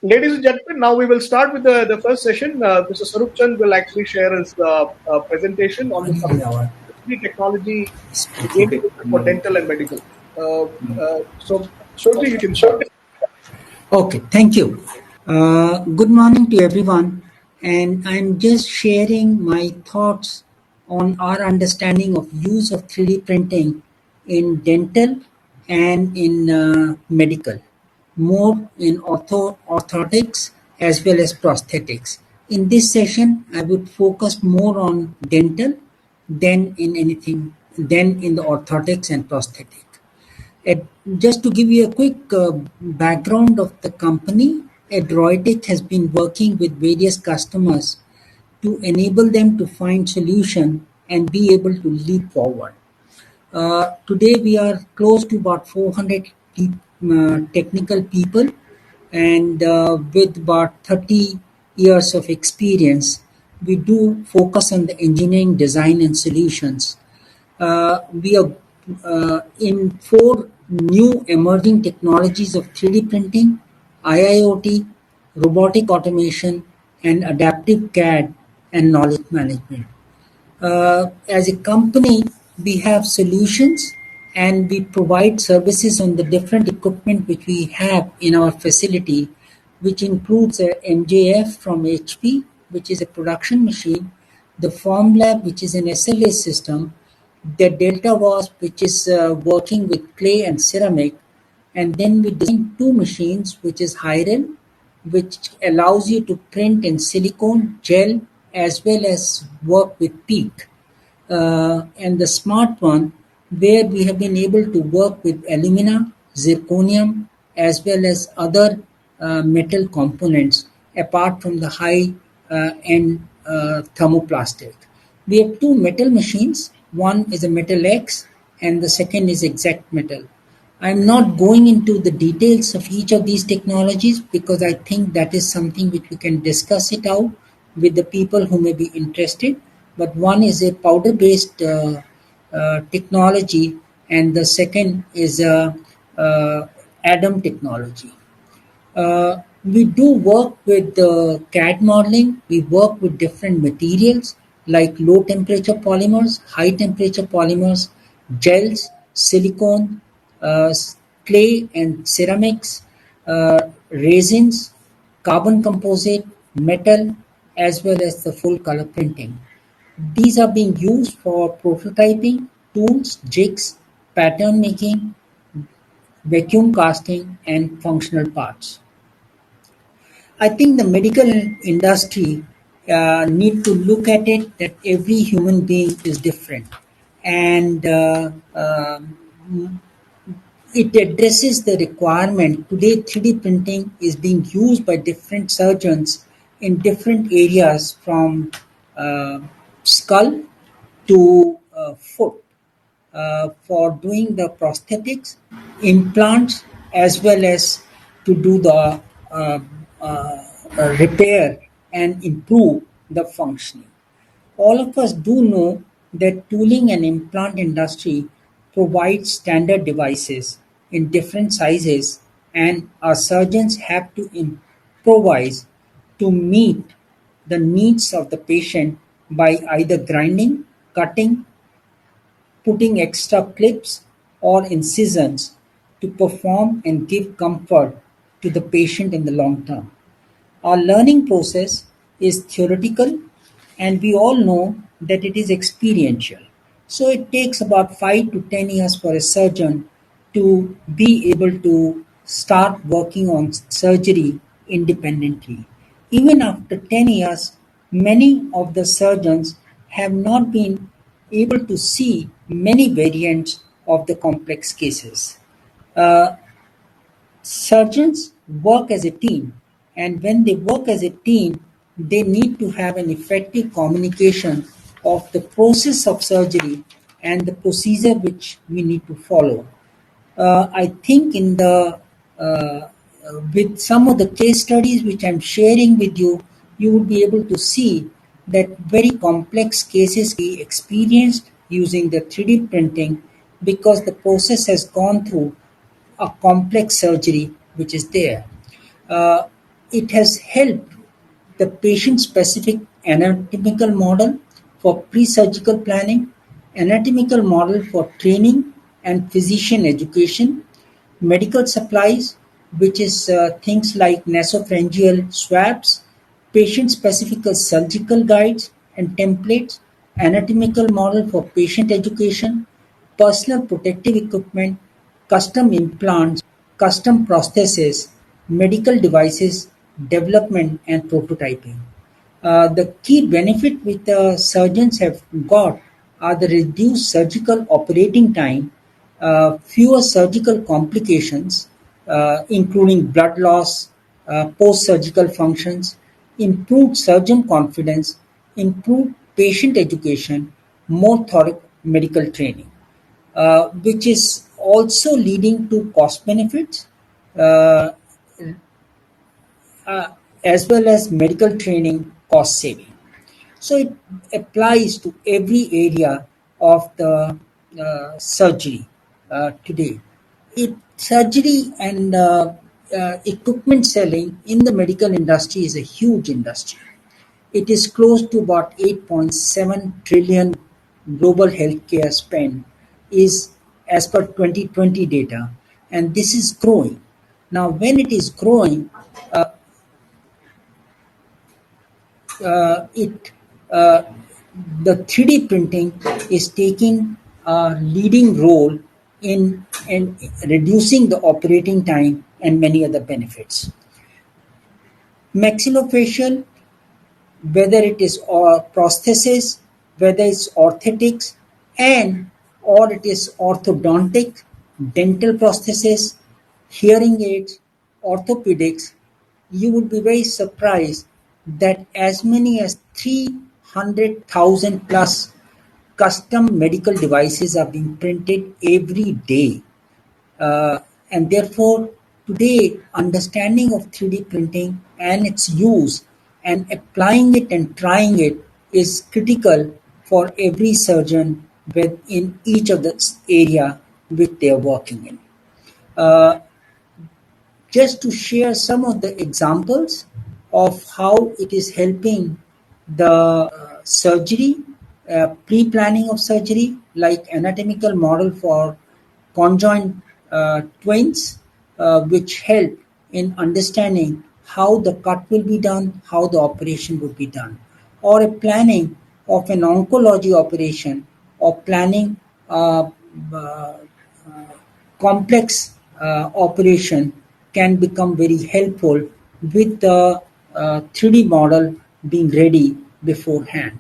Ladies and gentlemen, now we will start with the first session. Mr. Sarup Chand will actually share his presentation on the subject of 3D technology game changer for dental and medical. So, Surji, you can start. Okay, thank you. Good morning to everyone, and I'm just sharing my thoughts on our understanding of use of 3D printing in dental and in medical, more in orthotics as well as prosthetics. In this session, I would focus more on dental than in the orthotics and prosthetic. Ad- just to give you a quick background of the company, Adroitic has been working with various customers to enable them to find solution and be able to leap forward. Today we are close to about 400 technical people, and with about 30 years of experience, we do focus on the engineering design and solutions. We are in four new emerging technologies of 3D printing, IIoT, robotic automation, and adaptive CAD and knowledge management. As a company, we have solutions and we provide services on the different equipment which we have in our facility, which includes a MJF from HP, which is a production machine, the Formlab, which is an SLA system, the Delta Wasp, which is working with clay and ceramic, and then we design two machines, which is Hyral, which allows you to print in silicone, gel, as well as work with PEEK. And the smart one, where we have been able to work with alumina, zirconium, as well as other metal components, apart from the high end thermoplastic. We have two metal machines. One is a Metal X, and the second is Exact Metal. I'm not going into the details of each of these technologies because I think that is something which we can discuss it out with the people who may be interested. But one is a powder-based technology, and the second is a atom technology. We do work with CAD modeling. We work with different materials like low temperature polymers, high temperature polymers, gels, silicone, uh, clay and ceramics, resins, carbon composite, metal, as well as the full color printing. These are being used for prototyping, tools, jigs, pattern making, vacuum casting, and functional parts. I think the medical industry need to look at it that every human being is different, and it addresses the requirement. Today, 3D printing is being used by different surgeons in different areas, from uh, skull to foot, for doing the prosthetics, implants, as well as to do the uh, uh, repair and improve the functioning. All of us do know that tooling and implant industry provides standard devices in different sizes, and our surgeons have to improvise to meet the needs of the patient by either grinding, cutting, putting extra clips or incisions to perform and give comfort to the patient in the long term. Our learning process is theoretical, and we all know that it is experiential. So it takes about 5 to 10 years for a surgeon to be able to start working on surgery independently. Even after 10 years, many of the surgeons have not been able to see many variants of the complex cases. Uh, Surgeons work as a team, and when they work as a team, they need to have an effective communication of the process of surgery and the procedure which we need to follow. I think in the with some of the case studies which I'm sharing with you, you would be able to see that very complex cases we experienced using the 3D printing, because the process has gone through a complex surgery which is there. Uh, It has helped the patient-specific anatomical model for pre-surgical planning, anatomical model for training and physician education, medical supplies, which is things like nasopharyngeal swabs, patient-specific surgical guides and templates, anatomical model for patient education, personal protective equipment, custom implants, custom prostheses, medical devices, development and prototyping. The key benefit which the surgeons have got are the reduced surgical operating time, fewer surgical complications, including blood loss, post-surgical functions, improved surgeon confidence, improved patient education, more thorough medical training, which is also leading to cost benefits, uh, uh, as well as medical training cost saving. So it applies to every area of the surgery today. Surgery and equipment selling in the medical industry is a huge industry. It is close to about 8.7 trillion global healthcare spend is as per 2020 data, and this is growing. Now, when it is growing, it the 3D printing is taking a leading role in reducing the operating time and many other benefits. Maxillofacial, whether it is prosthesis, whether it's orthotics, and or it is orthodontic, dental prosthesis, hearing aids, orthopedics, you would be very surprised that as many as 300,000 plus custom medical devices are being printed every day. Uh, and therefore, today, understanding of 3D printing and its use and applying it and trying it is critical for every surgeon in each of the area which they are working in. Uh, just to share some of the examples of how it is helping the surgery, pre-planning of surgery, like anatomical model for conjoined twins, which help in understanding how the cut will be done, how the operation would be done, or a planning of an oncology operation, or planning uh, complex operation can become very helpful with the 3D model being ready beforehand.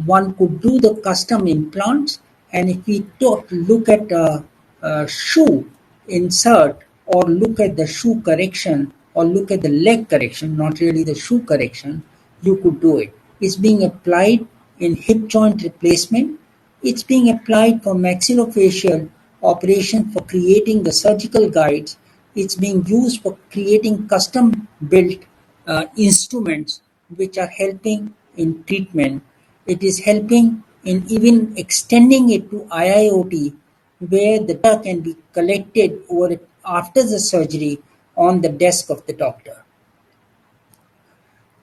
One could do the custom implants, and if we look at a shoe insert, or look at the shoe correction, or look at the leg correction, not really the shoe correction, you could do it. It's being applied in hip joint replacement. It's being applied for maxillofacial operation for creating the surgical guides. It's being used for creating custom built instruments which are helping in treatment. It is helping in even extending it to IIoT, where the data can be collected after the surgery on the desk of the doctor.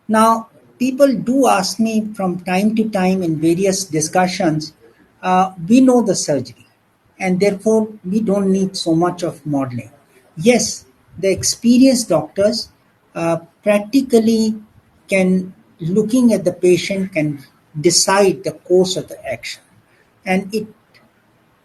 Now, people do ask me from time to time in various discussions, we know the surgery and therefore we don't need so much of modeling. Yes, the experienced doctors practically can, looking at the patient, can decide the course of the action. And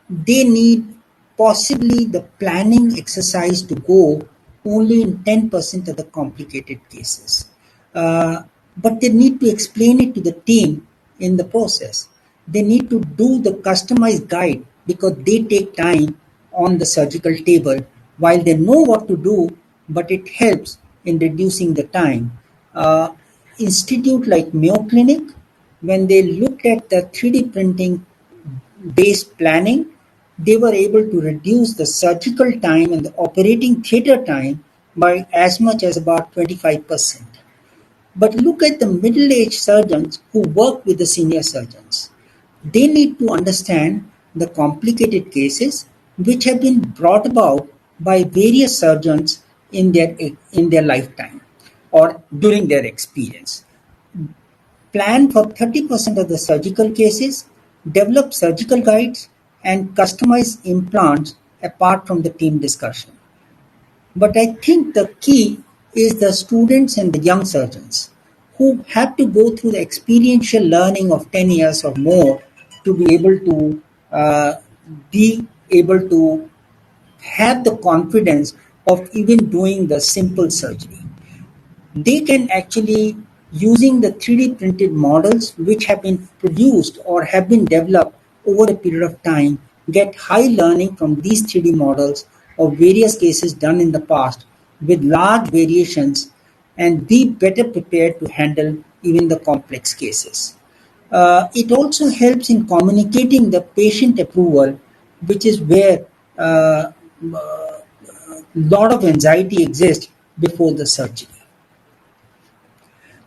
they need possibly the planning exercise to go only in 10% of the complicated cases. But they need to explain it to the team in the process. They need to do the customized guide because they take time on the surgical table while they know what to do, but it helps in reducing the time. Institute like Mayo Clinic, when they looked at the 3D printing based planning, they were able to reduce the surgical time and the operating theater time by as much as about 25%. But look at the middle aged surgeons who work with the senior surgeons. They need to understand the complicated cases which have been brought about by various surgeons in their lifetime. or during their experience. Plan for 30% of the surgical cases, develop surgical guides, and customize implants apart from the team discussion. But I think the key is the students and the young surgeons who have to go through the experiential learning of 10 years or more to uh, be able to have the confidence of even doing the simple surgery. They can actually, using the 3D printed models which have been produced or have been developed over a period of time, get high learning from these 3D models of various cases done in the past with large variations, and be better prepared to handle even the complex cases. It also helps in communicating the patient approval, which is where a lot of anxiety exists before the surgery.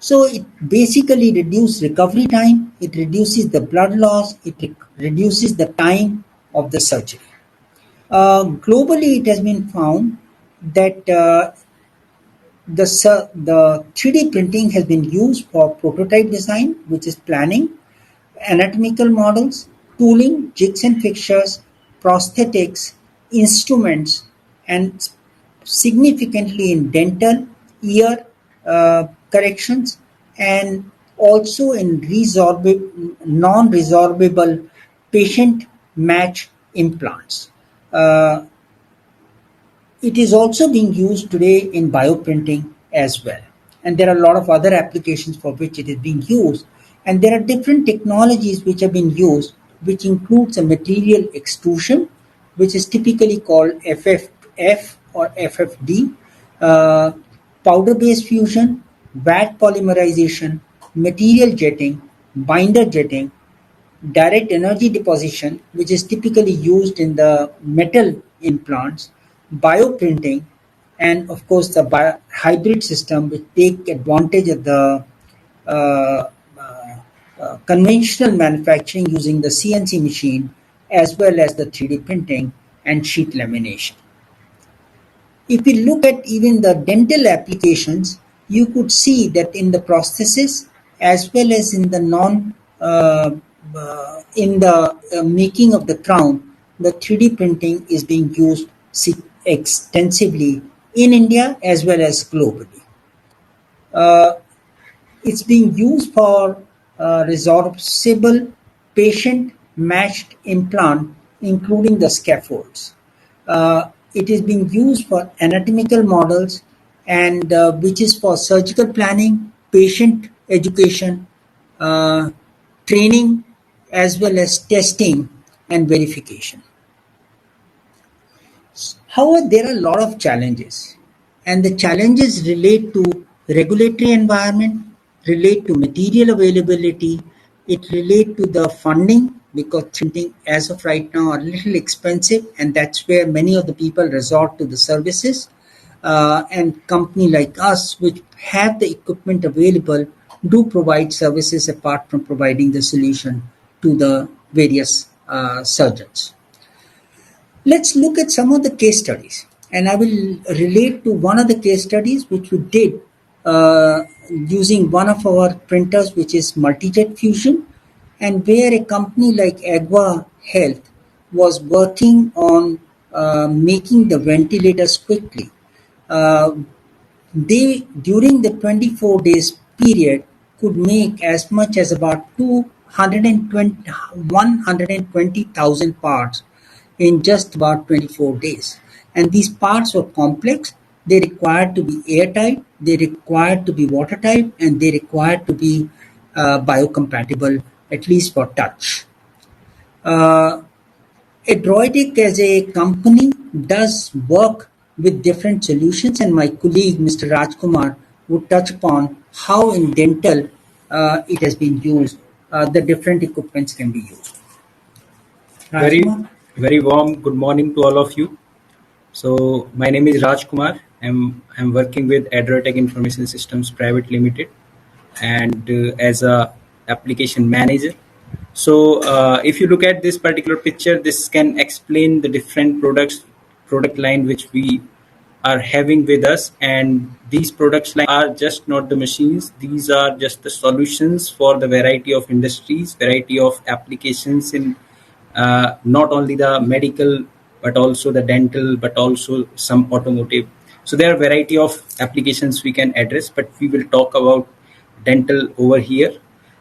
So it basically reduces recovery time, it reduces the blood loss, it reduces the time of the surgery. Globally, it has been found that the 3D printing has been used for prototype design, which is planning, anatomical models, tooling, jigs and fixtures, prosthetics, instruments, and significantly in dental, ear corrections, and also in non-resorbable patient match implants. Uh, it is also being used today in bioprinting as well. And there are a lot of other applications for which it is being used. And there are different technologies which have been used, which includes a material extrusion, which is typically called FFF or FFD, uh, powder-based fusion, VAT polymerization, material jetting, binder jetting, direct energy deposition, which is typically used in the metal implants, bioprinting, and of course the hybrid system, which take advantage of the uh, conventional manufacturing using the CNC machine, as well as the 3D printing and sheet lamination. If we look at even the dental applications, you could see that in the prosthesis as well as in the non in the making of the crown, the 3D printing is being used extensively in India as well as globally. Uh, it's being used for resorbable patient-matched implant, including the scaffolds. It is being used for anatomical models, and which is for surgical planning, patient education, uh, training, as well as testing and verification. However, there are a lot of challenges, and the challenges relate to regulatory environment, relate to material availability, it relate to the funding because printing as of right now are a little expensive, and that's where many of the people resort to the services. And company like us, which have the equipment available, do provide services apart from providing the solution to the various surgeons. Let's look at some of the case studies, and I will relate to one of the case studies which we did using one of our printers, which is multijet fusion, and where a company like Agua Health was working on making the ventilators quickly. Uh, they, during the 24 days period, could make as much as about 120,000 parts in just about 24 days. And these parts were complex. They required to be airtight, they required to be watertight, and they required to be biocompatible, at least for touch. Uh, Adroitic as a company does work with different solutions, and my colleague Mr. Rajkumar would touch upon how in dental it has been used. The different equipments can be used. Very, Rajkumar? very warm good morning to all of you. So my name is Raj Kumar. I'm working with Adrotech Information Systems Private Limited, and as a application manager. So if you look at this particular picture, this can explain the different product line which we are having with us, and these products line are just not the machines. These are just the solutions for the variety of industries, variety of applications in not only the medical but also the dental, but also some automotive. So there are variety of applications we can address, but we will talk about dental over here.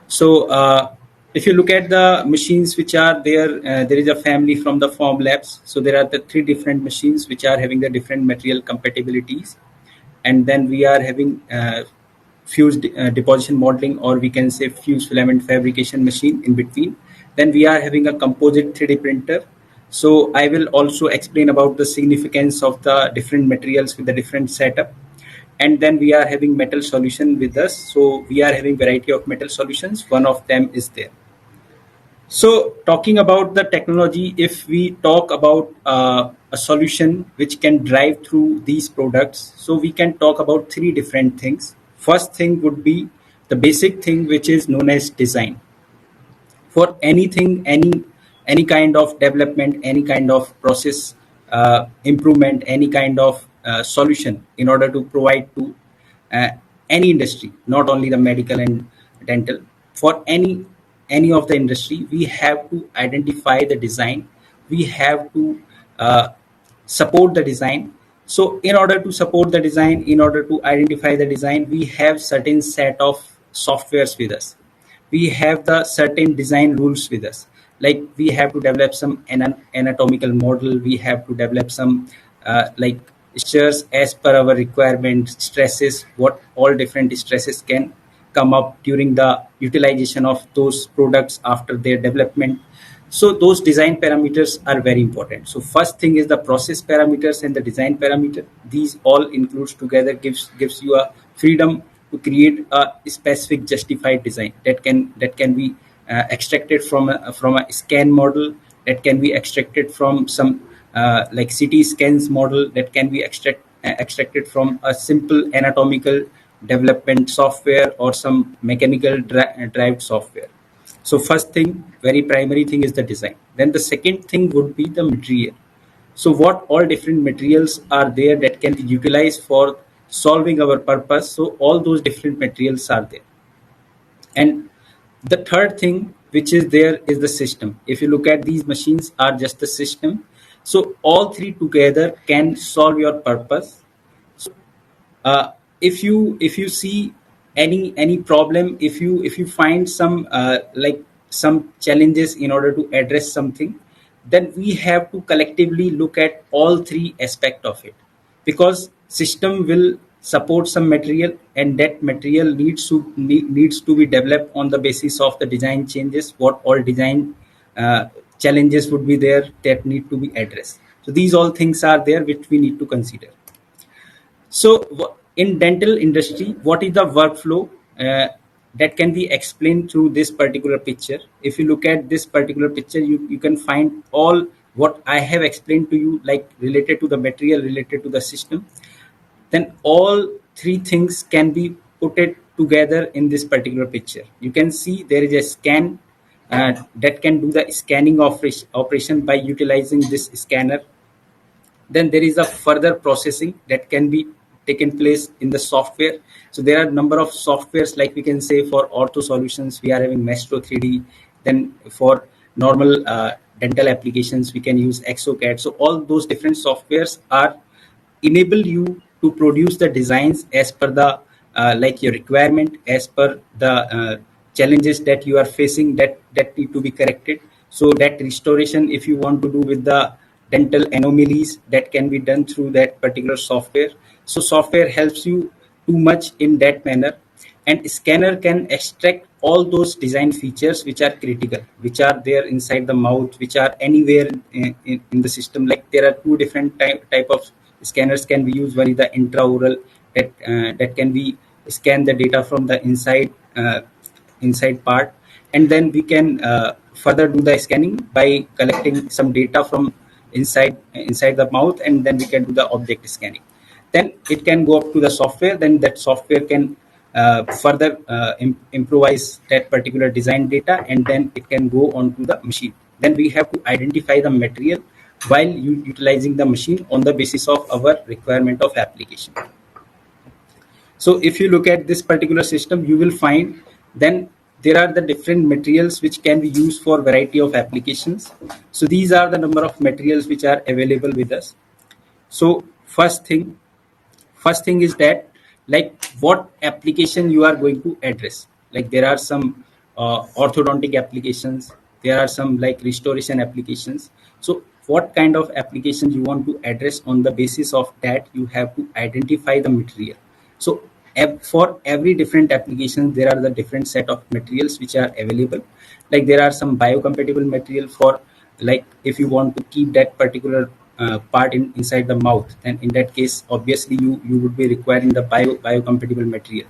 So if you look at the machines which are there, there is a family from the form labs. So there are the three different machines which are having the different material compatibilities, and then we are having fused deposition modeling, or we can say fused filament fabrication machine in between. Then we are having a composite 3D printer. So I will also explain about the significance of the different materials with the different setup. And then we are having metal solution with us. So we are having variety of metal solutions. One of them is there. So talking about the technology, if we talk about a solution which can drive through these products, so we can talk about three different things. First thing would be the basic thing, which is known as design. For anything, any kind of development, any kind of process improvement, any kind of solution in order to provide to uh, any industry, not only the medical and dental. For any of the industry, we have to identify the design. We have to support the design. So in order to support the design, in order to identify the design, we have certain set of softwares with us. We have the certain design rules with us. Like we have to develop some anatomical model. We have to develop some like structures as per our requirement, stresses, what all different stresses can come up during the utilization of those products after their development. So those design parameters are very important. So first thing is the process parameters and the design parameter. These all includes together, gives you a freedom to create a specific justified design that can be extracted from a scan model, that can be extracted from some like CT scans model, that can be extracted from a simple anatomical development software or some mechanical derived software. So first thing, very primary thing is the design. Then the second thing would be the material. So what all different materials are there that can be utilized for solving our purpose. So all those different materials are there. And the third thing which is there is the system. If you look at these machines are just the system. So all three together can solve your purpose. uh, if you see any problem, if you find some like some challenges in order to address something, then we have to collectively look at all three aspect of it, because system will support some material, and that material needs to be developed on the basis of the design changes, what all design challenges would be there that need to be addressed. So these all things are there which we need to consider. So in dental industry, what is the workflow that can be explained through this particular picture? If you look at this particular picture, you can find all what I have explained to you, like related to the material, related to the system. Then all three things can be put it together in this particular picture. You can see there is a scan that can do the scanning operation by utilizing this scanner. Then there is a further processing that can be taken place in the software. So there are a number of softwares, like we can say for ortho solutions we are having Maestro 3D. Then for normal dental applications we can use exocad. So all those different softwares are enable you to produce the designs as per the like your requirement, as per the challenges that you are facing, that need to be corrected. So that restoration, if you want to do with the dental anomalies, that can be done through that particular software. So software helps you too much in that manner. And scanner can extract all those design features which are critical, which are there inside the mouth, which are anywhere in the system. Like there are two different type of scanners can be used. One is the intraoral, that can be scan the data from the inside part, and then we can further do the scanning by collecting some data from inside the mouth, and then we can do the object scanning. Then it can go up to the software. Then that software can further improvise that particular design data, and then it can go on to the machine. Then we have to identify the material, while utilizing the machine on the basis of our requirement of application. So if you look at this particular system, you will find then there are the different materials which can be used for variety of applications. So these are the number of materials which are available with us. So first thing is that, like, what application you are going to address. Like, there are some orthodontic applications, there are some like restoration applications. So what kind of applications you want to address, on the basis of that you have to identify the material. So for every different application there are the different set of materials which are available. Like, there are some biocompatible material for, like, if you want to keep that particular part inside the mouth, then in that case obviously you would be requiring the biocompatible material.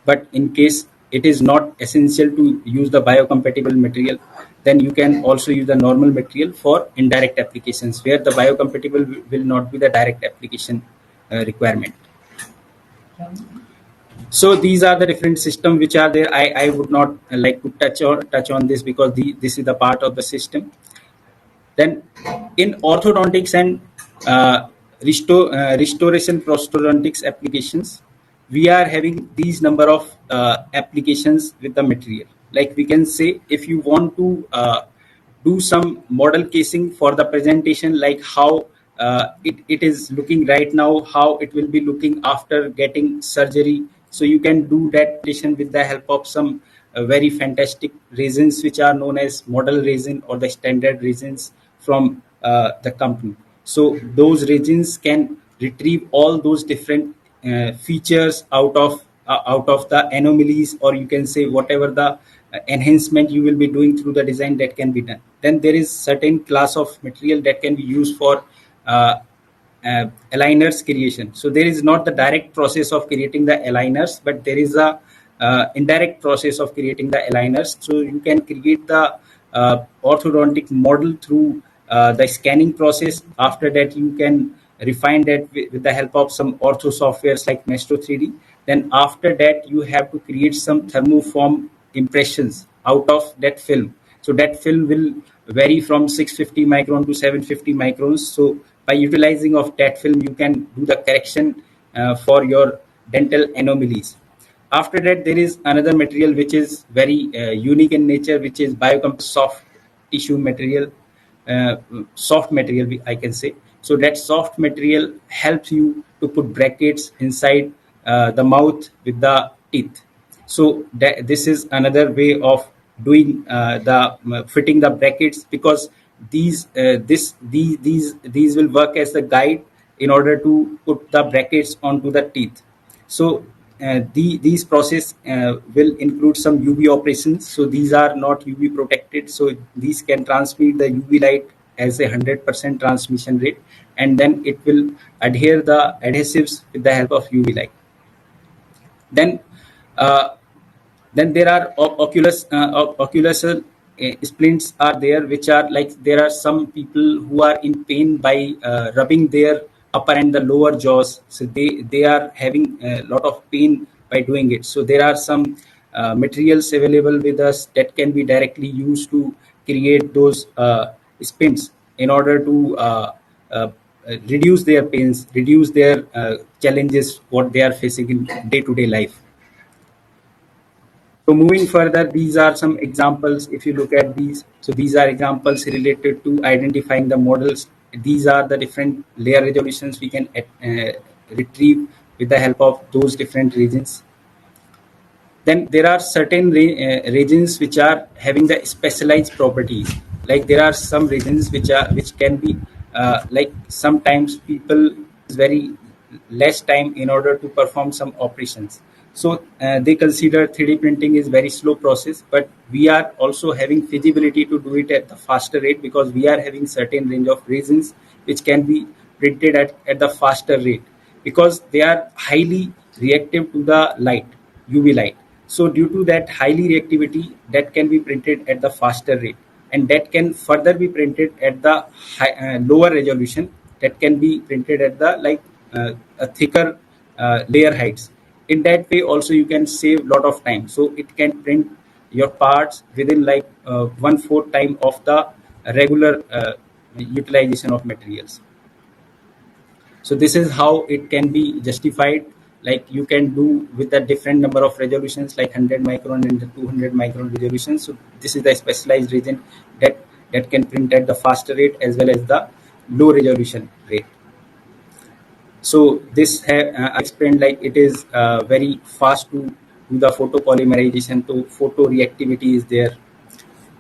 But in case it is not essential to use the biocompatible material, then you can also use the normal material for indirect applications, where the biocompatible will not be the direct application requirement. So these are the different systems which are there. I would not like to touch on this, because this is the part of the system. Then in orthodontics and restoration prosthodontics applications, we are having these number of applications with the material. Like, we can say, if you want to do some model casing for the presentation, like how it is looking right now, how it will be looking after getting surgery. So you can do that presentation with the help of some very fantastic resins which are known as model resin or the standard resins from the company. So those resins can retrieve all those different features out of the anomalies, or you can say whatever the enhancement you will be doing through the design, that can be done. Then there is certain class of material that can be used for uh, aligners creation. So there is not the direct process of creating the aligners, but there is a indirect process of creating the aligners. So you can create the orthodontic model through the scanning process. After that, you can refine that with the help of some ortho softwares like Maestro 3D. Then after that, you have to create some thermoform impressions out of that film. So that film will vary from 650 micron to 750 microns. So by utilizing of that film, you can do the correction for your dental anomalies. After that, there is another material which is very unique in nature, which is biocomposite soft tissue material, uh, soft material, I can say. So that soft material helps you to put brackets inside the mouth with the teeth. So this is another way of doing the fitting the brackets, because these will work as a guide in order to put the brackets onto the teeth. So these process will include some UV operations. So these are not UV protected. So these can transmit the UV light as a 100% transmission rate, and then it will adhere the adhesives with the help of UV light. Then uh, then there are occlusal splints are there, which are like, there are some people who are in pain by rubbing their upper and the lower jaws. So they are having a lot of pain by doing it. So there are some materials available with us that can be directly used to create those splints in order to reduce their pains, reduce their challenges what they are facing in day-to-day life. So moving further, these are some examples. If you look at these, so these are examples related to identifying the models. These are the different layer resolutions we can retrieve with the help of those different regions. Then there are certain regions which are having the specialized properties. Like, there are some regions which can be like, sometimes people is very less time in order to perform some operations. So they consider 3D printing is very slow process, but we are also having feasibility to do it at the faster rate, because we are having certain range of resins which can be printed at the faster rate, because they are highly reactive to the light, UV light. So due to that highly reactivity, that can be printed at the faster rate, and that can further be printed at the lower resolution. That can be printed at the, like, a thicker layer heights. In that way also you can save lot of time. So it can print your parts within like 1/4 time of the regular utilization of materials. So this is how it can be justified. Like you can do with a different number of resolutions, like 100 micron and the 200 micron resolution. So this is the specialized region that can print at the faster rate as well as the low resolution rate. So this I explained, like it is very fast to do the photopolymerization. So photo reactivity is there.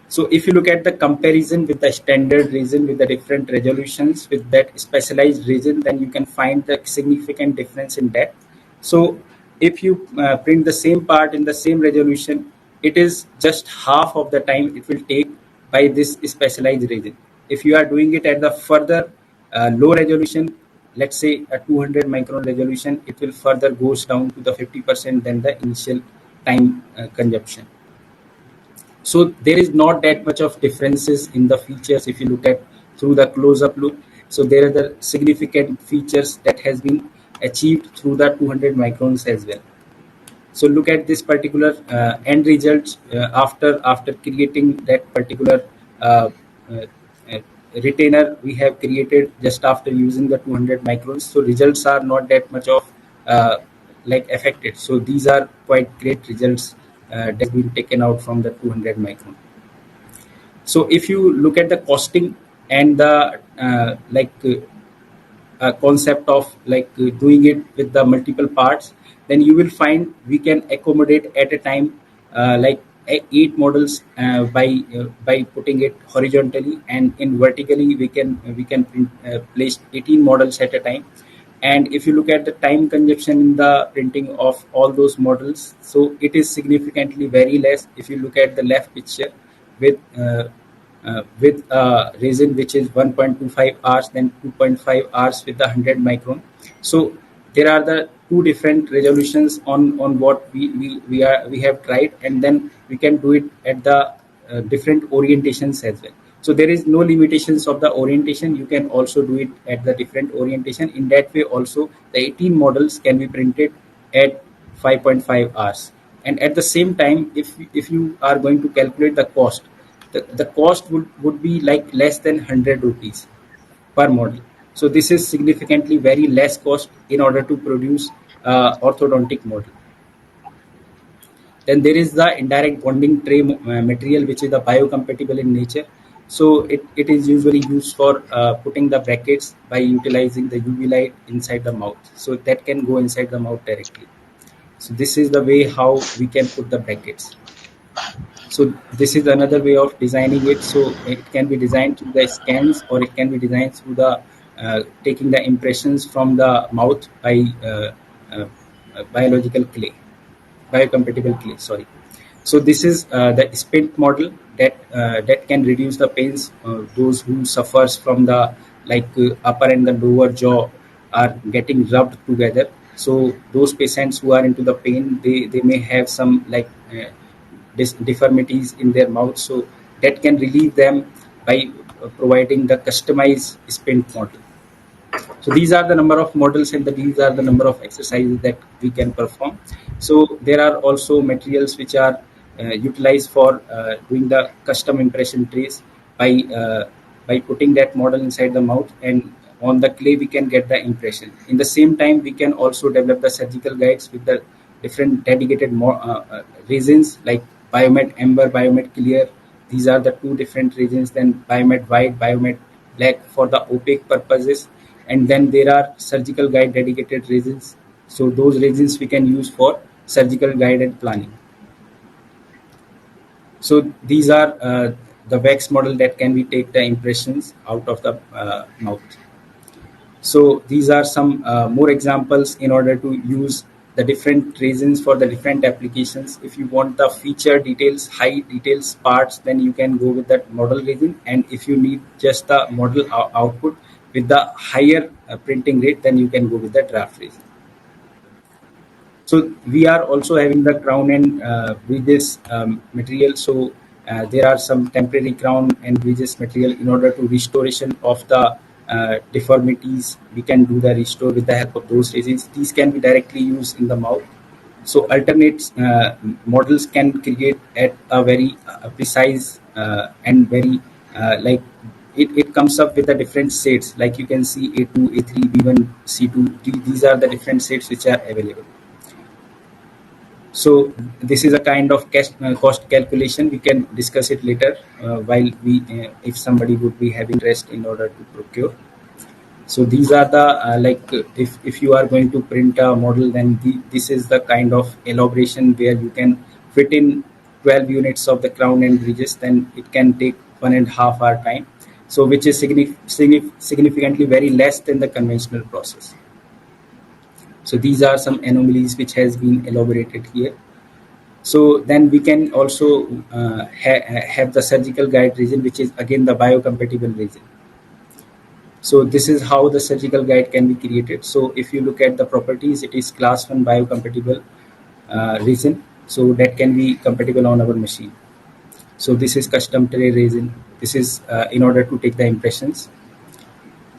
So if you look at the comparison with the standard region with the different resolutions with that specialized region, then you can find the significant difference in that. So if you print the same part in the same resolution, it is just half of the time it will take by this specialized region. If you are doing it at the further low resolution, let's say a 200 micron resolution, it will further goes down to the 50% than the initial time consumption. So there is not that much of differences in the features if you look at through the close-up look. So there are the significant features that has been achieved through the 200 microns as well. So look at this particular end result after creating that particular uh, uh, uh, retainer we have created just after using the 200 microns. So results are not that much of uh, like affected. So these are quite great results that's been taken out from the 200 micron. So if you look at the costing and the concept of doing it with the multiple parts, then you will find we can accommodate at a time 8 models by putting it horizontally, and in vertically we can place 18 models at a time. And if you look at the time consumption in the printing of all those models, so it is significantly very less. If you look at the left picture with resin which is 1.25 hours, then 2.5 hours with the 100 micron. So there are the two different resolutions on what we have tried, and then we can do it at the different orientations as well. So there is no limitations of the orientation. You can also do it at the different orientation. In that way also the 18 models can be printed at 5.5 hours. And at the same time, if you are going to calculate the cost, the cost would be like less than 100 rupees per model. So this is significantly very less cost in order to produce orthodontic model. Then there is the indirect bonding tray material, which is the biocompatible in nature. So it is usually used for putting the brackets by utilizing the UV light inside the mouth. So that can go inside the mouth directly. So this is the way how we can put the brackets. So this is another way of designing it. So it can be designed through the scans, or it can be designed through the taking the impressions from the mouth by uh, biological clay, biocompatible clay. Sorry. So this is the spint model that can reduce the pains. Those who suffers from the upper and the lower jaw are getting rubbed together. So those patients who are into the pain, they may have some deformities in their mouth. So that can relieve them by providing the customized spint model. So these are the number of models, and these are the number of exercises that we can perform. So there are also materials which are utilized for doing the custom impression trays by putting that model inside the mouth, and on the clay we can get the impression. In the same time, we can also develop the surgical guides with the different dedicated resins like Biomet Amber, Biomet Clear. These are the two different resins. Then Biomet White, Biomet Black for the opaque purposes, and then there are surgical guide dedicated resins. So those resins we can use for surgical guided planning. So these are the wax model that can we take the impressions out of the mouth. So these are some more examples in order to use the different resins for the different applications. If you want the feature details, high details parts, then you can go with that model resin. And if you need just the model output with the higher printing rate, then you can go with the draft resin. So we are also having the crown and bridges material. So there are some temporary crown and bridges material in order to restoration of the deformities. We can do the restore with the help of those resins. These can be directly used in the mouth. So alternate models can create at a very precise and very like it comes up with the different sets, like you can see A2, A3, B1, C2. These are the different sets which are available. So this is a kind of cost calculation. We can discuss it later while if somebody would be having interest in order to procure. So these are the if you are going to print a model, then this is the kind of elaboration where you can fit in 12 units of the crown and bridges. Then it can take 1.5 hour time. So which is significantly very less than the conventional process. So these are some anomalies which has been elaborated here. So then we can also have the surgical guide region, which is again the biocompatible region. So this is how the surgical guide can be created. So if you look at the properties, it is class 1 biocompatible region. So that can be compatible on our machine. So this is custom tray region. This is in order to take the impressions.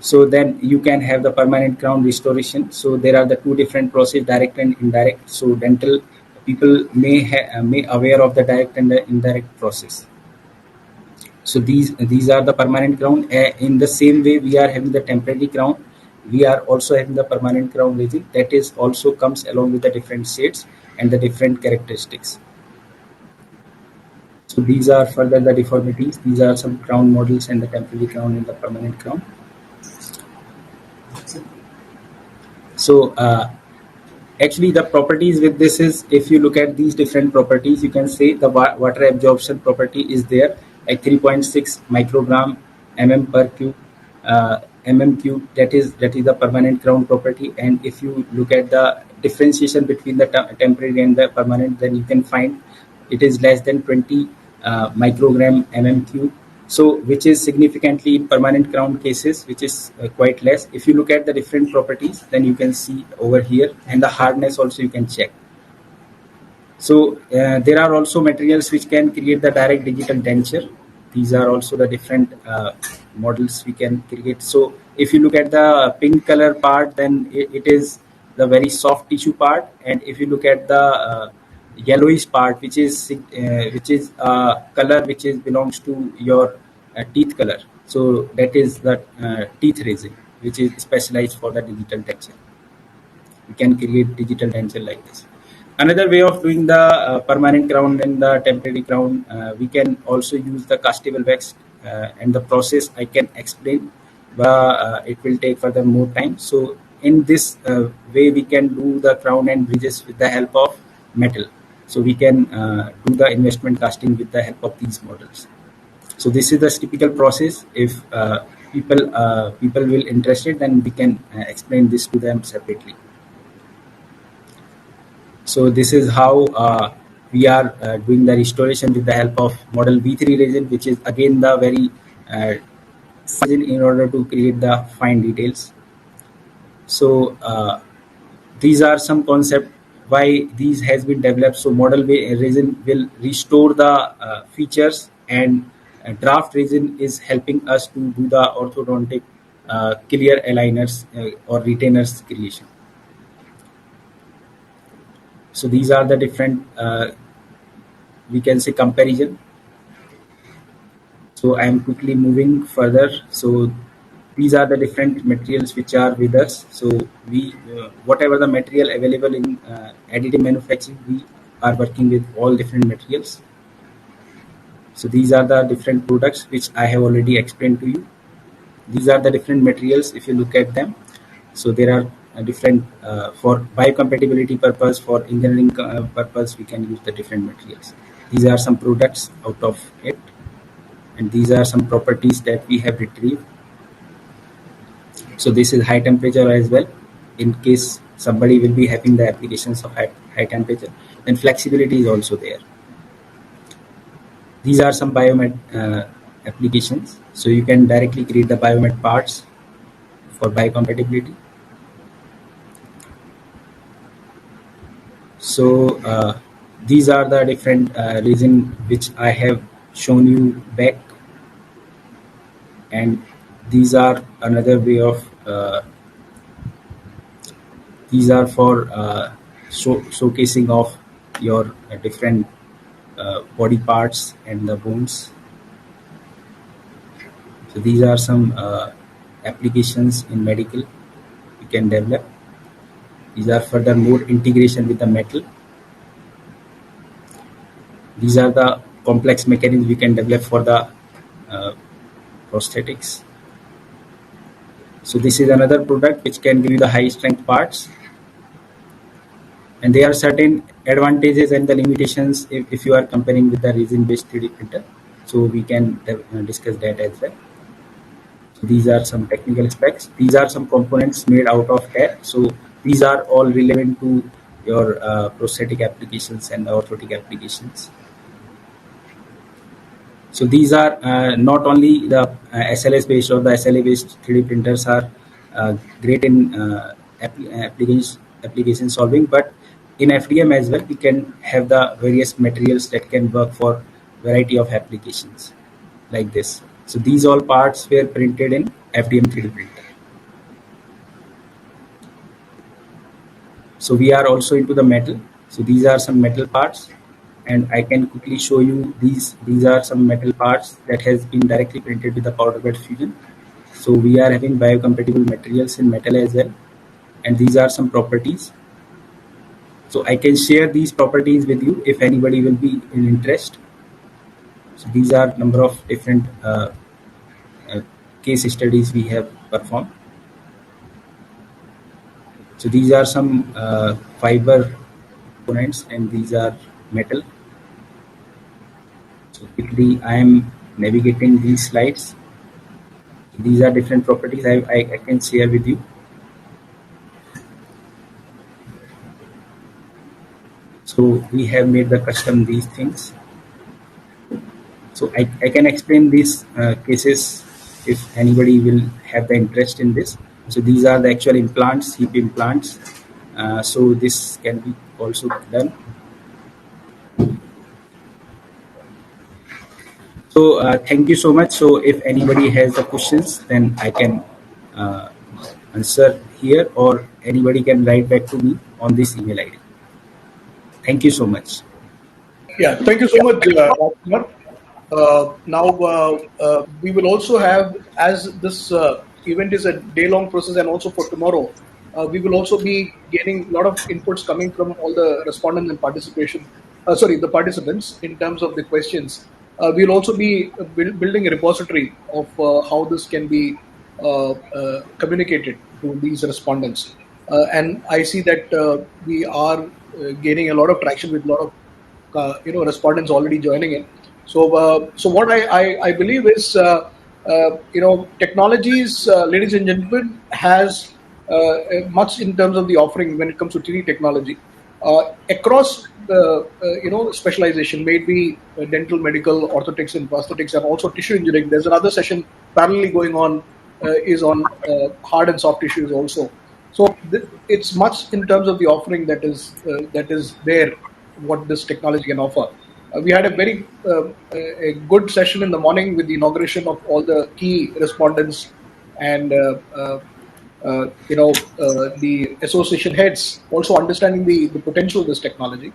So then you can have the permanent crown restoration. So there are the two different process, direct and indirect. So dental people may aware of the direct and the indirect process. So these are the permanent crown. In the same way, we are having the temporary crown. We are also having the permanent crown region. That is also comes along with the different shades and the different characteristics. So these are further the deformities. These are some crown models and the temporary crown and the permanent crown. So actually the properties with this is, if you look at these different properties, you can say the water absorption property is there, like 3.6 microgram per cube cube. That is the permanent crown property. And if you look at the differentiation between the temporary and the permanent, then you can find it is less than 20 microgram cube. So which is significantly in permanent crown cases, which is quite less. If you look at the different properties, then you can see over here, and the hardness also you can check. So there are also materials which can create the direct digital denture. These are also the different models we can create. So if you look at the pink color part, then it is the very soft tissue part. And if you look at the yellowish part, which is color which is belongs to your teeth color. So that is the teeth resin, which is specialized for the digital denture. We can create digital denture like this. Another way of doing the permanent crown and the temporary crown, we can also use the castable wax, and the process I can explain, but it will take further more time. So in this way, we can do the crown and bridges with the help of metal. So we can do the investment casting with the help of these models. So this is the typical process. If people will interested, then we can explain this to them separately. So this is how we are doing the restoration with the help of model V3 resin, which is again the very resin in order to create the fine details. So these are some concept why these has been developed. So model resin will restore the features, and draft resin is helping us to do the orthodontic clear aligners or retainers creation. So these are the different we can say comparison. So I am quickly moving further. So these are the different materials which are with us. So we whatever the material available in additive manufacturing, we are working with all different materials. So these are the different products which I have already explained to you. These are the different materials if you look at them. So there are different for biocompatibility purpose, for engineering purpose, we can use the different materials. These are some products out of it, and these are some properties that we have retrieved. So this is high temperature as well. In case somebody will be having the applications of high temperature, then flexibility is also there. These are some biomed applications. So you can directly create the biomed parts for biocompatibility. So these are the different reason which I have shown you back, and these are another way of these are for showcasing of your different body parts and the bones. So these are some applications in medical we can develop. These are further more integration with the metal. These are the complex mechanisms we can develop for the uh, prosthetics. So this is another product which can give you the high strength parts, and there are certain advantages and the limitations if you are comparing with the resin based 3D printer. So we can discuss that as well. So these are some technical specs. These are some components made out of hair. So these are all relevant to your prosthetic applications and orthotic applications. So these are not only the SLS based or the SLA based 3D printers are great in application solving, but in FDM as well we can have the various materials that can work for variety of applications like this. So these all parts were printed in FDM 3D printer. So we are also into the metal. So these are some metal parts, and I can quickly show you these. These are some metal parts that has been directly printed with the powder bed fusion. So we are having biocompatible materials in metal as well, and these are some properties. So I can share these properties with you if anybody will be in interest. So these are number of different uh, case studies we have performed. So these are some fiber components, and these are metal. So quickly I am navigating these slides. These are different properties I can share with you. So we have made the custom these things. So I can explain these cases if anybody will have the interest in this. So these are the actual implants, hip implants. So this can be also done. So thank you so much. So if anybody has the questions, then I can uh, answer here, or anybody can write back to me on this email ID. Thank you so much. Yeah, thank you so much, Rajkumar. Now, we will also have, as this event is a day-long process, and also for tomorrow, we will also be getting a lot of inputs coming from all the respondents and the participants in terms of the questions. We'll also be building a repository of how this can be communicated to these respondents. And I see that we are gaining a lot of traction with a lot of respondents already joining in. So what I believe is technologies, ladies and gentlemen, has much in terms of the offering when it comes to 3D technology across the specialization, maybe dental, medical, orthotics, and prosthetics, and also tissue engineering. There's another session parallelly going on is on hard and soft tissues also. So it's much in terms of the offering that is there, what this technology can offer. We had a very a good session in the morning with the inauguration of all the key respondents and the association heads, also understanding the potential of this technology.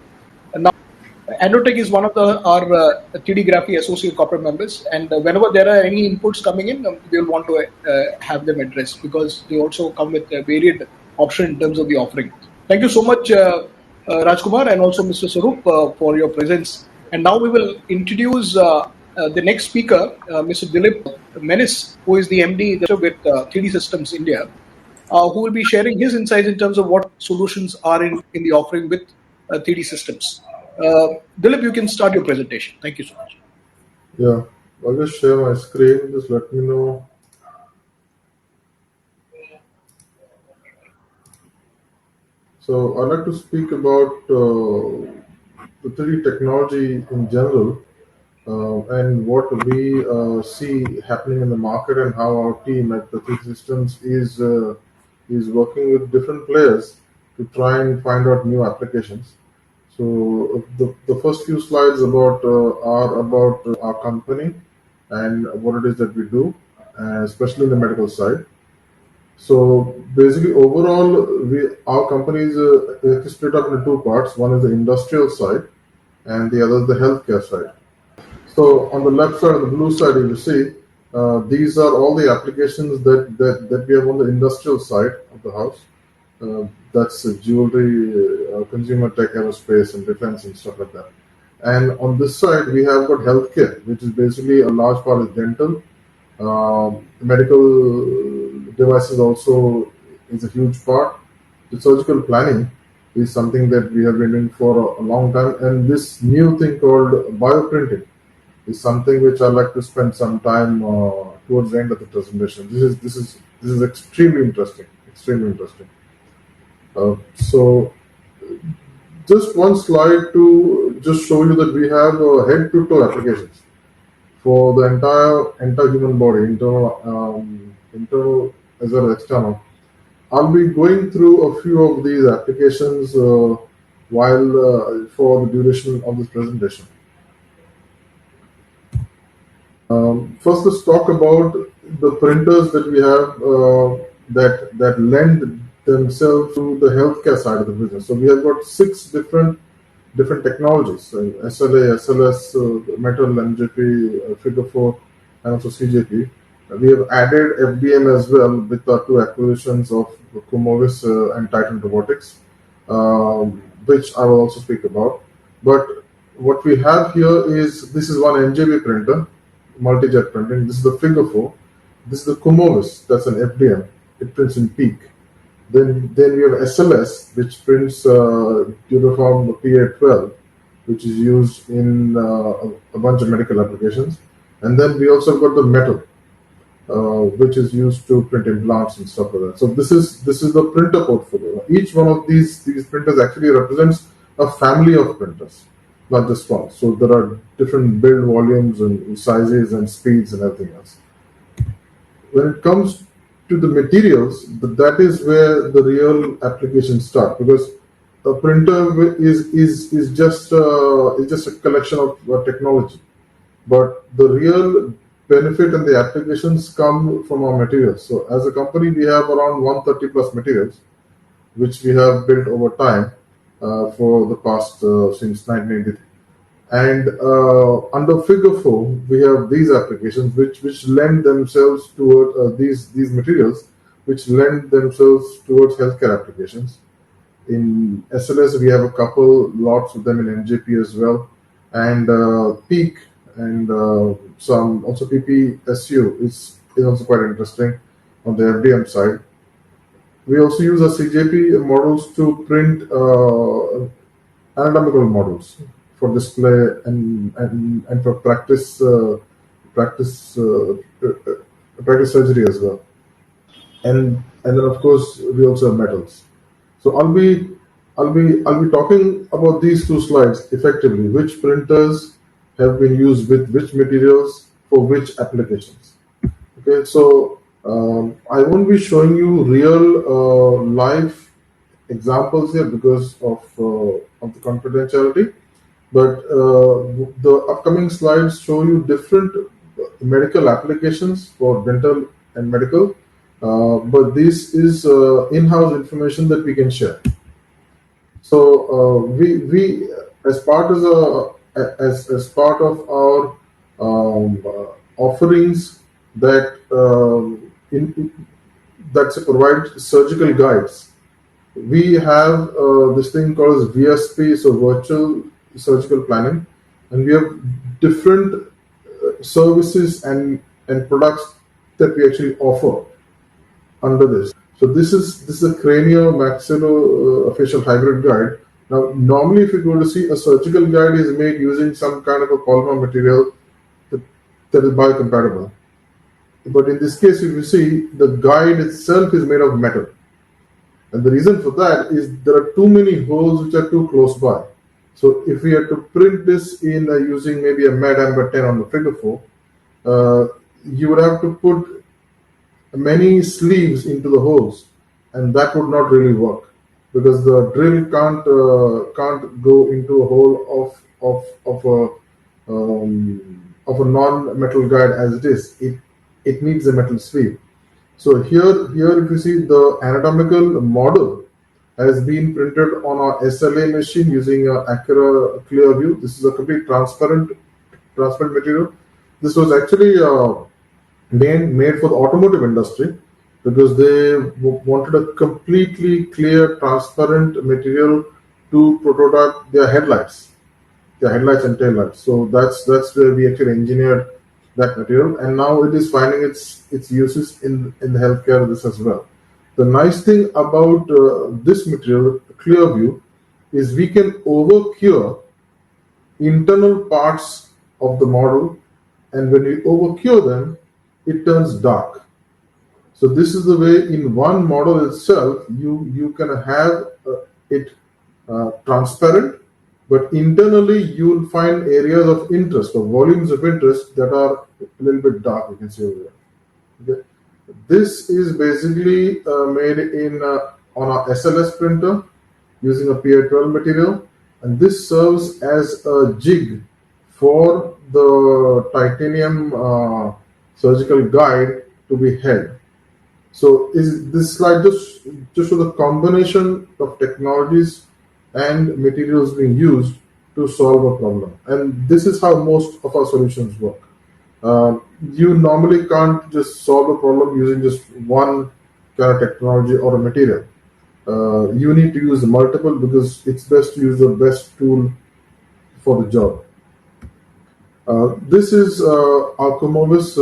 And now, Androtech is one of our 3D Graphy associate corporate members, and whenever there are any inputs coming in, we will want to have them addressed, because they also come with a varied option in terms of the offering. Thank you so much, Rajkumar, and also Mr. Sarup, for your presence. And now we will introduce the next speaker, Mr. Dilip Menis, who is the MD with 3D Systems India, who will be sharing his insights in terms of what solutions are in the offering with 3D Systems. Dilip, you can start your presentation. Thank you so much. Yeah, I'll just share my screen. Just let me know. So I'd like to speak about the 3D technology in general, and what we see happening in the market, and how our team at the 3D Systems is working with different players to try and find out new applications. So the first few slides are about our company and what it is that we do, especially in the medical side. So basically, overall, our company is split up into two parts. One is the industrial side, and the other is the healthcare side. So on the left side, on the blue side, you will see these are all the applications that we have on the industrial side of the house. That's jewelry, consumer tech, aerospace, and defense, and stuff like that. And on this side, we have got healthcare, which is basically a large part is dental. Medical devices also is a huge part. The surgical planning is something that we have been doing for a long time. And this new thing called bioprinting is something which I like to spend some time towards the end of the presentation. This is extremely interesting. Extremely interesting. So just one slide to just show you that we have head-to-toe applications for the entire human body, internal as well as external. I'll be going through a few of these applications while for the duration of this presentation. First, let's talk about the printers that we have that lend themselves to the healthcare side of the business. So we have got 6 different technologies: SLA, SLS, metal, MJP, figure 4, and also CJP. We have added FDM as well with our 2 acquisitions of Kumovis and Titan Robotics, which I will also speak about. But what we have here is, this is one MJB printer, multi-jet printing. This is the figure 4. This is the Kumovis, that's an FDM. It prints in peak. Then we have SLS, which prints Duraform PA12, which is used in a bunch of medical applications. And then we also got the metal, which is used to print implants and stuff like that. So this is the printer portfolio. Each one of these printers actually represents a family of printers, not just one. So there are different build volumes and sizes and speeds and everything else. When it comes to the materials, that is where the real applications start, because a printer is just a collection of technology, but the real benefit and the applications come from our materials. So as a company, we have around 130 plus materials, which we have built over time for the past since 1983. And under figure 4, we have these applications which lend themselves toward these materials, which lend themselves towards healthcare applications. In SLS, we have a couple lots of them in MJP as well, and PEAK and some also PPSU is also quite interesting on the FDM side. We also use our CJP models to print anatomical models for display and for practice surgery as well. And then of course we also have metals. So I'll be talking about these 2 slides effectively. Which printers have been used with which materials for which applications. Okay, so I won't be showing you real live examples here because of the confidentiality. But the upcoming slides show you different medical applications for dental and medical. But this is in-house information that we can share. So we as part of our offerings that provide surgical guides, we have this thing called as VSP, so virtual surgical planning, and we have different services and products that we actually offer under this. So this is a cranio-maxillo-facial hybrid guide. Now, normally, if you go to see, a surgical guide is made using some kind of a polymer material that is biocompatible. But in this case, if you see, the guide itself is made of metal. And the reason for that is there are too many holes which are too close by. So if we had to print this in using maybe a Med Amber 10 on the figure 4, you would have to put many sleeves into the holes, and that would not really work because the drill can't go into a hole of a non-metal guide as it is. It needs a metal sleeve. So here if you see, the anatomical model has been printed on our SLA machine using Acura Clearview. This is a complete transparent material. This was actually made for the automotive industry, because they wanted a completely clear, transparent material to prototype their headlights and taillights. So that's where we actually engineered that material, and now it is finding its uses in the healthcare this as well. The nice thing about this material, Clearview, is we can over cure internal parts of the model, and when we over cure them, it turns dark. So this is the way in one model itself you can have it transparent, but internally you will find areas of interest or volumes of interest that are a little bit dark. You can see over there. Okay. This is basically made in on a SLS printer using a PA12 material, and this serves as a jig for the titanium surgical guide to be held. So is this slide just show the combination of technologies and materials being used to solve a problem, and this is how most of our solutions work. You normally can't just solve a problem using just one kind of technology or a material. You need to use multiple, because it's best to use the best tool for the job. This is our Kumovis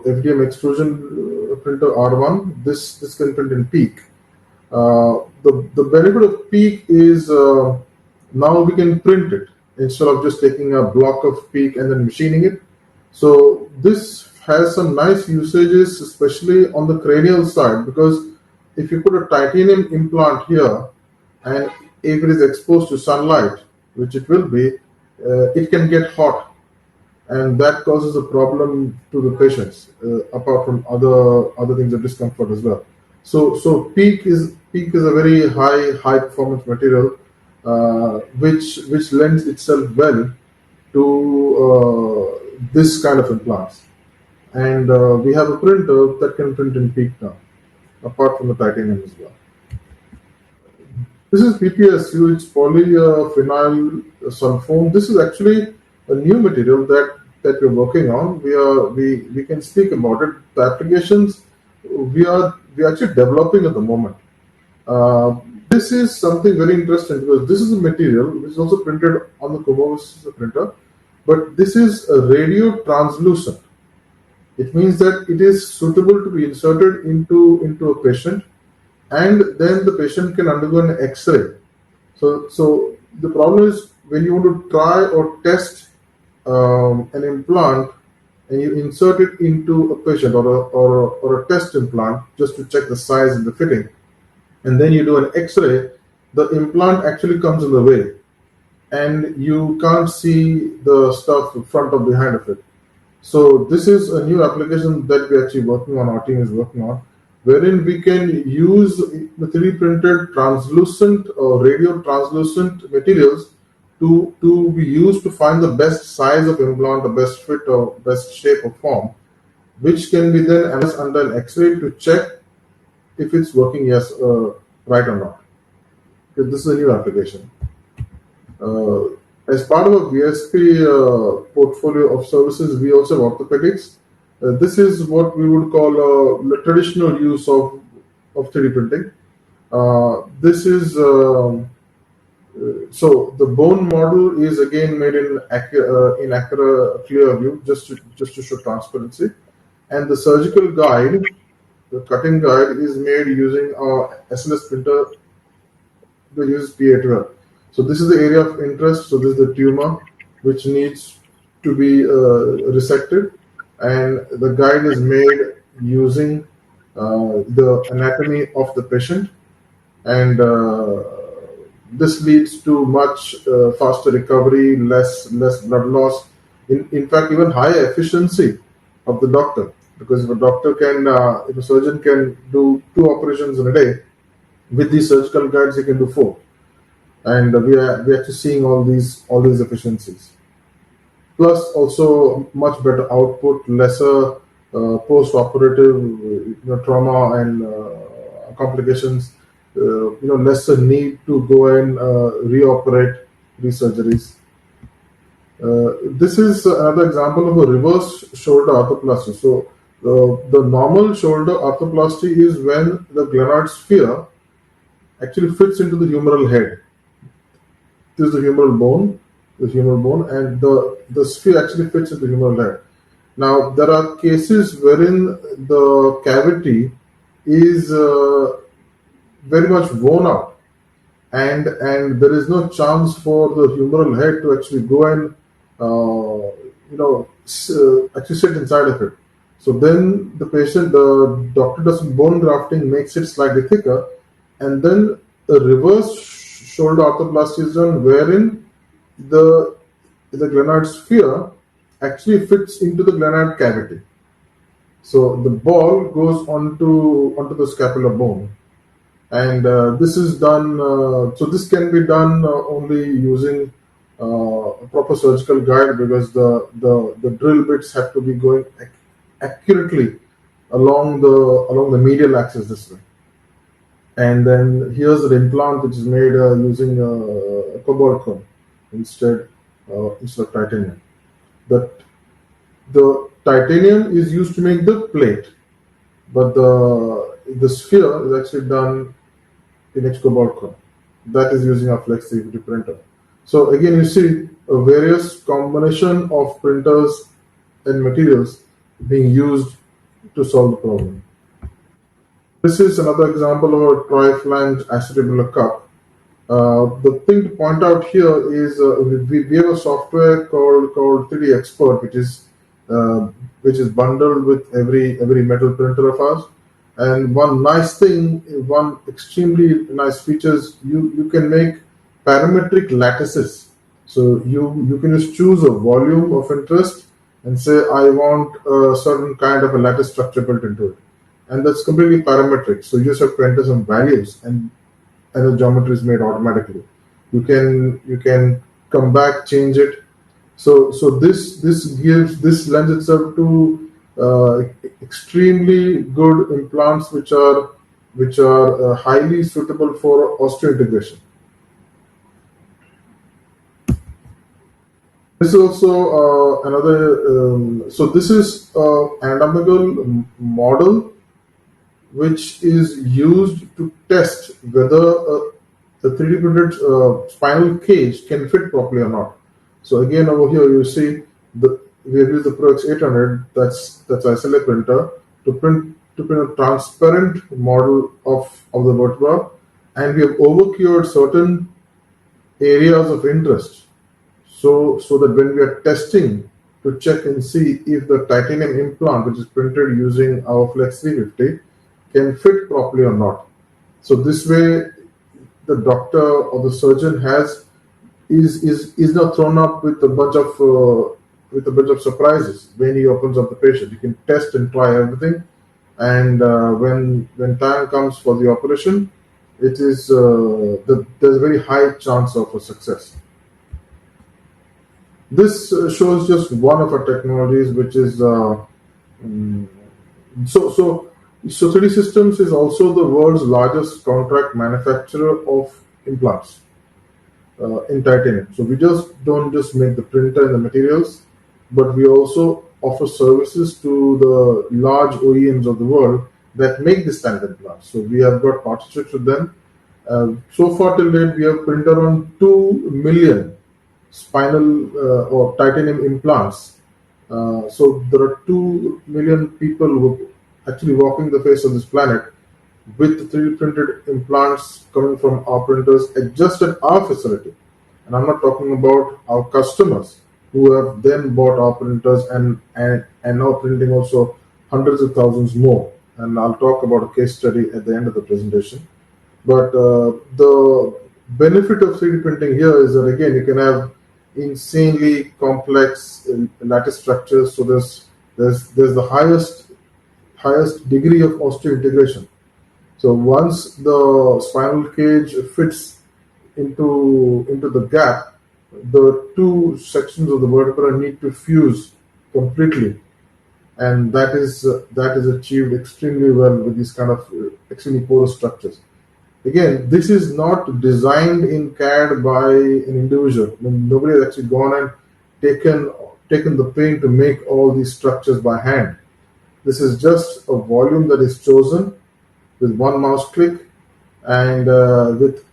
FDM extrusion printer R1. This can print in peak. The benefit of peak is now we can print it instead of just taking a block of peak and then machining it. So this has some nice usages, especially on the cranial side, because if you put a titanium implant here and if it is exposed to sunlight, which it will be, it can get hot, and that causes a problem to the patients, apart from other things of discomfort as well. So peak is a very high performance material, which lends itself well to this kind of implants. And we have a printer that can print in peak now, apart from the titanium as well. This is PPSU, it's polyphenol sulfone. This is actually a new material that we're working on. We can speak about it. The applications we are actually developing at the moment. This is something very interesting, because this is a material which is also printed on the Kumovis printer, but this is a radio translucent. It means that it is suitable to be inserted into a patient, and then the patient can undergo an X-ray. So the problem is, when you want to try or test an implant and you insert it into a patient or a test implant just to check the size and the fitting, and then you do an X-ray, the implant actually comes in the way, and you can't see the stuff in front or behind of it. So this is a new application that we're actually working on, our team is working on, wherein we can use the 3D printed translucent or radio translucent materials to be used to find the best size of implant, the best fit or best shape or form, which can be then analyzed under an X-ray to check if it's working right or not. Okay, this is a new application. As part of our VSP portfolio of services, we also have orthopedics. This is what we would call the traditional use of 3D printing. This is so the bone model is again made in Acura Clearview, just to show transparency, and the surgical guide, the cutting guide, is made using our SLS printer that uses PA12. So this is the area of interest. So this is the tumor which needs to be resected, and the guide is made using the anatomy of the patient, and this leads to much faster recovery, less blood loss. In fact, even higher efficiency of the doctor, because if a surgeon can do 2 operations in a day, with these surgical guides he can do 4. And we are actually seeing all these efficiencies. Plus, also much better output, lesser post-operative trauma and complications. Lesser need to go and reoperate these surgeries. This is another example of a reverse shoulder arthroplasty. So The normal shoulder arthroplasty is when the glenoid sphere actually fits into the humeral head. This is the humeral bone, and the sphere actually fits into the humeral head. Now, there are cases wherein the cavity is very much worn out, and there is no chance for the humeral head to actually go and actually sit inside of it. So then the doctor does some bone grafting, makes it slightly thicker, and then a reverse shoulder arthroplasty is done, wherein the glenoid sphere actually fits into the glenoid cavity. So the ball goes onto the scapular bone, and this is done. So this can be done only using a proper surgical guide, because the drill bits have to be going accurately along the medial axis this way. And then here's the implant, which is made using cobalt chrome instead of titanium. The titanium is used to make the plate, but the sphere is actually done in cobalt chrome. That is using a flex 350 printer. So again, you see a various combination of printers and materials being used to solve the problem. This is another example of a tri-flanged acetabular cup. The thing to point out here is we have a software called 3D Expert, which is bundled with every metal printer of ours. And one extremely nice feature is you can make parametric lattices. So you can just choose a volume of interest and say, I want a certain kind of a lattice structure built into it, and that's completely parametric. So you just have to enter some values, and the geometry is made automatically. You can come back, change it. So this lends itself to extremely good implants, which are highly suitable for osseointegration. This is also another. So this is an anatomical model which is used to test whether the 3D printed spinal cage can fit properly or not. So again, over here you see we have used the ProX 800. That's SLA printer to print a transparent model of the vertebra, and we have overcured certain areas of interest, so that when we are testing to check and see if the titanium implant, which is printed using our Flex 350, can fit properly or not. So this way, the doctor or the surgeon is not thrown up with a bunch of surprises when he opens up the patient. You can test and try everything, and when time comes for the operation, it is there's a very high chance of a success. This shows just one of our technologies, which is so 3D Systems is also the world's largest contract manufacturer of implants in titanium. So we don't just make the printer and the materials, but we also offer services to the large OEMs of the world that make this kind of implants. So we have got partnerships with them. So far till date, we have printed on 2 million spinal or titanium implants. So there are 2 million people who actually walking the face of this planet with 3D printed implants coming from our printers just at our facility. And I'm not talking about our customers who have then bought our printers and now printing also hundreds of thousands more. And I'll talk about a case study at the end of the presentation. But the benefit of 3D printing here is that, again, you can have insanely complex lattice structures. So there's the highest degree of osseointegration. So once the spinal cage fits into the gap, the two sections of the vertebra need to fuse completely, and that is achieved extremely well with these kind of extremely porous structures. Again, this is not designed in CAD by an individual. I mean, nobody has actually gone and taken the pain to make all these structures by hand. This is just a volume that is chosen with one mouse click, and with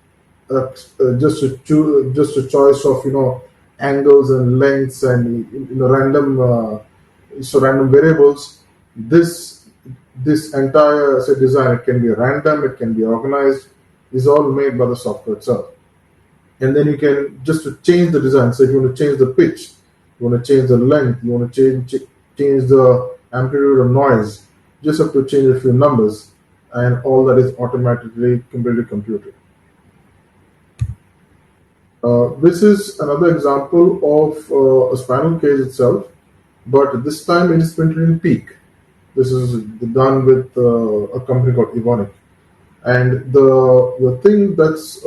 just a choice of angles and lengths and random variables. This entire design, it can be random, it can be organized, is all made by the software itself. And then you can just to change the design. So if you want to change the pitch, you want to change the length, you want to change the amplitude of noise, just have to change a few numbers, and all that is automatically completely computed. This is another example of a spinal cage itself, but this time it is printed in PEEK. This is done with a company called Evonik. And the thing that's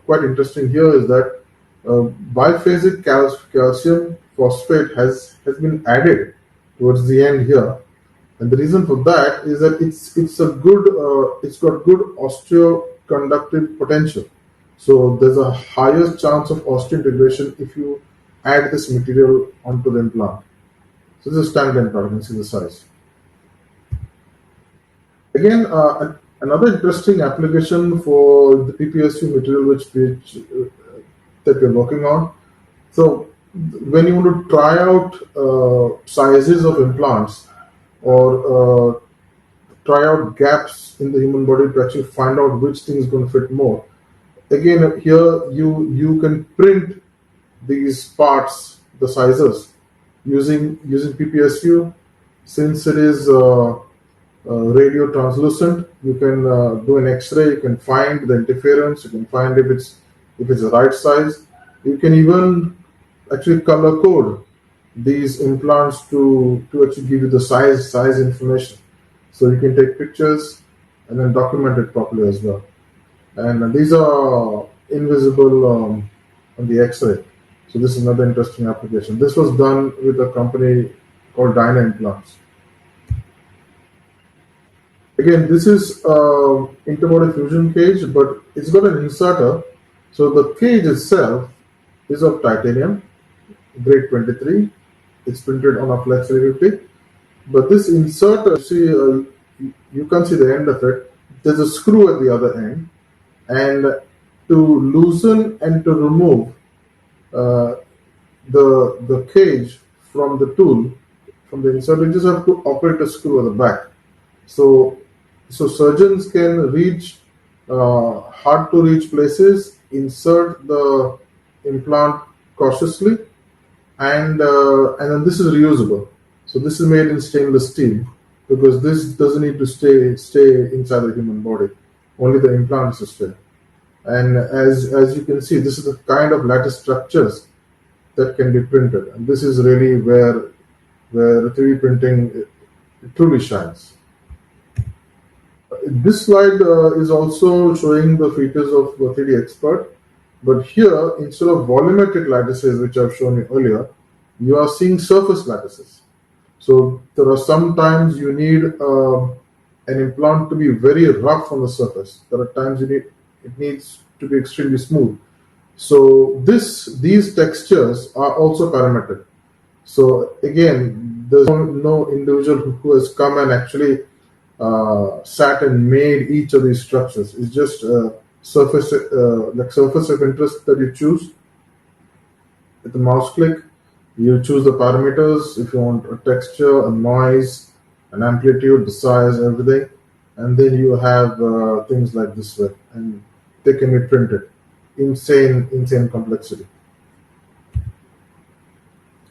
quite interesting here is that biphasic calcium phosphate has been added towards the end here, and the reason for that is that it's got good osteoconductive potential. So there's a higher chance of osseointegration if you add this material onto the implant. So this is standard implant. You can see the size. Again, another interesting application for the PPSU material that we're working on. So when you want to try out sizes of implants or try out gaps in the human body to actually find out which thing is going to fit more. Again, here you can print these parts, the sizes, using PPSU. Since it is radio translucent, you can do an X-ray. You can find the interference. You can find if it's the right size. You can even actually color code these implants to actually give you the size information. So you can take pictures and then document it properly as well. And these are invisible on the X-ray. So this is another interesting application. This was done with a company called Dyna Implants. Again, this is interbody fusion cage, but it's got an inserter. So the cage itself is of titanium, grade 23. It's printed on a flex 350. But this inserter, see, you can see the end of it. There's a screw at the other end, and to loosen and to remove the cage from the tool, from the insert, you just have to operate a screw at the back. So surgeons can reach hard to reach places, insert the implant cautiously, and then this is reusable. So this is made in stainless steel because this doesn't need to stay inside the human body. Only the implant is to stay. And as you can see, this is the kind of lattice structures that can be printed. And this is really where 3D printing truly shines. This slide is also showing the features of 3D Expert. But here, instead of volumetric lattices, which I've shown you earlier, you are seeing surface lattices. So there are sometimes you need an implant to be very rough on the surface. There are times it needs to be extremely smooth. So these textures are also parametric. So again, there's no individual who has come and actually sat and made each of these structures. It's just surface of interest that you choose. With the mouse click, you choose the parameters. If you want a texture, a noise, an amplitude, the size, everything, and then you have things like this way, and they can be printed. Insane complexity.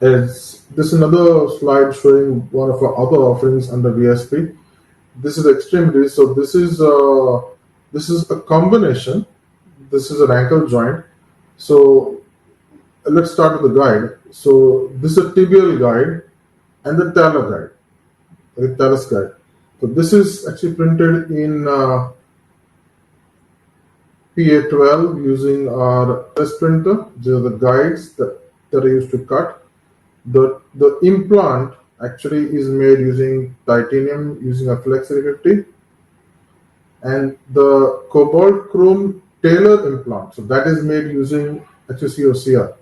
This is another slide showing one of our other offerings under VSP. This is extremity. So this is a combination. This is an ankle joint. So let's start with the guide. So this is a tibial guide and the talar guide, the talus guide. So this is actually printed in PA12 using our test printer. These are the guides that are used to cut. The implant actually is made using titanium, using a flex 350, and the cobalt chrome tailor implant. So that is made using HCOCR.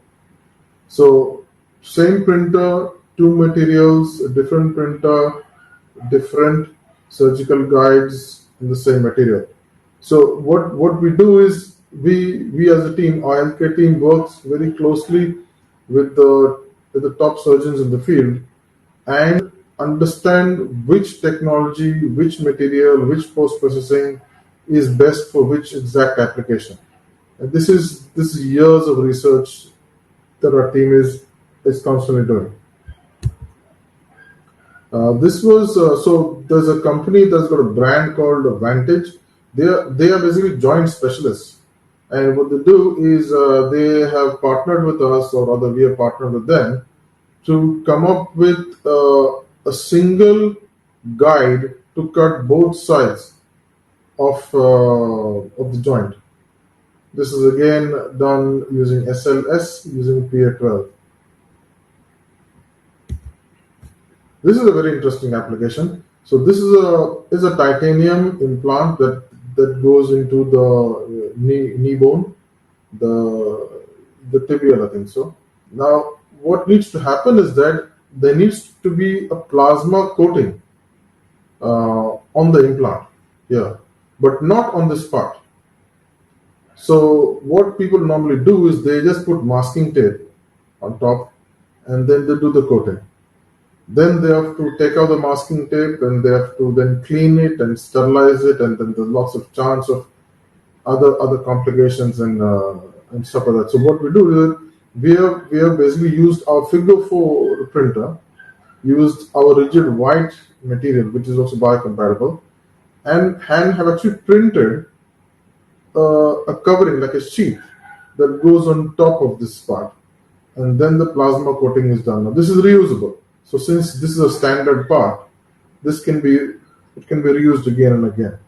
So same printer, two materials, a different printer, different surgical guides in the same material. So what we do is we as a team, our healthcare team works very closely with the top surgeons in the field and understand which technology, which material, which post processing is best for which exact application. And this is years of research that our team is constantly doing. This was so there's a company that's got a brand called Vantage. They are basically joint specialists, and what they do is they have partnered with us, or rather we have partnered with them to come up with a single guide to cut both sides of the joint. This is again done using SLS using PA12. This is a very interesting application. So this is a titanium implant that goes into the knee bone, the tibial, I think so. Now, what needs to happen is that there needs to be a plasma coating on the implant here, but not on this part. So what people normally do is they just put masking tape on top, and then they do the coating. Then they have to take out the masking tape, and they have to then clean it and sterilize it, and then there's lots of chance of other complications and stuff like that. So what we do is we have basically used our figure 4 printer, used our rigid white material, which is also biocompatible, and have actually printed a covering like a sheet that goes on top of this part, and then the plasma coating is done. Now this is reusable. So since this is a standard part, it can be reused again and again.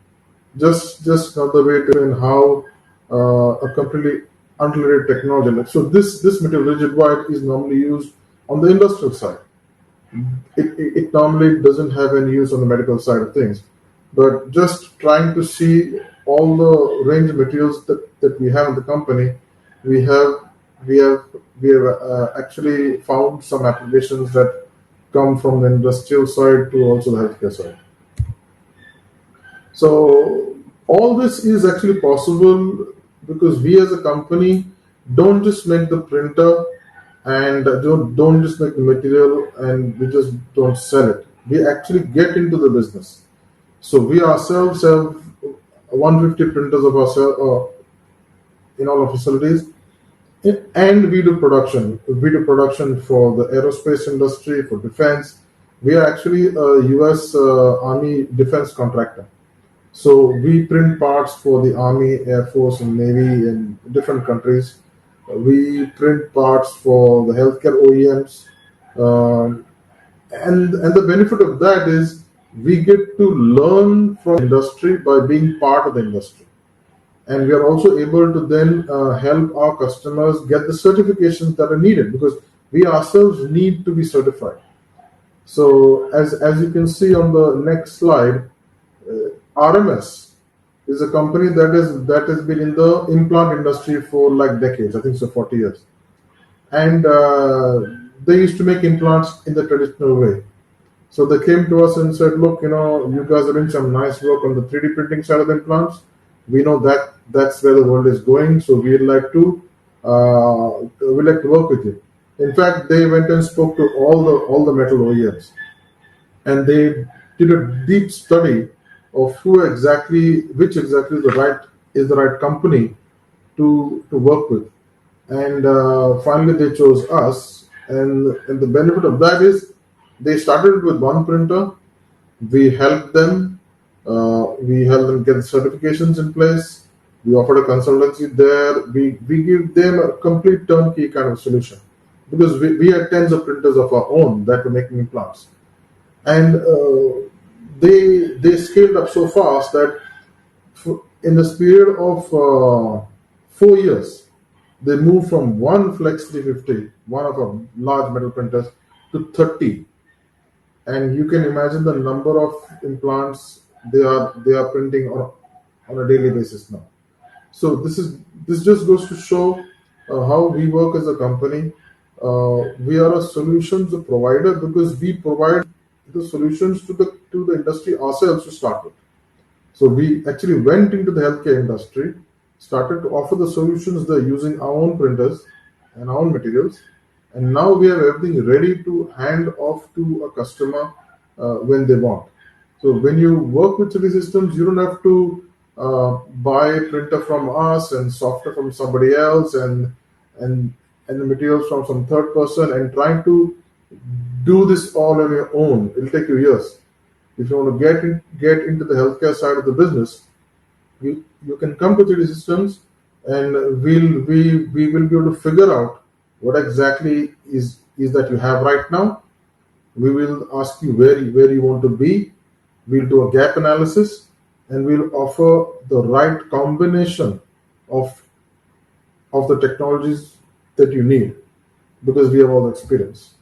Just another way to in how a completely unrelated technology. Like, so this material rigid white is normally used on the industrial side. It normally doesn't have any use on the medical side of things. But just trying to see all the range of materials that we have in the company, we have actually found some applications that come from the industrial side to also the healthcare side. So all this is actually possible because we as a company don't just make the printer and don't just make the material and we just don't sell it. We actually get into the business. So we ourselves have 150 printers of ourselves in all our facilities, and we do production. We do production for the aerospace industry, for defense. We are actually a U.S. Army defense contractor. So we print parts for the Army, Air Force, and Navy in different countries. We print parts for the healthcare OEMs, and the benefit of that is we get to learn from the industry by being part of the industry, and we are also able to then help our customers get the certifications that are needed because we ourselves need to be certified. So as you can see on the next slide, RMS is a company that has been in the implant industry for like decades. I think so 40 years, and they used to make implants in the traditional way. So they came to us and said, "Look, you guys are doing some nice work on the 3D printing side of the implants. We know that that's where the world is going. So we'd like to work with you." In fact, they went and spoke to all the metal OEMs, and they did a deep study of which exactly is the right company to work with, and finally they chose us. And the benefit of that is they started with one printer. We helped them. We helped them get certifications in place. We offered a consultancy there. We give them a complete turnkey kind of solution because we had tens of printers of our own that were making implants, and they scaled up so fast that in this period of 4 years, they moved from one Flex 350, one of our large metal printers, to 30. And you can imagine the number of implants they are printing on a daily basis now. So this just goes to show how we work as a company. We are a solutions provider because we provide the solutions to the into the industry ourselves to start with. So we actually went into the healthcare industry, started to offer the solutions there using our own printers and our own materials, and now we have everything ready to hand off to a customer when they want. So when you work with 3D systems, you don't have to buy a printer from us and software from somebody else and and the materials from some third person and trying to do this all on your own. It'll take you years. If you want to get into the healthcare side of the business, you can come to 3D systems and we will be able to figure out what exactly is that you have right now. We will ask you where you want to be. We'll do a gap analysis and we'll offer the right combination of the technologies that you need because we have all the experience.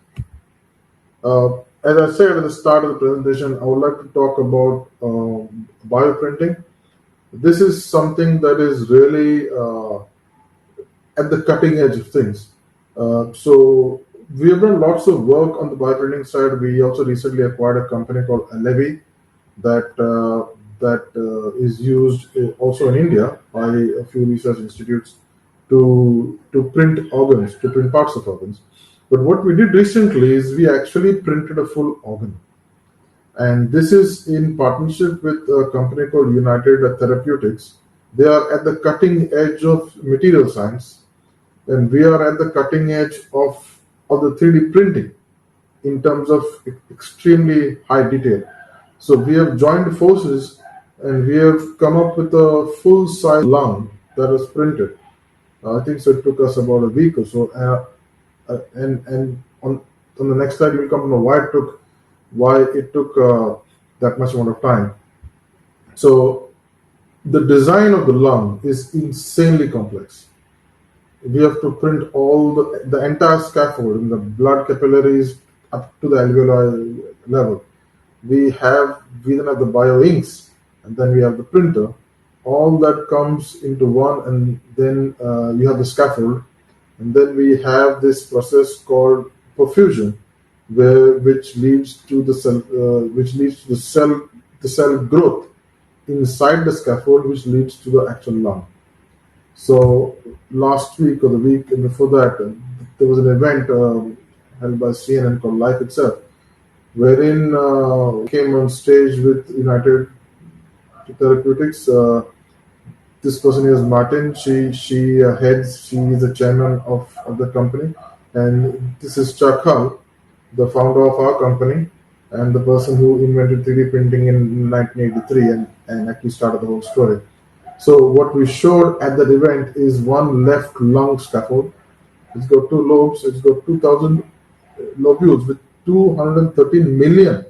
As I said at the start of the presentation, I would like to talk about bioprinting. This is something that is really at the cutting edge of things. So we have done lots of work on the bioprinting side. We also recently acquired a company called Alevi that is used also in India by a few research institutes to print organs, to print parts of organs. But what we did recently is we actually printed a full organ. And this is in partnership with a company called United Therapeutics. They are at the cutting edge of material science, and we are at the cutting edge of the 3D printing in terms of extremely high detail. So we have joined forces and we have come up with a full-size lung that was printed. I think so it took us about a week or so. And on the next slide, we'll come to know why it took that much amount of time. So the design of the lung is insanely complex. We have to print all the entire scaffold in the blood capillaries up to the alveoli level. We then have the bio inks, and then we have the printer. All that comes into one, and then you have the scaffold, and then we have this process called perfusion, which leads to the cell growth inside the scaffold, which leads to the actual lung. So last week or the week before that, there was an event held by CNN called Life Itself, wherein came on stage with United Therapeutics. This person is Martin. She is the chairman of the company, and this is Chuck Hull, the founder of our company, and the person who invented 3D printing in 1983 and actually started the whole story. So what we showed at that event is one left lung scaffold. It's got two lobes. It's got 2,000 lobules with 213 million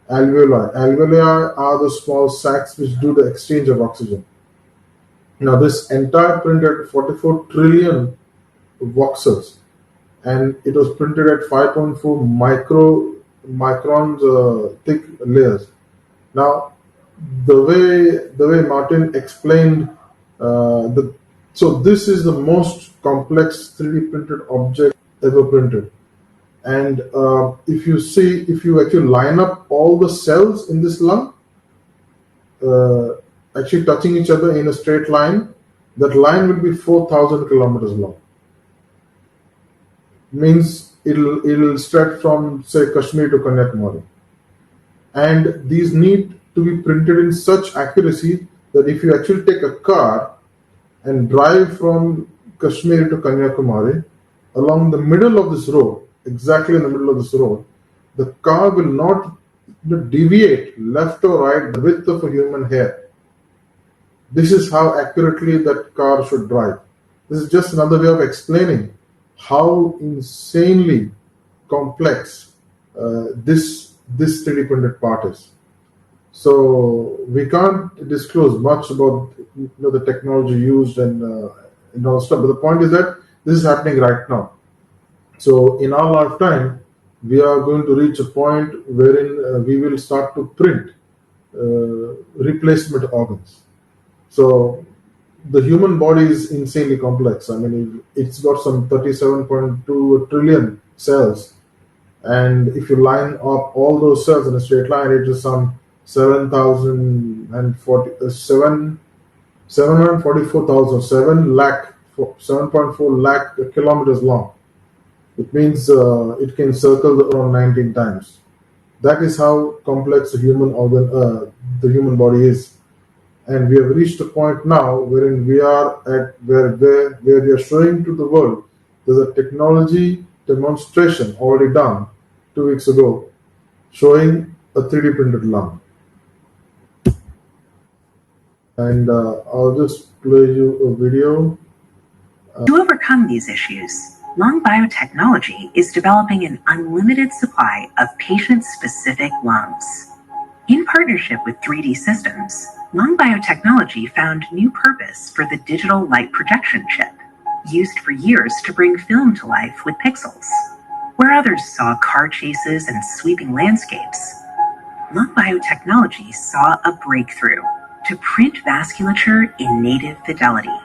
alveoli. Alveoli are the small sacs which do the exchange of oxygen. Now this entire printed 44 trillion voxels, and it was printed at 5.4 microns thick layers. Now the way Martin explained so this is the most complex 3D printed object ever printed. And if you actually line up all the cells in this lung, actually touching each other in a straight line, that line will be 4,000 kilometers long. Means it'll stretch from, say, Kashmir to Kanyakumari. And these need to be printed in such accuracy that if you actually take a car and drive from Kashmir to Kanyakumari, along the middle of this road, exactly in the middle of this road, the car will not deviate left or right the width of a human hair. This is how accurately that car should drive. This is just another way of explaining how insanely complex this 3D printed part is. So we can't disclose much about the technology used and all stuff. But the point is that this is happening right now. So in our lifetime, we are going to reach a point wherein we will start to print replacement organs. So the human body is insanely complex. I mean, it's got some 37.2 trillion cells, And if you line up all those cells in a straight line, it is some 744,000, 7.4 lakh kilometers long. It means it can circle around 19 times. That is how complex the human body is. And we have reached a point now wherein we are at where we are showing to the world there's a technology demonstration already done 2 weeks ago showing a 3D printed lung. And I'll just play you a video. To overcome these issues, lung biotechnology is developing an unlimited supply of patient-specific lungs. In partnership with 3D Systems, Lung Biotechnology found new purpose for the digital light projection chip, used for years to bring film to life with pixels. Where others saw car chases and sweeping landscapes, Lung Biotechnology saw a breakthrough to print vasculature in native fidelity.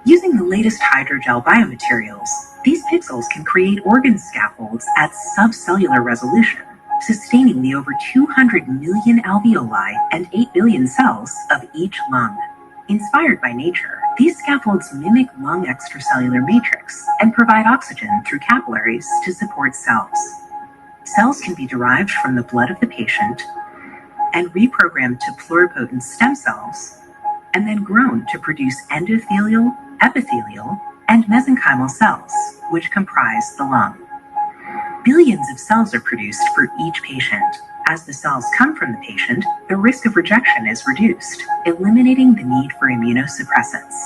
Using the latest hydrogel biomaterials, these pixels can create organ scaffolds at subcellular resolution, sustaining the over 200 million alveoli and 8 billion cells of each lung. Inspired by nature, these scaffolds mimic lung extracellular matrix and provide oxygen through capillaries to support cells. Cells can be derived from the blood of the patient and reprogrammed to pluripotent stem cells, and then grown to produce endothelial, epithelial, and mesenchymal cells, which comprise the lung. Billions of cells are produced for each patient. As the cells come from the patient, the risk of rejection is reduced, eliminating the need for immunosuppressants.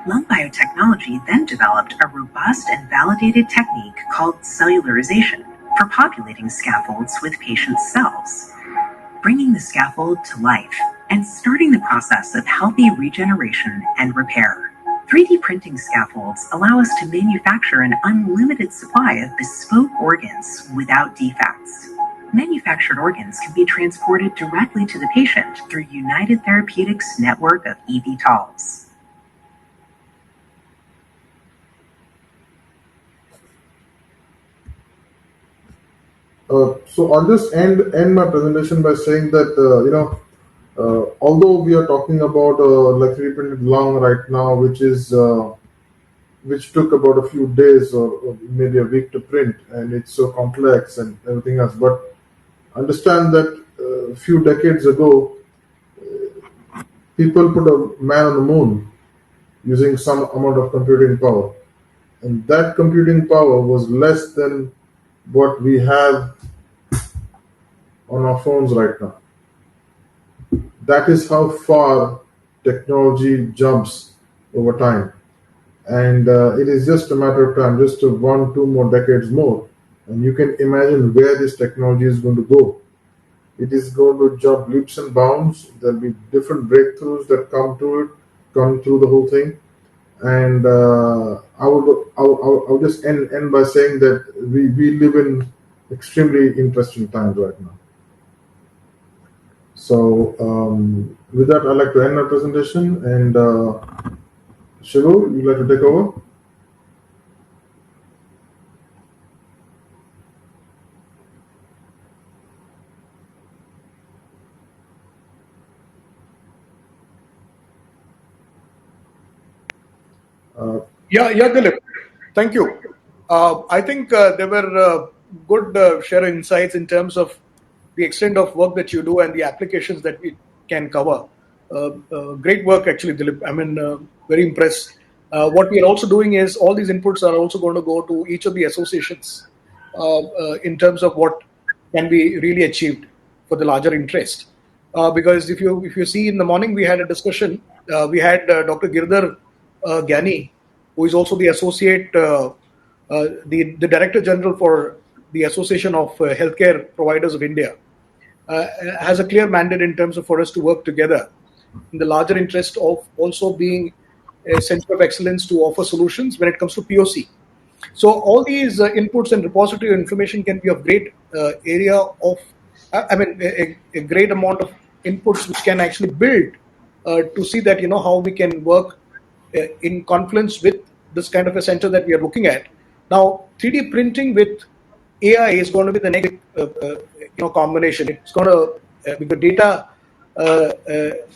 Lung Biotechnology then developed a robust and validated technique called cellularization for populating scaffolds with patient cells, bringing the scaffold to life and starting the process of healthy regeneration and repair. 3D printing scaffolds allow us to manufacture an unlimited supply of bespoke organs without defects. Manufactured organs can be transported directly to the patient through United Therapeutics' network of eVTOLs. So I'll just end my presentation by saying that although we are talking about like 3D printed lung right now, which took about a few days or maybe a week to print, and it's so complex and everything else, but understand that a few decades ago, people put a man on the moon using some amount of computing power, and that computing power was less than what we have on our phones right now. That is how far technology jumps over time. And it is just a matter of time, just 1-2 more decades more. And you can imagine where this technology is going to go. It is going to jump leaps and bounds. There'll be different breakthroughs that come through the whole thing. And I would just end by saying that we live in extremely interesting times right now. So with that, I'd like to end my presentation, and Shivu, you'd like to take over? Yeah, Dilip. Thank you. I think there were good share insights in terms of the extent of work that you do and the applications that we can cover. Great work, actually, Dilip. I mean, very impressed. What we are also doing is all these inputs are also going to go to each of the associations in terms of what can be really achieved for the larger interest. Because if you see in the morning, we had a discussion. We had Dr. Girdhar Gyani, who is also the associate, the director general for the Association of Healthcare Providers of India, has a clear mandate in terms of for us to work together in the larger interest of also being a center of excellence to offer solutions when it comes to POC. So all these inputs and repository information can be of great area of, a great amount of inputs which can actually build to see that how we can work in confluence with this kind of a center that we are looking at. Now, 3D printing with AI is going to be the next combination. It's going to because data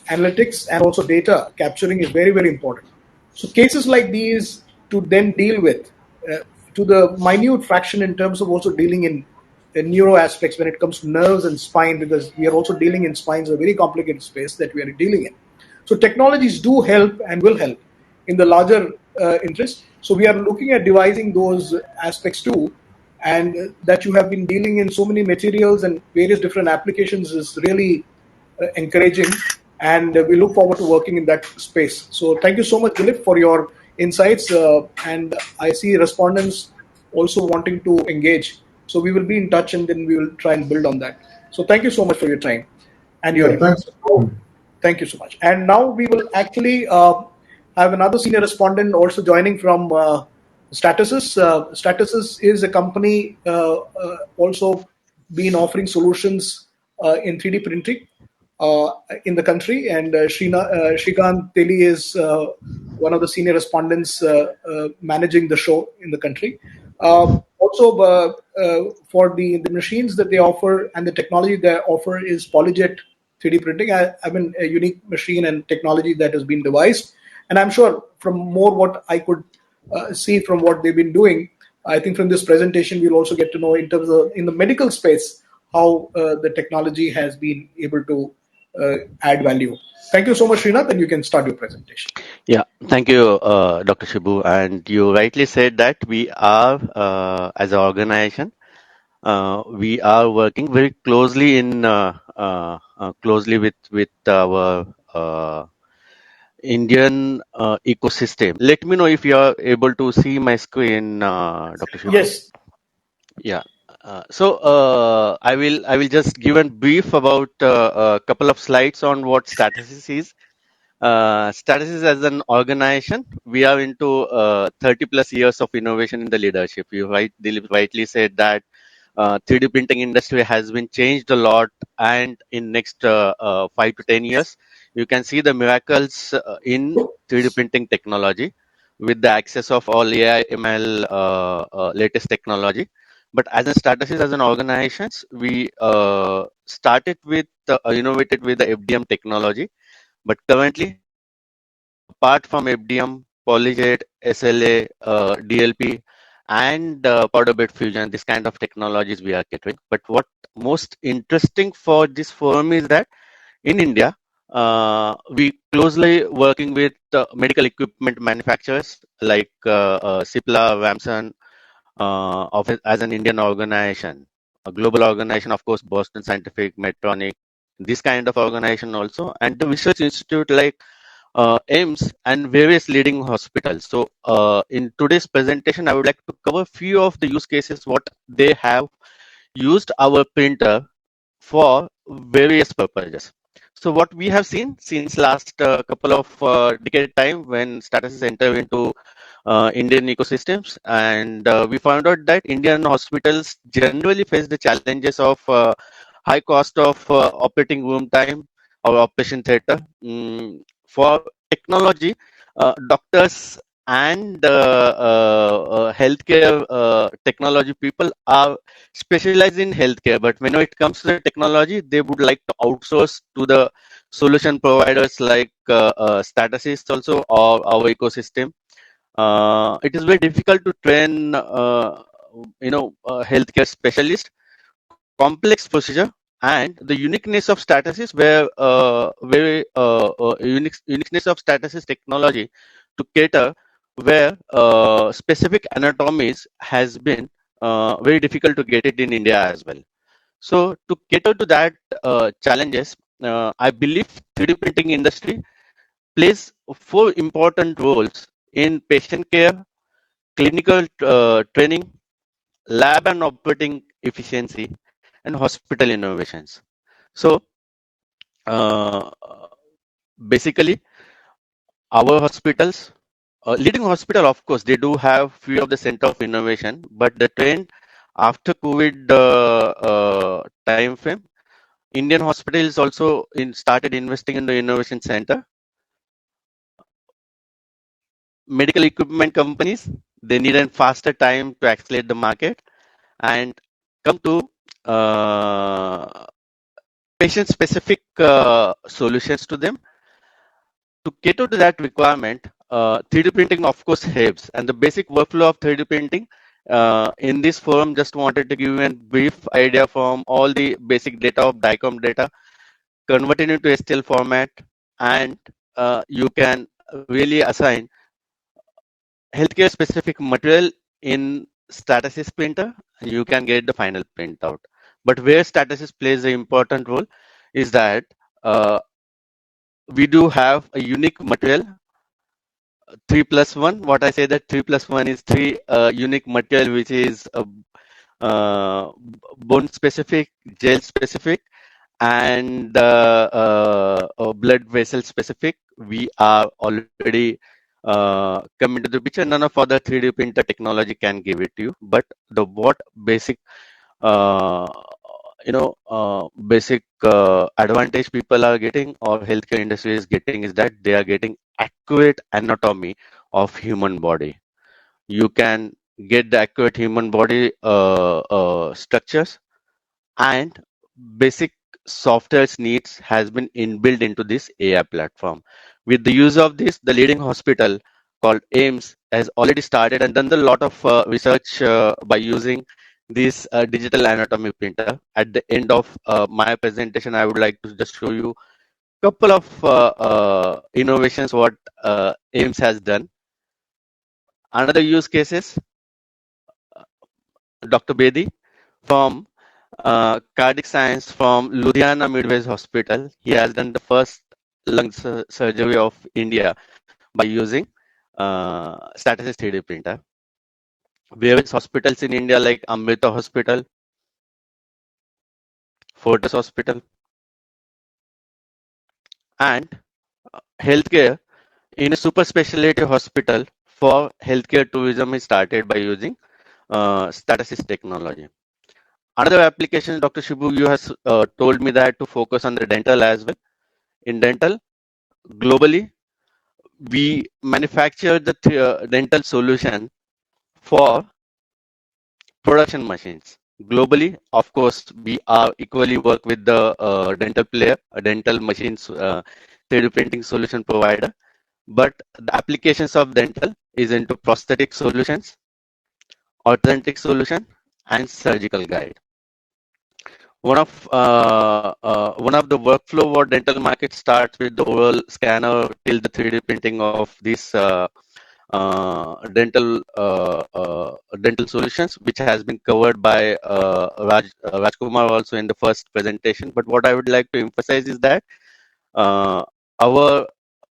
analytics and also data capturing is very, very important. So cases like these to then deal with uh, to the minute fraction in terms of also dealing in neuro aspects when it comes to nerves and spine, because we are also dealing in spines, a very complicated space that we are dealing in. So technologies do help and will help in the larger interest. So we are looking at devising those aspects too, and that you have been dealing in so many materials and various different applications is really encouraging, and we look forward to working in that space. So thank you so much, Dilip, for your insights, and I see respondents also wanting to engage. So we will be in touch, and then we will try and build on that. So thank you so much for your time and your Yeah, input. thanks for coming. Thank you so much. And now we will actually have another senior respondent also joining from Statuses. Statuses is a company also been offering solutions in 3D printing uh, in the country. And Shrikant Teli is one of the senior respondents managing the show in the country. Also, for the machines that they offer and the technology they offer is Polyjet 3D printing. I mean, a unique machine and technology that has been devised. And I'm sure from more what I could see from what they've been doing, I think from this presentation, we'll also get to know in terms of in the medical space how the technology has been able to add value. Thank you so much, Srinath, and you can start your presentation. Yeah, thank you, Dr. Shibu. And you rightly said that we are, as an organization, we are working very closely closely with our Indian ecosystem. Let me know if you are able to see my screen, Dr. Shibu. Yes. Yeah. I will just give a brief about a couple of slides on what Status is. Stratasys as an organization, we are into 30 plus years of innovation in the leadership. Dilip rightly said that 3D printing industry has been changed a lot, and in next 5 to 10 years, you can see the miracles in 3D printing technology with the access of all AI, ML, latest technology. But as a Stratasys, as an organization, we started with innovated with the FDM technology, but currently, apart from FDM, Polyjet, SLA, DLP, and powder bed fusion, this kind of technologies we are catering. But what most interesting for this forum is that in India, we closely working with medical equipment manufacturers like Cipla, Ramson, as an Indian organization, a global organization, of course, Boston Scientific, Medtronic, this kind of organization also, and the research institute like AIMS and various leading hospitals. So, in today's presentation, I would like to cover few of the use cases what they have used our printer for various purposes. So, what we have seen since last couple of decade time when Status enter into Indian ecosystems, and we found out that Indian hospitals generally face the challenges of high cost of operating room time or operation theater. For technology, doctors and healthcare technology people are specialized in healthcare, but when it comes to the technology, they would like to outsource to the solution providers like Statusys also or our ecosystem. It is very difficult to train, healthcare specialist, complex procedure, and the uniqueness of Statusys where very uniqueness of Statusys technology to cater where specific anatomies has been very difficult to get it in India as well. So to cater to that challenges, I believe 3D printing industry plays four important roles in patient care, clinical training, lab and operating efficiency, and hospital innovations. So uh, basically, our hospitals, leading hospital, of course, they do have few of the center of innovation, but the trend after COVID time frame, Indian hospitals also started investing in the innovation center. Medical equipment companies, they need a faster time to accelerate the market, and come to patient-specific solutions to them. To cater to that requirement, 3D printing of course helps, and the basic workflow of 3D printing in this forum just wanted to give you a brief idea from all the basic data of DICOM data, convert it into STL format, and you can really assign healthcare specific material in Stratasys printer, you can get the final printout. But where Stratasys plays an important role is that uh, we do have a unique material 3 plus 1. What I say that 3 plus 1 is 3 unique material which is uh, bone specific, gel specific, and blood vessel specific. We are already come into the picture. None of other 3D printer technology can give it to you, but the what basic uh, basic advantage people are getting or healthcare industry is getting is that they are getting accurate anatomy of human body. You can get the accurate human body structures, and basic software needs has been inbuilt into this AI platform. With the use of this, the leading hospital called AIMS has already started and done a lot of research by using this digital anatomy printer. At the end of my presentation, I would like to just show you a couple of innovations what AIMS has done. Another use cases, Dr. Bedi from cardiac science from Ludhiana Midways Hospital. He has done the first lung surgery of India by using Stratasys 3D printer. Various hospitals in India like Amrita Hospital, Fortis Hospital, and healthcare in a super specialty hospital for healthcare tourism is started by using Stratasys technology. Another application, Dr. Shibu, you have told me that to focus on the dental as well. In dental, globally, we manufacture the dental solution for production machines. Globally, of course, we are equally work with the dental player, a dental machines 3D printing solution provider. But the applications of dental is into prosthetic solutions, orthodontic solution, and surgical guide. One of the workflow what dental market starts with the oral scanner till the 3D printing of this dental solutions, which has been covered by Rajkumar also in the first presentation. But what I would like to emphasize is that uh, our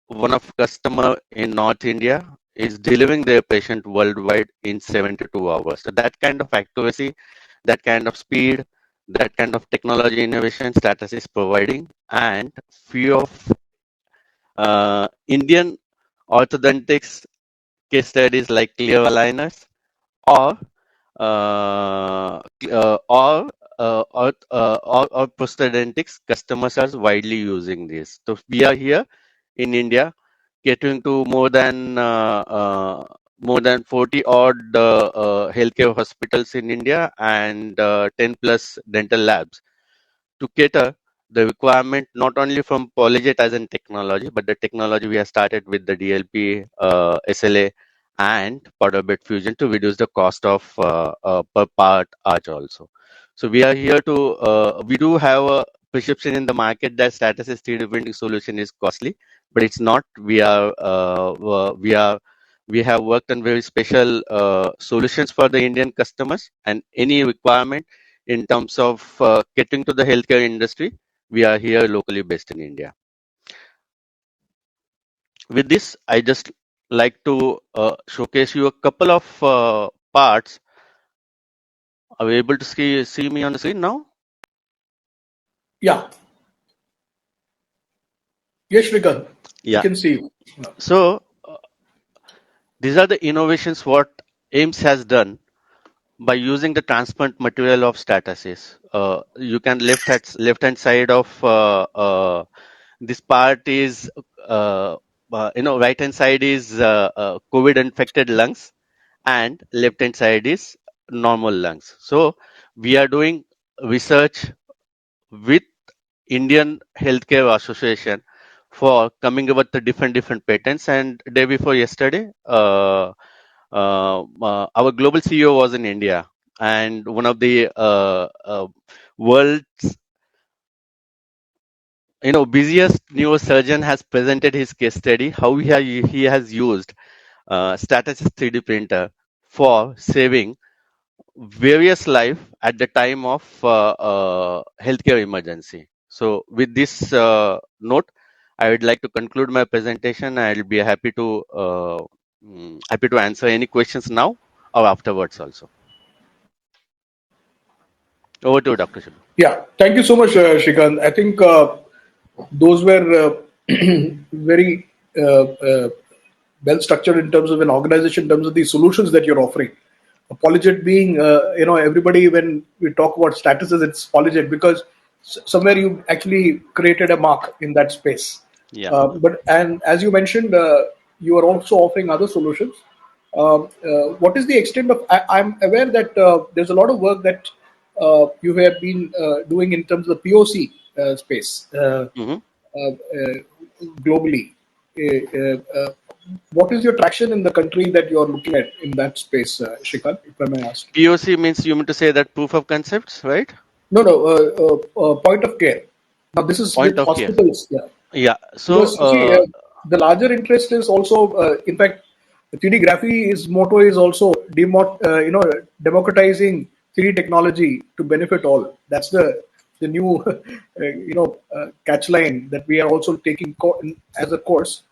one of customer in North India is delivering their patient worldwide in 72 hours. So that kind of accuracy, that kind of speed, that kind of technology innovation Stratus is providing, and few of Indian orthodontics case studies like clear aligners or uh, uh, or, or prosthodontics customers are widely using this. So we are here in India catering to more than 40 odd healthcare hospitals in India and 10 plus dental labs to cater the requirement not only from Polyjet as in technology, but the technology we have started with the DLP, SLA, and powder bed fusion to reduce the cost of per part arch also. So we are here to, we do have a perception in the market that Stratasys 3D printing solution is costly, but it's not. We have worked on very special solutions for the Indian customers, and any requirement in terms of getting to the healthcare industry, we are here locally based in India. With this, I just like to showcase you a couple of parts. Are you able to see me on the screen now? Yeah. Yes, Shrikant. We Yeah. can see you. So these are the innovations what AIMS has done by using the transparent material of Stratasys. You can left hand side of this part is right hand side is COVID infected lungs, and left hand side is normal lungs. So we are doing research with Indian Healthcare Association for coming up with the different patents. And day before yesterday, our global CEO was in India, and one of the world's busiest neurosurgeon has presented his case study how he has used Stratasys 3D printer for saving various life at the time of healthcare emergency. So with this note, I would like to conclude my presentation. I'll be happy to answer any questions now or afterwards also. Over to you, Dr. Shibu. Yeah, thank you so much, Shrikant. I think those were very well structured in terms of an organization, in terms of the solutions that you're offering. Polyjet being, everybody, when we talk about statuses, it's Polyjet because somewhere you actually created a mark in that space. Yeah. And as you mentioned, you are also offering other solutions. What is the extent of? I'm aware that there's a lot of work that you have been doing in terms of the POC space Mhm. globally. What is your traction in the country that you're looking at in that space, Shrikant, if I may ask? POC means you mean to say that proof of concepts, right? No, point of care. Now, this is Point with of care. hospitals. Yeah. Yeah. So Because you see, the larger interest is also, in fact, the 3D Graphy is motto is also democratizing 3D technology to benefit all. That's the new catch line that we are also taking as a course,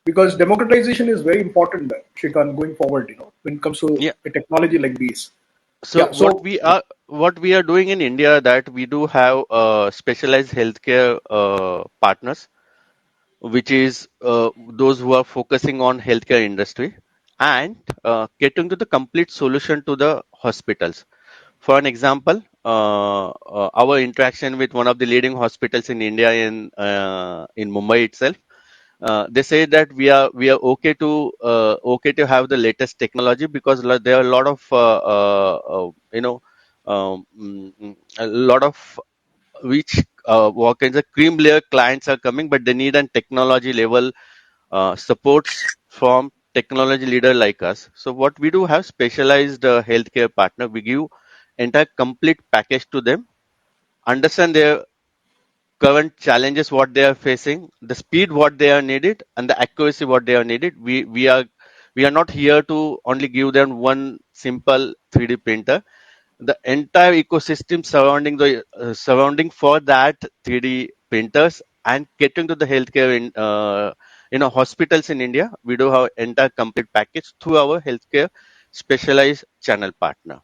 because democratization is very important, Shrikant, going forward. When it comes to yeah. a technology like these. So Yeah. So what we are doing in India, that we do have specialized healthcare partners, which is those who are focusing on healthcare industry and getting to the complete solution to the hospitals. For an example, our interaction with one of the leading hospitals in India in Mumbai itself, they say that we are okay to have the latest technology because there are a lot of a lot of which what kinds of cream layer clients are coming, but they need a technology level supports from technology leader like us. So what we do have specialized healthcare partner. We give entire complete package to them, understand their current challenges, what they are facing, the speed what they are needed, and the accuracy what they are needed. We are not here to only give them one simple 3D printer. The entire ecosystem surrounding for that 3D printers and getting to the healthcare in hospitals in India, we do have entire complete package through our healthcare specialized channel partner.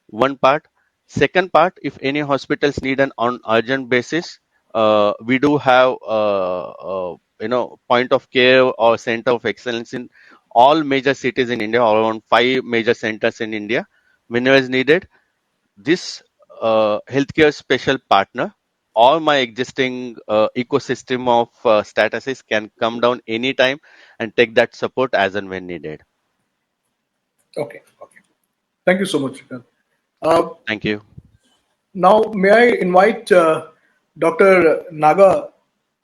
One part. Second part, if any hospitals need an on urgent basis, we do have point of care or center of excellence in all major cities in India, or around 5 major centers in India. Whenever is needed, this healthcare special partner or my existing ecosystem of statuses can come down anytime and take that support as and when needed. okay. Thank you so much, Shrikant. Uh, Thank you. Now, may I invite Dr. Naga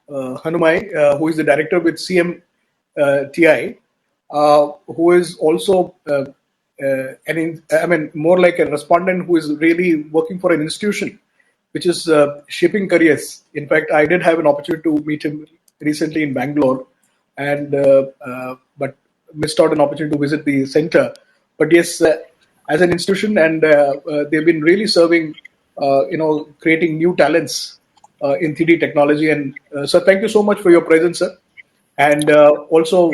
Hanumai, who is the director with CMTI, who is also more like a respondent who is really working for an institution which is shaping careers. In fact, I did have an opportunity to meet him recently in Bangalore, and but missed out an opportunity to visit the center. But yes, as an institution, and they've been really serving, creating new talents in 3D technology. And so, thank you so much for your presence, sir. And also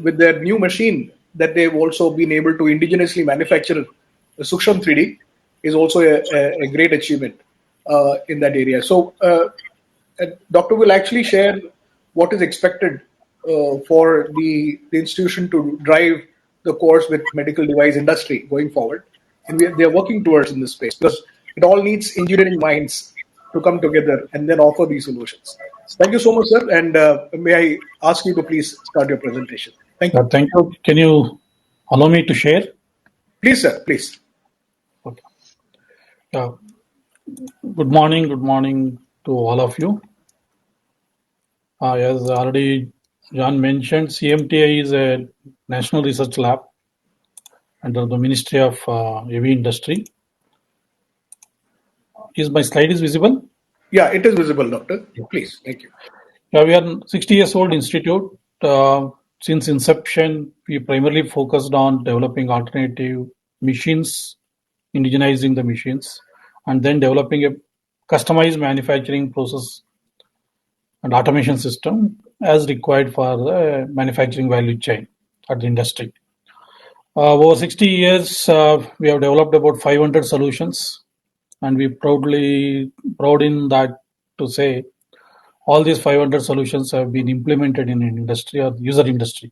with their new machine that they've also been able to indigenously manufacture, Suksham 3D is also a great achievement in that area. So, Doctor will actually share what is expected for the institution to drive the course with medical device industry going forward, and they are working towards in this space because it all needs engineering minds to come together and then offer these solutions. Thank you so much, sir, and may I ask you to please start your presentation. Thank you. Thank you. Can you allow me to share? Please, sir, please. Yeah. Good morning to all of you. As already John mentioned, CMTI is a national research lab under the Ministry of Heavy Industry. Is my slide is visible? Yeah, it is visible, Doctor. Please, thank you. Yeah, we are 60 years old institute. Since inception, we primarily focused on developing alternative machines, indigenizing the machines, and then developing a customized manufacturing process and automation system as required for the manufacturing value chain at the industry. Over 60 years, we have developed about 500 solutions, and we proud in that to say all these 500 solutions have been implemented in an industry or user industry.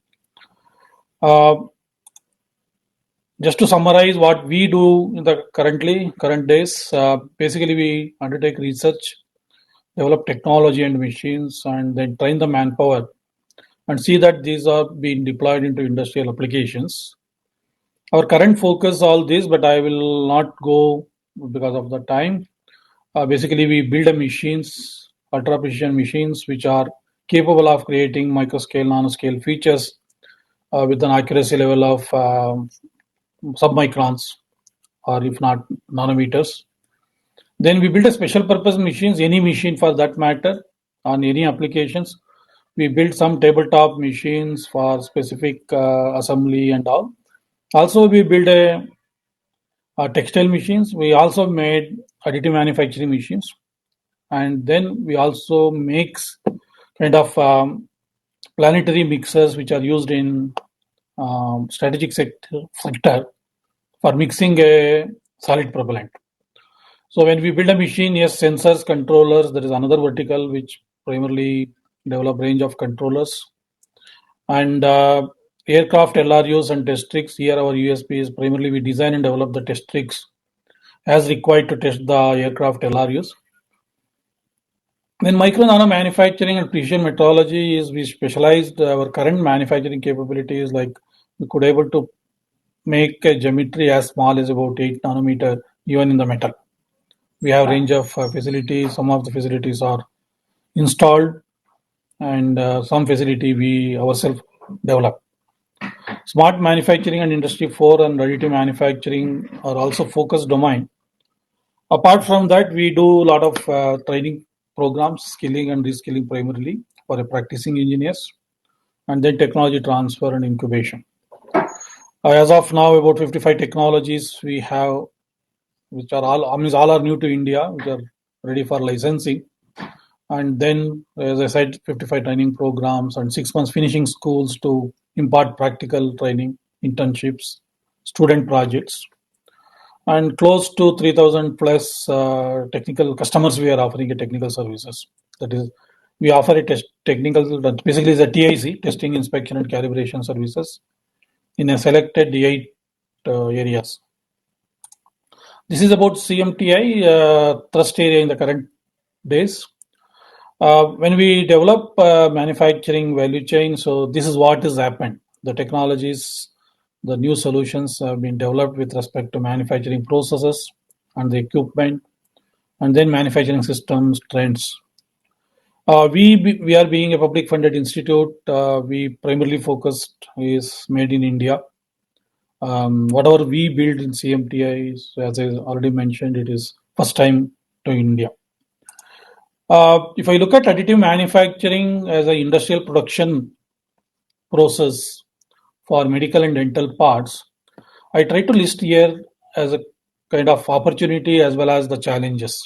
Uh, just to summarize what we do in the current days, basically we undertake research, develop technology and machines, and then train the manpower and see that these are being deployed into industrial applications. Our current focus all this, but I will not go because of the time. Basically, we build a machines, ultra precision machines, which are capable of creating microscale, nanoscale features with an accuracy level of submicrons, or if not nanometers. Then we build a special purpose machines, any machine for that matter, on any applications. We built some tabletop machines for specific assembly and all. Also, we built a textile machines. We also made additive manufacturing machines, and then we also makes kind of planetary mixers which are used in strategic sector for mixing a solid propellant. So when we build a machine, yes, sensors, controllers, there is another vertical which primarily develop range of controllers. And aircraft LRUs and test rigs, here our USP is primarily we design and develop the test rigs as required to test the aircraft LRUs. Then micro nano manufacturing and precision metrology is we specialized our current manufacturing capabilities, like we could able to make a geometry as small as about 8 nanometer even in the metal. We have range of facilities. Some of the facilities are installed, and some facility we ourselves develop. Smart manufacturing and Industry 4 and additive manufacturing are also focused domain. Apart from that, we do a lot of training programs, skilling and reskilling primarily for the practicing engineers, and then technology transfer and incubation. As of now, about 55 technologies we have, which are all are new to India, which are ready for licensing. And then, as I said, 55 training programs and 6 months finishing schools to impart practical training, internships, student projects, and close to 3,000 plus technical customers we are offering a technical services. That is, we offer a technical, basically it's a TIC, testing, inspection and calibration services in a selected 8 areas. This is about CMTI thrust area in the current days. When we develop manufacturing value chain, so this is what has happened. The technologies, the new solutions have been developed with respect to manufacturing processes and the equipment, and then manufacturing systems trends. We are being a public funded institute. We primarily focused is made in India. Whatever we build in CMTI, as I already mentioned, it is first time to India. If I look at additive manufacturing as an industrial production process for medical and dental parts, I try to list here as a kind of opportunity as well as the challenges.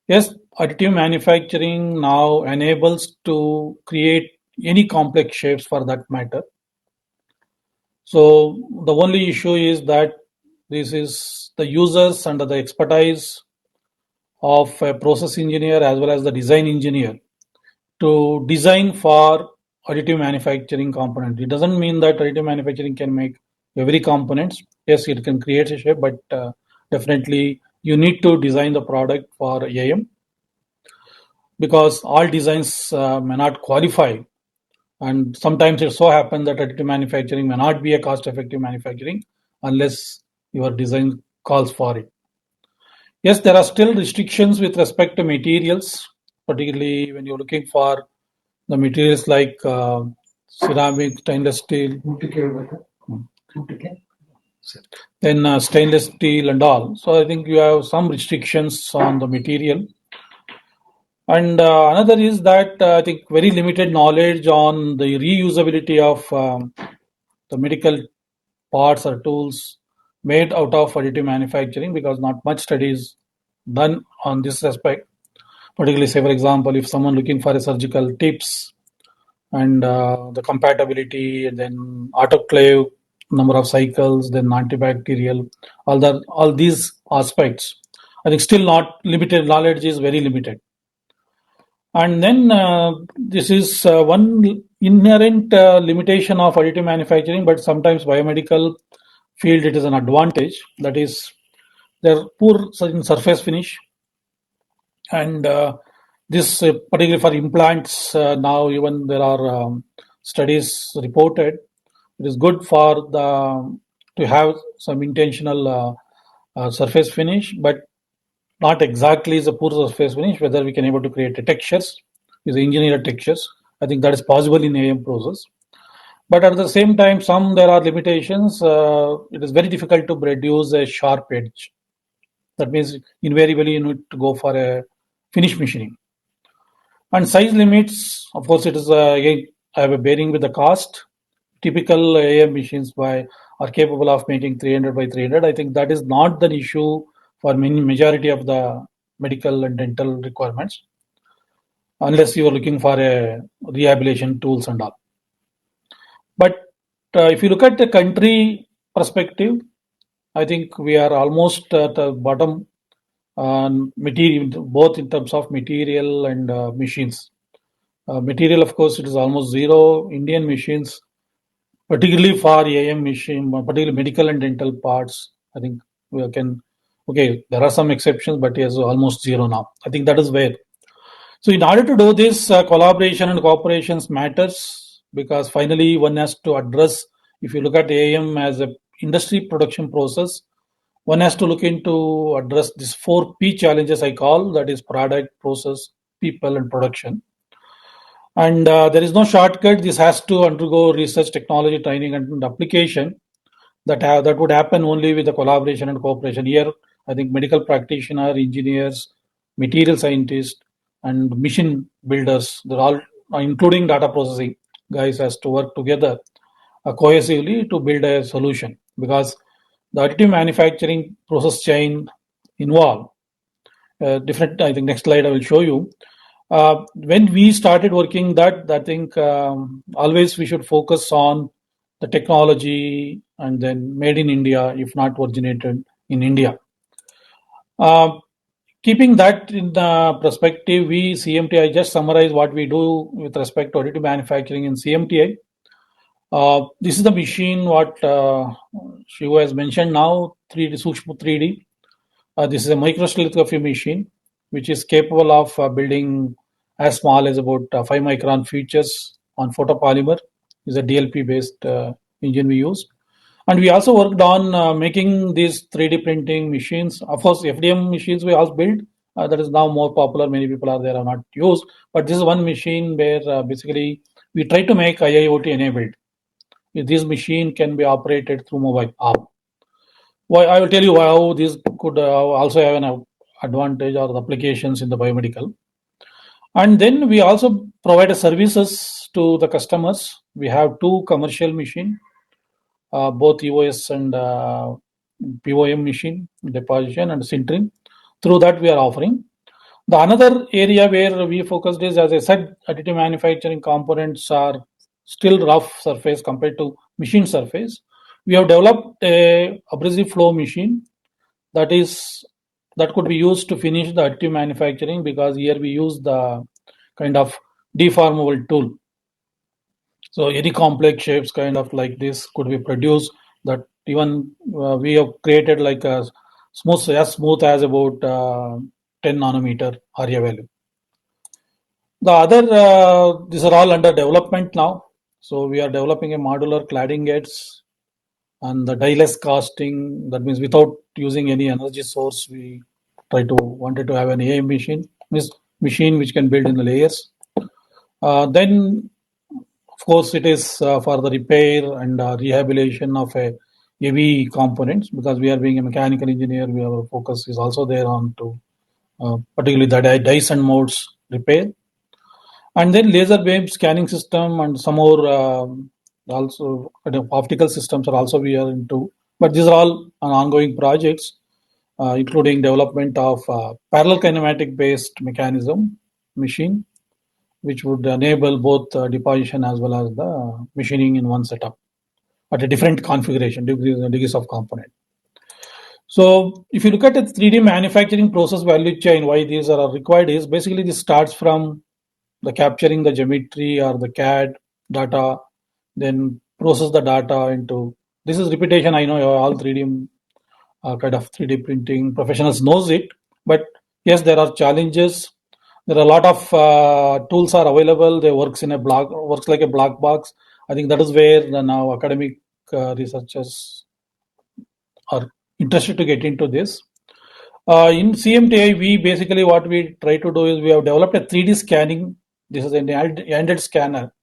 Yes, additive manufacturing now enables to create any complex shapes for that matter. So the only issue is that this is the users under the expertise of a process engineer as well as the design engineer to design for additive manufacturing component. It doesn't mean that additive manufacturing can make every components. Yes, it can create a shape, but definitely you need to design the product for AM, because all designs may not qualify, and sometimes it so happens that additive manufacturing may not be a cost-effective manufacturing unless your design calls for it. Yes, there are still restrictions with respect to materials, particularly when you're looking for the materials like ceramic, stainless steel, then stainless steel and all. So I think you have some restrictions on the material. And another is that I think very limited knowledge on the reusability of the medical parts or tools made out of additive manufacturing, because not much studies done on this aspect. Particularly, say for example, if someone looking for a surgical tips and the compatibility, and then autoclave number of cycles, then antibacterial, all these aspects, I think still not limited knowledge is very limited. And then this is one inherent limitation of additive manufacturing, but sometimes biomedical field it is an advantage. That is, they're poor in surface finish, and this particularly for implants. Now even there are studies reported. It is good for the to have some intentional surface finish, but not exactly is a poor surface finish. Whether we can able to create textures, is engineered textures. I think that is possible in AM process. But at the same time, there are limitations. It is very difficult to produce a sharp edge. That means invariably you need to go for a finish machining. And size limits, of course, it is again have a bearing with the cost. Typical AM machines are capable of making 300 by 300. I think that is not the issue for majority of the medical and dental requirements, unless you are looking for a rehabilitation tools and all. But if you look at the country perspective, I think we are almost at the bottom material, both in terms of material and machines. Material, of course, it is almost zero. Indian machines, particularly for AM machine, particularly medical and dental parts, I think we can. Okay, there are some exceptions, but yes, almost zero now. I think that is where. So, in order to do this, collaboration and cooperations matters, because finally one has to address. If you look at AM as a industry production process, one has to look into address these 4P challenges I call, that is product, process, people, and production. And there is no shortcut. This has to undergo research, technology, training, and application. That would happen only with the collaboration and cooperation. Here, I think medical practitioner, engineers, material scientists, and machine builders, they're all, including data processing guys, has to work together cohesively to build a solution, because the additive manufacturing process chain involve different. I think next slide I will show you. When we started working that, I think always we should focus on the technology and then made in India, if not originated in India. Keeping that in the perspective, we CMTI, I just summarize what we do with respect to additive manufacturing in CMTI. This is the machine what Shiva has mentioned now, 3D Sukshma 3D. This is a microlithography machine which is capable of building as small as about 5 micron features on photopolymer. Is a DLP based engine we use. And we also worked on making these 3D printing machines. Of course, FDM machines we also build. That is now more popular. Many people are there are not used. But this is one machine where basically we try to make IIoT enabled. This machine can be operated through mobile app. Why I will tell you how this could also have an advantage or the applications in the biomedical. And then we also provide services to the customers. We have 2 commercial machine, both EOS and POM machine, deposition and sintering. Through that we are offering. The another area where we focused is, as I said, additive manufacturing components are still rough surface compared to machine surface. We have developed a abrasive flow machine that could be used to finish the additive manufacturing, because here we use the kind of deformable tool. So any complex shapes kind of like this could be produced. That even we have created like a smooth as about 10 nanometer area value. The other, these are all under development now. So we are developing a modular cladding gates and the dieless casting. That means without using any energy source, we wanted to have an AI machine, machine which can build in the layers. Then, of course, it is for the repair and rehabilitation of a heavy components, because we are being a mechanical engineer, our focus is also there on to particularly the dice and molds repair. And then laser beam scanning system and some more also optical systems are also we are into. But these are all ongoing projects, including development of parallel kinematic based mechanism machine, which would enable both deposition as well as the machining in one setup at a different configuration, degrees of component. So if you look at the 3D manufacturing process value chain, why these are required is basically this starts from the capturing the geometry or the CAD data, then process the data into, this is repetition, I know all 3D kind of 3D printing professionals knows it, but yes, there are challenges. There are a lot of tools are available. They works like a black box. I think that is where the now academic researchers are interested to get into this. In CMTI, we basically what we try to do is we have developed a 3D scanning. This is an handheld scanner.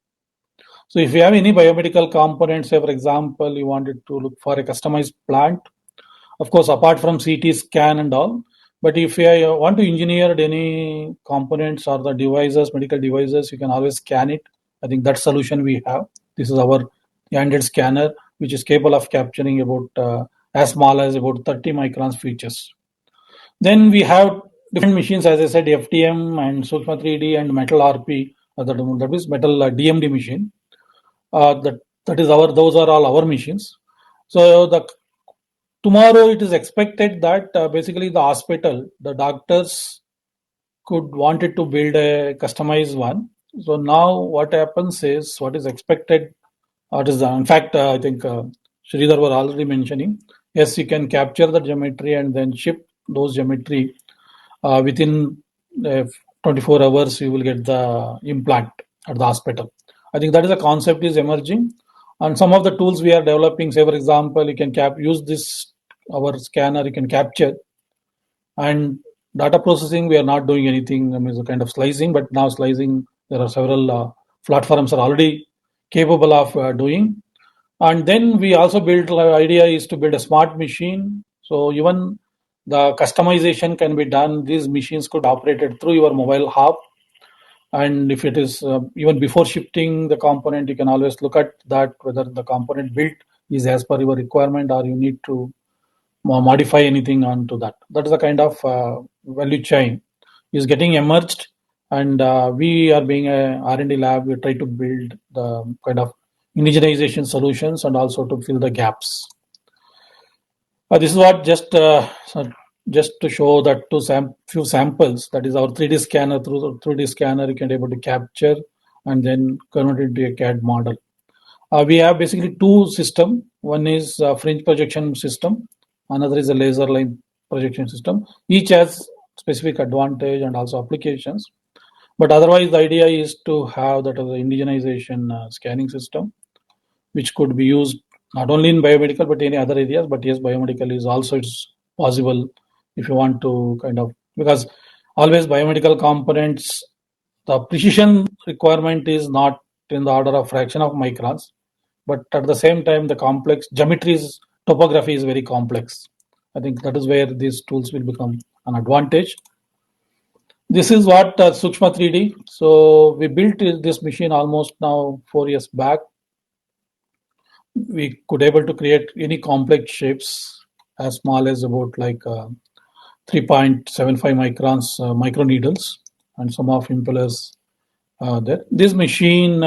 So if you have any biomedical components, say for example, you wanted to look for a customized plant, of course, apart from CT scan and all, but if you want to engineer any components or the devices, medical devices, you can always scan it. I think that solution we have. This is our handheld scanner, which is capable of capturing about as small as about 30 microns features. Then we have different machines, as I said, FTM and Sukma 3D and Metal RP. That is Metal DMD machine. Those are all our machines. So tomorrow it is expected that basically the hospital, the doctors could wanted to build a customized one. So now what happens is what is expected. In fact, I think Sridhar was already mentioning. Yes, you can capture the geometry and then ship those geometry within 24 hours. You will get the implant at the hospital. I think that is a concept is emerging, and some of the tools we are developing. Say, for example, you can use this our scanner. You can capture and data processing. We are not doing anything. I mean, it's a kind of slicing, but now slicing there are several platforms are already capable of doing. And then we also built, idea is to build a smart machine. So even the customization can be done. These machines could operate it through your mobile hub. And if it is even before shifting the component, you can always look at that whether the component built is as per your requirement or you need to modify anything onto that. That is a kind of value chain is getting emerged, and we are being a R&D lab. We try to build the kind of indigenization solutions and also to fill the gaps. This is what just to show that few samples. That is our 3D scanner. Through the 3D scanner, you can be able to capture and then convert it into a CAD model. We have basically two systems. One is fringe projection system. Another is a laser line projection system. Each has specific advantage and also applications. But otherwise, the idea is to have that as an indigenization scanning system, which could be used not only in biomedical but any other areas. But yes, biomedical is also it's possible if you want to kind of, because always biomedical components, the precision requirement is not in the order of fraction of microns, but at the same time the complex geometries topography is very complex. I think that is where these tools will become an advantage. This is what Sukma 3D. So we built this machine almost now 4 years back. We could able to create any complex shapes as small as about like 3.75 microns micro needles and some of impellers there. This machine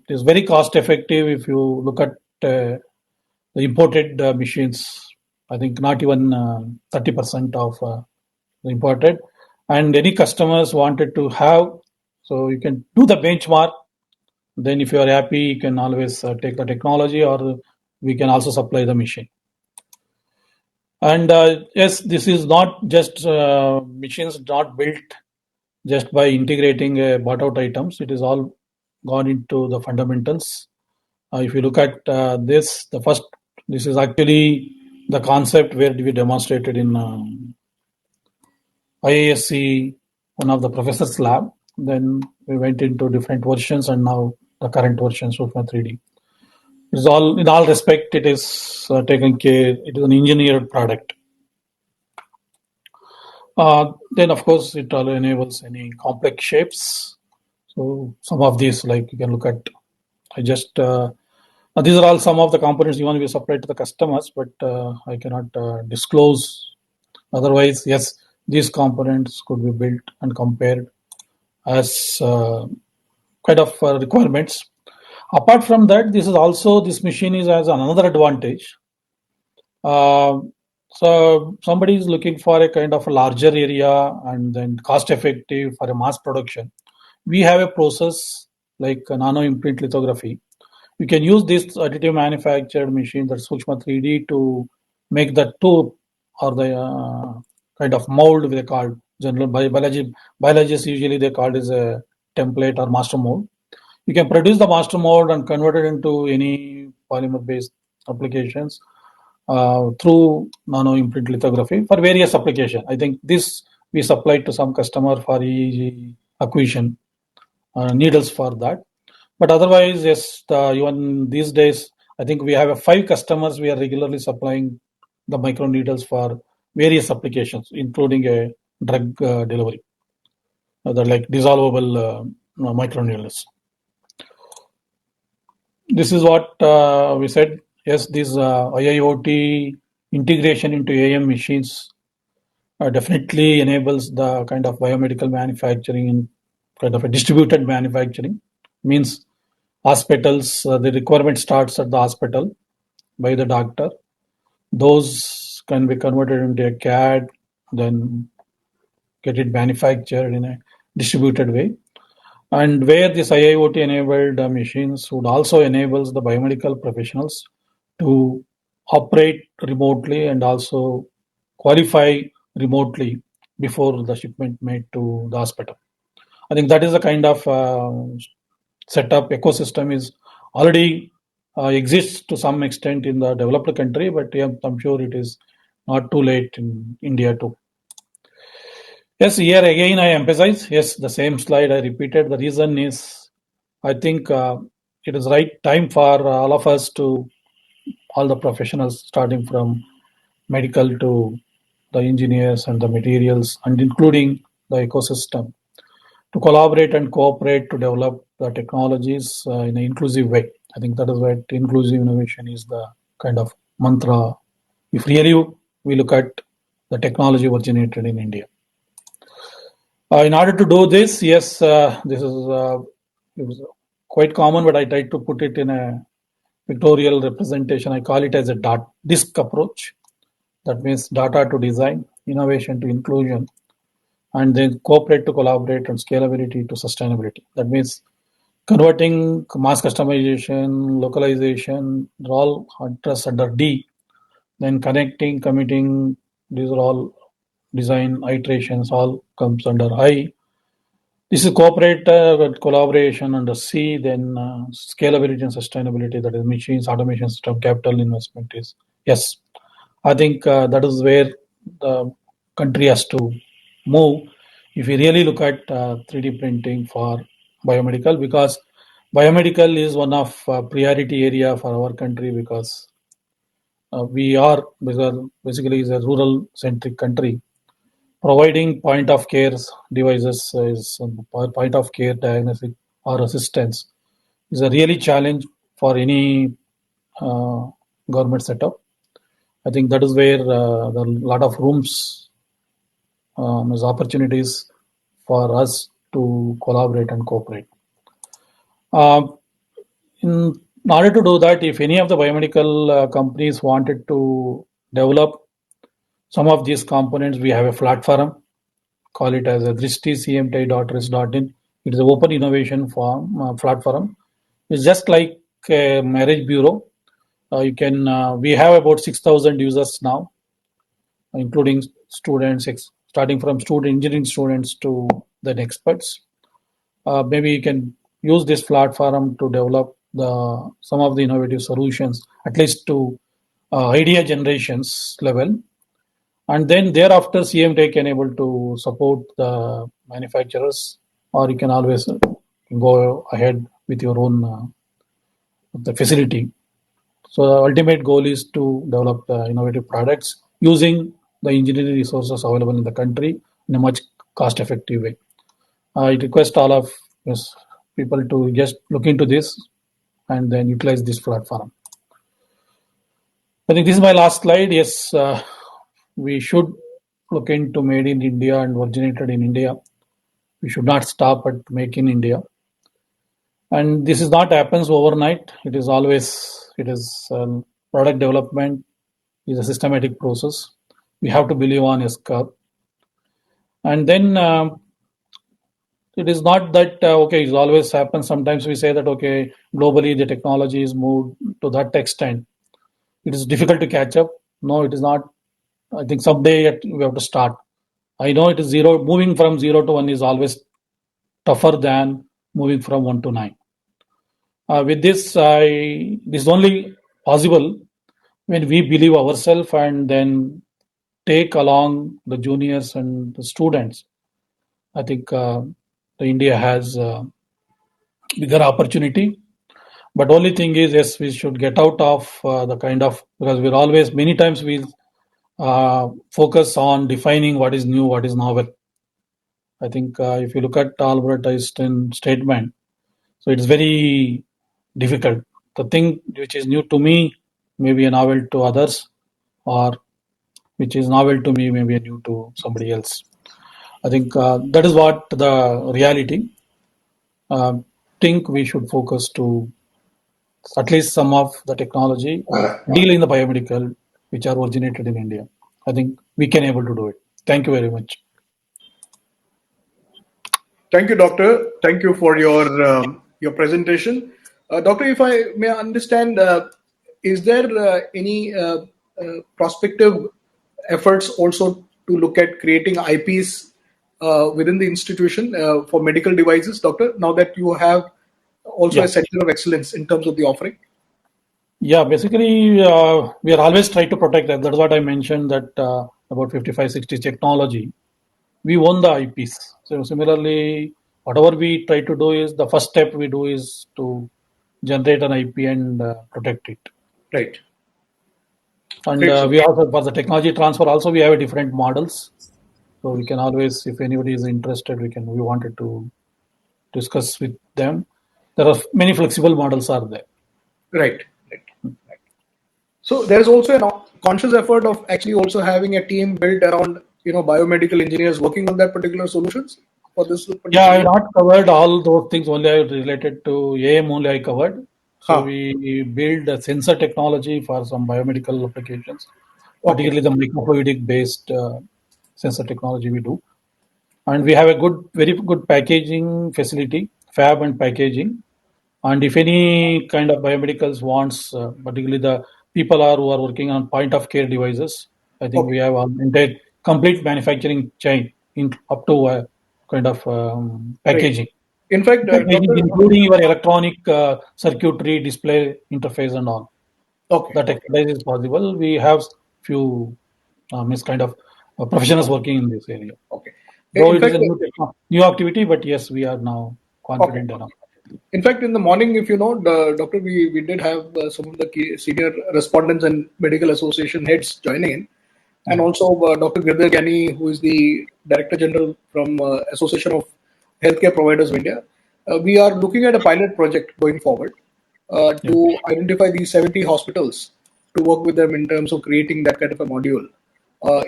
is very cost effective. If you look at the imported machines, I think not even 30% of the imported. And any customers wanted to have, so you can do the benchmark. Then if you are happy, you can always take the technology, or we can also supply the machine. And yes, this is not just machines not built just by integrating bought out items. It is all gone into the fundamentals. If you look at this is actually the concept where we demonstrated in IISc, one of the professor's lab. Then we went into different versions, and now the current version, Sukma 3D. It's all, in all respect, it is taken care. It is an engineered product. Then, of course, it all enables any complex shapes. So some of these, like you can look at, these are all some of the components you want to be supplied to the customers, but I cannot disclose. Otherwise, yes, these components could be built and compared as kind of requirements. Apart from that, this machine has another advantage. So somebody is looking for a kind of a larger area and then cost effective for a mass production. We have a process like nano imprint lithography. You can use this additive manufactured machine, that Sukma 3D, to make the tube or the kind of mold we call. General biologists usually they call it as a template or master mold. You can produce the master mold and convert it into any polymer based applications through nano imprint lithography for various applications. I think this we supplied to some customer for EEG acquisition needles for that. But otherwise, yes, even these days, I think we have 5 customers we are regularly supplying the micro needles for various applications, including a drug delivery, they're like dissolvable micro needles. This is what we said. Yes, this IIoT integration into AM machines definitely enables the kind of biomedical manufacturing and kind of a distributed manufacturing. Means hospitals, the requirement starts at the hospital by the doctor. Those can be converted into a CAD, then get it manufactured in a distributed way. And where this IIoT enabled machines would also enables the biomedical professionals to operate remotely and also qualify remotely before the shipment made to the hospital. I think that is a kind of setup ecosystem is already exists to some extent in the developed country, but yeah, I'm sure it is not too late in India too. Yes, here again I emphasize, yes, the same slide I repeated. The reason is I think it is right time for all of us to, all the professionals starting from medical to the engineers and the materials and including the ecosystem, to collaborate and cooperate to develop the technologies in an inclusive way. I think that is why inclusive innovation is the kind of mantra. If really we look at the technology originated in India. In order to do this, yes, this is it was quite common, but I tried to put it in a pictorial representation. I call it as a DISC approach. That means data to design, innovation to inclusion, and then cooperate to collaborate, and scalability to sustainability. That means converting mass customization, localization, they're all addressed under D. Then connecting, committing, these are all design iterations, all comes under I. This is cooperate collaboration under C. Then scalability and sustainability, that is machines, automation system, capital investment is yes. I think that is where the country has to move if we really look at 3D printing for biomedical, because biomedical is one of priority area for our country, because we are basically is a rural centric country. Providing point of care devices is point of care diagnostic or assistance is a really challenge for any government setup. I think that is where there are a lot of rooms, as opportunities for us to collaborate and cooperate. In order to do that, if any of the biomedical companies wanted to develop some of these components, we have a platform, call it as a dristicmti.ris.in. It is an open innovation platform. It's just like a marriage bureau. You can we have about 6,000 users now, including students, starting from engineering students to then experts. Maybe you can use this platform to develop some of the innovative solutions, at least to idea generations level. And then thereafter, CMTech can able to support the manufacturers, or you can always go ahead with your own the facility. So the ultimate goal is to develop innovative products using the engineering resources available in the country in a much cost-effective way. I request all of yes, people to just look into this and then utilize this platform. I think this is my last slide. Yes, we should look into made in India and originated in India. We should not stop at make in India. And this is not happens overnight. It is always product development is a systematic process. We have to believe on a curve, and then it is not that okay. It always happens. Sometimes we say that okay, globally the technology is moved to that extent. It is difficult to catch up. No, it is not. I think someday we have to start. I know it is zero. Moving from 0 to 1 is always tougher than moving from 1 to 9. With this, this is only possible when we believe ourselves and then take along the juniors and the students. I think the India has bigger opportunity. But only thing is, yes, we should get out of the kind of because we're always many times we focus on defining what is new, what is novel. I think if you look at Albert Einstein statement, so it's very difficult. The thing which is new to me may be a novel to others, or which is novel to me may be new to somebody else. I think that is what the reality. Think we should focus to at least some of the technology deal in the biomedical which are originated in India. I think we can able to do it. Thank you very much. Thank you, Doctor. Thank you for your presentation. Doctor, if I may understand, is there any prospective efforts also to look at creating IPs within the institution for medical devices, Doctor, now that you have also a center of excellence in terms of the offering? Yeah, basically, we are always trying to protect that. That's what I mentioned that about 5560 technology. We own the IPs. So similarly, whatever we try to do is the first step we do is to generate an IP and protect it. Right. And we also for the technology transfer also we have different models. So we can always, if anybody is interested, we wanted to discuss with them. There are many flexible models are there. Right. So there is also a conscious effort of actually also having a team built around biomedical engineers working on that particular solutions for this. Yeah, I have not covered all those things. Only I related to AM only I covered. So we build a sensor technology for some biomedical applications, particularly the microfluidic based sensor technology we do. And we have a very good packaging facility, fab and packaging. And if any kind of biomedicals wants, particularly the people who are working on point of care devices, I think we have an entire complete manufacturing chain up to kind of packaging. In fact, including your electronic circuitry, display interface, and all. That exercise is possible. We have few kind of professionals working in this area. Though it is a new activity, but yes, we are now confident enough. In fact, in the morning, if you know, Doctor, we did have some of the key senior respondents and medical association heads joining in. And also Dr. Girdhar Gyani, who is the Director General from Association of Healthcare Providers of India. We are looking at a pilot project going forward to identify these 70 hospitals to work with them in terms of creating that kind of a module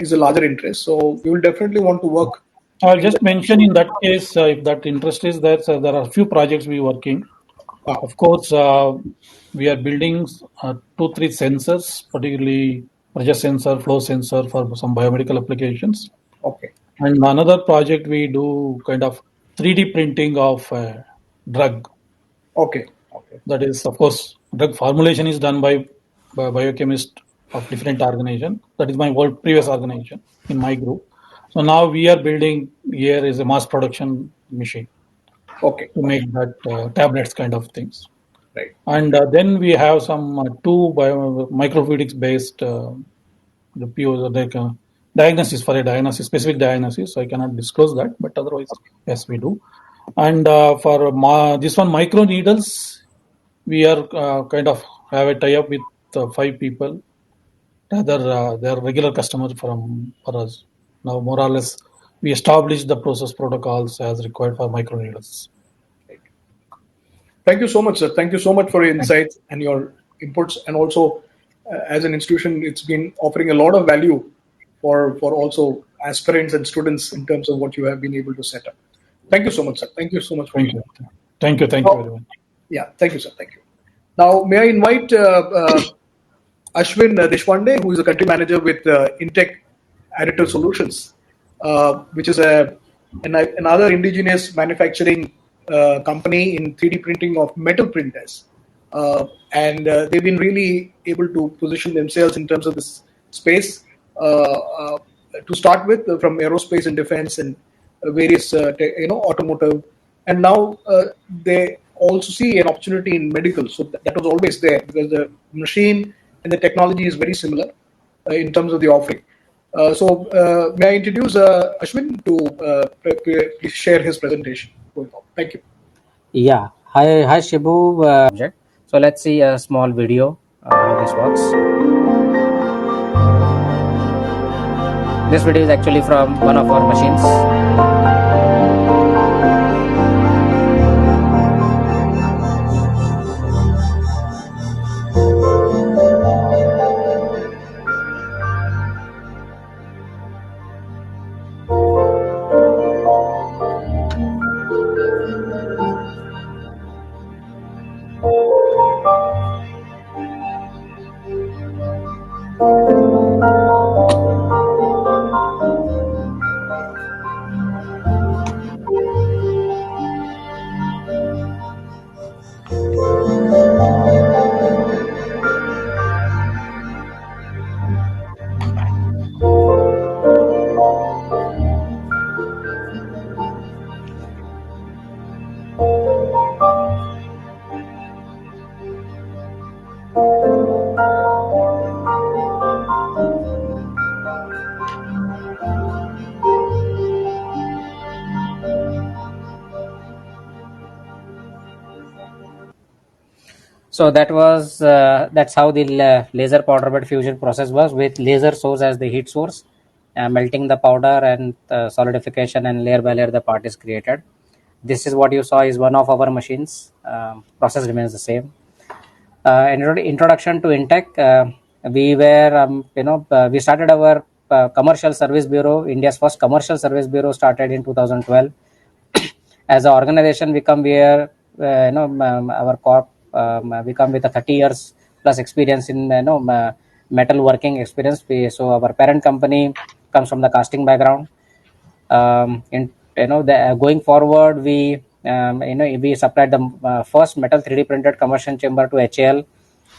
is a larger interest. So we will definitely want to work. I'll just mention in that case, if that interest is there, so there are a few projects we are working. Of course, we are building 2-3 sensors, particularly pressure sensor, flow sensor for some biomedical applications. And another project we do kind of 3D printing of drug. That is, of course, drug formulation is done by biochemist of different organization. That is my previous organization in my group. So now we are building here is a mass production machine. To make that tablets kind of things. Right. And then we have some two microfluidics based the POs like diagnosis, for a diagnosis, specific diagnosis. I cannot disclose that, but otherwise, yes, we do. And for this one, micro needles, we are kind of have a tie-up with 5 people. Rather, they are regular customers for us. Now, more or less, we established the process protocols as required for micro needles. Thank you so much, sir. Thank you so much for your insights and your inputs. And also, as an institution, it's been offering a lot of value for also aspirants and students in terms of what you have been able to set up. Thank you so much, sir. Thank you so much for Thank you. Thank you. Thank you very much. Yeah, thank you, sir. Thank you. Now, may I invite Ashwin Deshpande, who is a country manager with Intech Additive Solutions, which is another indigenous manufacturing company in 3D printing of metal printers. And they've been really able to position themselves in terms of this space to start with, from aerospace and defense and various, automotive. And now they also see an opportunity in medical. So that was always there because the machine and the technology is very similar in terms of the offering. So may I introduce Ashwin to please share his presentation going on. Thank you. Yeah. Hi, Shibu. Object. So let's see a small video how this works. This video is actually from one of our machines. So that's how the laser powder bed fusion process was, with laser source as the heat source, melting the powder and solidification, and layer by layer the part is created. This is what you saw is one of our machines. Process remains the same. Introduction to Intech. We started our commercial service bureau. India's first commercial service bureau started in 2012. As an organization, we come here, our corp, we come with a 30 years plus experience in metal working experience. So our parent company comes from the casting background. Going forward, we supplied the first metal 3D printed combustion chamber to HAL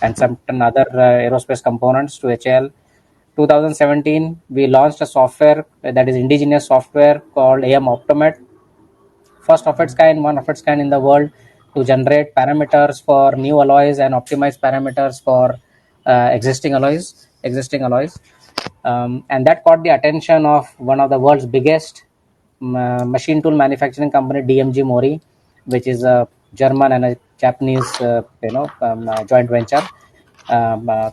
and some other aerospace components to HAL. 2017, we launched a software that is indigenous software called AM Optomet, first of its kind, one of its kind in the world, to generate parameters for new alloys and optimize parameters for existing alloys. And that caught the attention of one of the world's biggest machine tool manufacturing company, DMG Mori, which is a German and a Japanese joint venture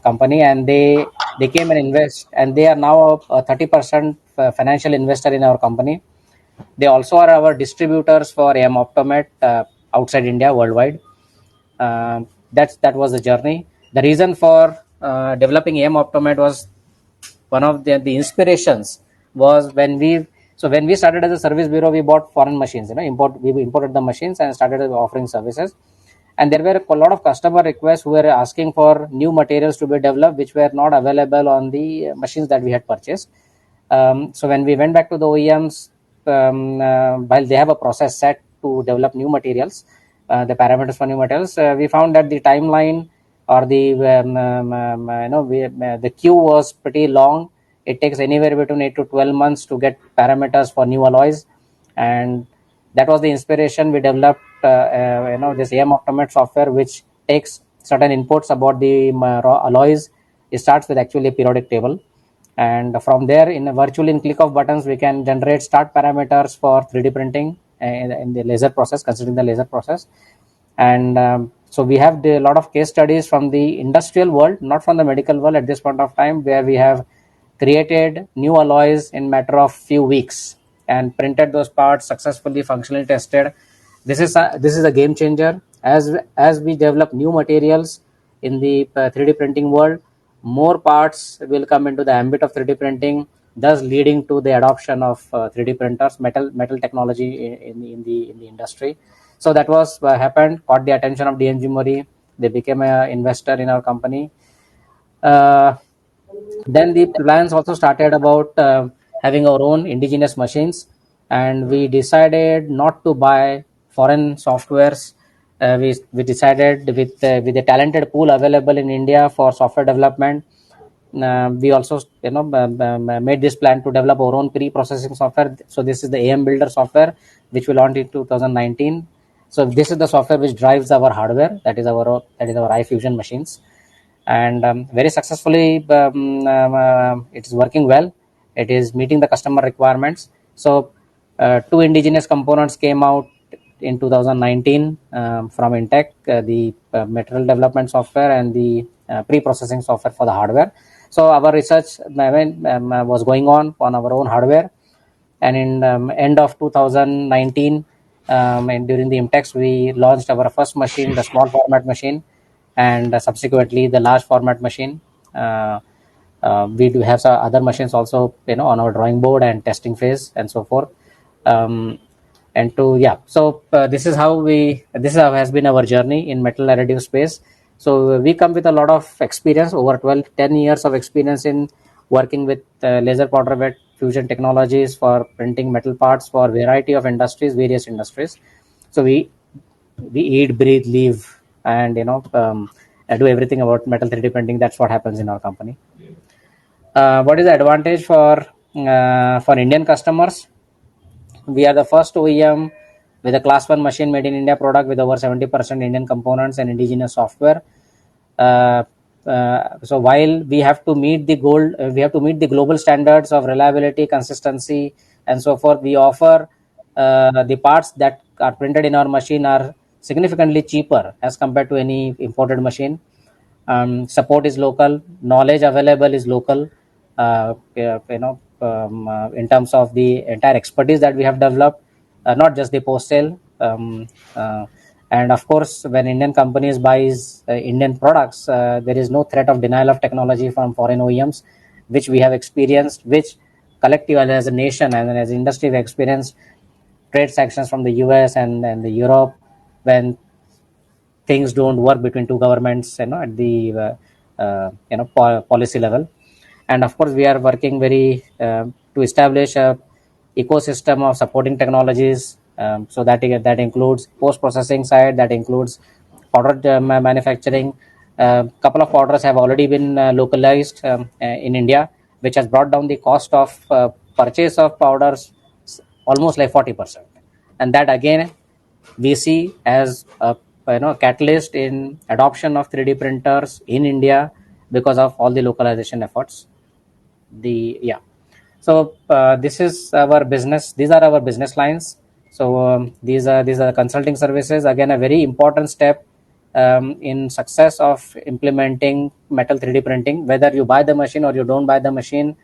company. And they came and invest, and they are now a 30% financial investor in our company. They also are our distributors for AM Optomet outside India, worldwide. That was the journey. The reason for developing AM Optomet was one of the inspirations was when we started as a service bureau, we bought foreign machines. We imported the machines and started offering services. And there were a lot of customer requests who were asking for new materials to be developed, which were not available on the machines that we had purchased. So when we went back to the OEMs, while they have a process set to develop new materials, the parameters for new materials, we found that the timeline or the queue was pretty long. It takes anywhere between 8 to 12 months to get parameters for new alloys, and that was the inspiration. We developed this AM Optomet software, which takes certain inputs about the raw alloys. It starts with actually a periodic table, and from there, in a virtually in click of buttons, we can generate start parameters for 3D printing in the laser process, considering the laser process. And so we have a lot of case studies from the industrial world, not from the medical world at this point of time, where we have created new alloys in matter of few weeks and printed those parts successfully, functionally tested. This is a game changer. As we develop new materials in the 3D printing world, more parts will come into the ambit of 3D printing, thus leading to the adoption of 3D printers, metal technology in the industry. So that was happened, caught the attention of DMG Mori. They became an investor in our company. Uh, then the plans also started about having our own indigenous machines, and we decided not to buy foreign softwares. We decided with the talented pool available in India for software development. We also made this plan to develop our own pre-processing software. So this is the AM Builder software, which we launched in 2019. So this is the software which drives our hardware, that is our iFusion machines, and very successfully it is working well. It is meeting the customer requirements. So two indigenous components came out in 2019 from Intech, the material development software and the pre-processing software for the hardware. So our research was going on our own hardware, and in end of 2019, and during the IMTEX, we launched our first machine, the small format machine, and subsequently the large format machine. We do have some other machines also, on our drawing board and testing phase and so forth. So this is how has been our journey in metal additive space. So we come with a lot of experience, over 10 years of experience in working with laser powder bed fusion technologies for printing metal parts for variety of industries, various industries. So we eat, breathe, live, and do everything about metal 3D printing. That's what happens in our company. What is the advantage for Indian customers? We are the first OEM with a class 1 machine made in India product with over 70% Indian components and indigenous software. Uh, so while we have to meet the global standards of reliability, consistency, and so forth, we offer the parts that are printed in our machine are significantly cheaper as compared to any imported machine. Support is local, knowledge available is local. In terms of the entire expertise that we have developed, not just the post sale. And of course, when Indian companies buys Indian products, there is no threat of denial of technology from foreign OEMs, which we have experienced, which collectively as a nation and as an industry we experienced trade sanctions from the US and the Europe when things don't work between two governments, at the policy level. And of course, we are working very to establish a ecosystem of supporting technologies. So that includes post processing side, that includes powder manufacturing. Couple of powders have already been localized in India, which has brought down the cost of purchase of powders almost like 40%, and that again we see as a catalyst in adoption of 3D printers in India because of all the localization efforts. This is our business. These are our business lines. So these are consulting services. Again, a very important step in success of implementing metal 3D printing. Whether you buy the machine or you don't buy the machine,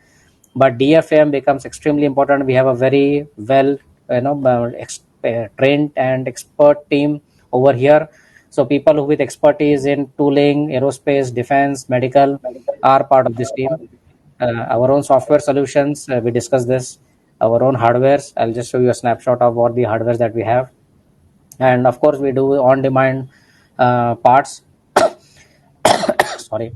but DFM becomes extremely important. We have a very well trained and expert team over here. So people who with expertise in tooling, aerospace, defense, medical are part of this team. Our own software solutions, we discussed this. Our own hardwares, I'll just show you a snapshot of what the hardwares that we have. And of course, we do on-demand parts. Sorry.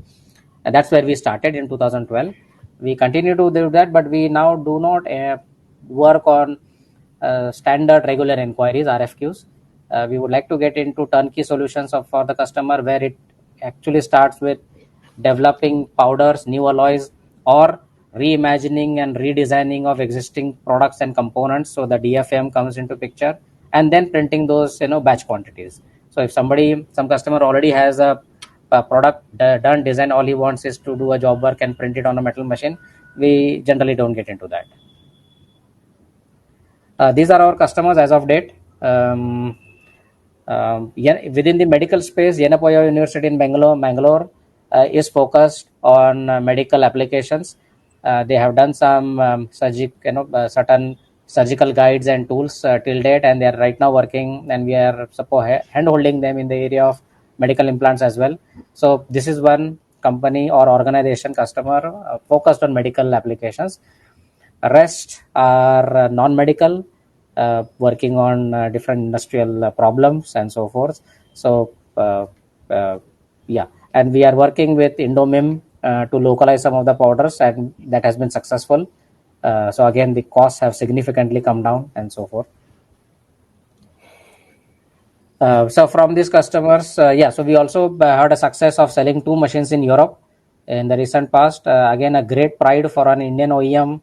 And that's where we started in 2012. We continue to do that, but we now do not work on standard regular inquiries, RFQs. We would like to get into turnkey solutions for the customer, where it actually starts with developing powders, new alloys, or reimagining and redesigning of existing products and components. So the DFM comes into picture, and then printing those batch quantities. So if some customer already has a product done design, all he wants is to do a job work and print it on a metal machine. we generally don't get into that. These are our customers as of date. Within the medical space, Yenapoya University in Bangalore is focused on medical applications. They have done some certain surgical guides and tools till date, and they are right now working, and we are hand holding them in the area of medical implants as well. So this is one company or organization customer focused on medical applications. Rest are non-medical, working on different industrial problems and so forth. So yeah, and we are working with Indomim to localize some of the powders, and that has been successful. So again, the costs have significantly come down and so forth. So from these customers, so we also had a success of selling 2 machines in Europe in the recent past. Again, a great pride for an Indian OEM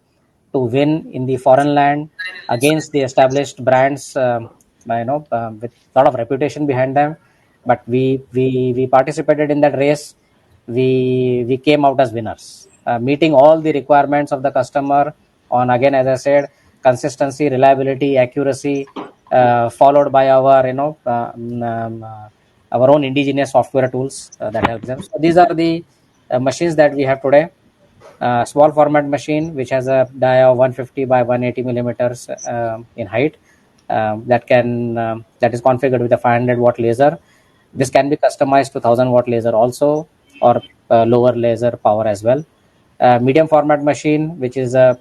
to win in the foreign land against the established brands, with a lot of reputation behind them. But we participated in that race. We came out as winners, meeting all the requirements of the customer on, again, as I said, consistency, reliability, accuracy, followed by our our own indigenous software tools that help them. So these are the machines that we have today. Small format machine which has a die of 150 by 180 millimeters in height, that is configured with a 500 watt laser. This can be customized to 1000 watt laser also, or lower laser power as well. Medium format machine, which is a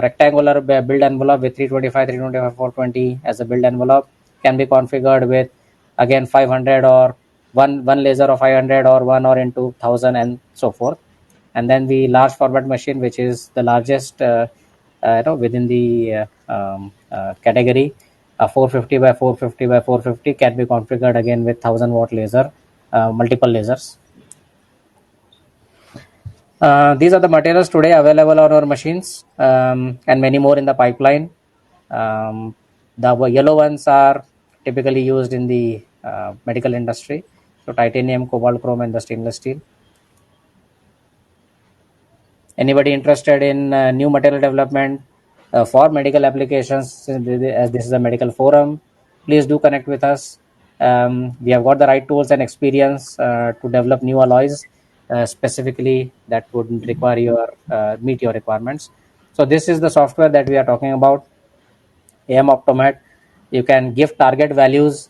rectangular build envelope with 325, 325, 420 as a build envelope, can be configured with, again, 500 or one laser of 500 or 1 or into 1000 and so forth. And then the large format machine, which is the largest within the category, 450 by 450 by 450, can be configured again with 1000 watt laser, multiple lasers. These are the materials today available on our machines, and many more in the pipeline. The yellow ones are typically used in the medical industry, so titanium, cobalt, chrome, and the stainless steel. Anybody interested in new material development for medical applications, as this is a medical forum, please do connect with us. We have got the right tools and experience to develop new alloys specifically that would require your meet your requirements. So this is the software that we are talking about, AM Optomat. You can give target values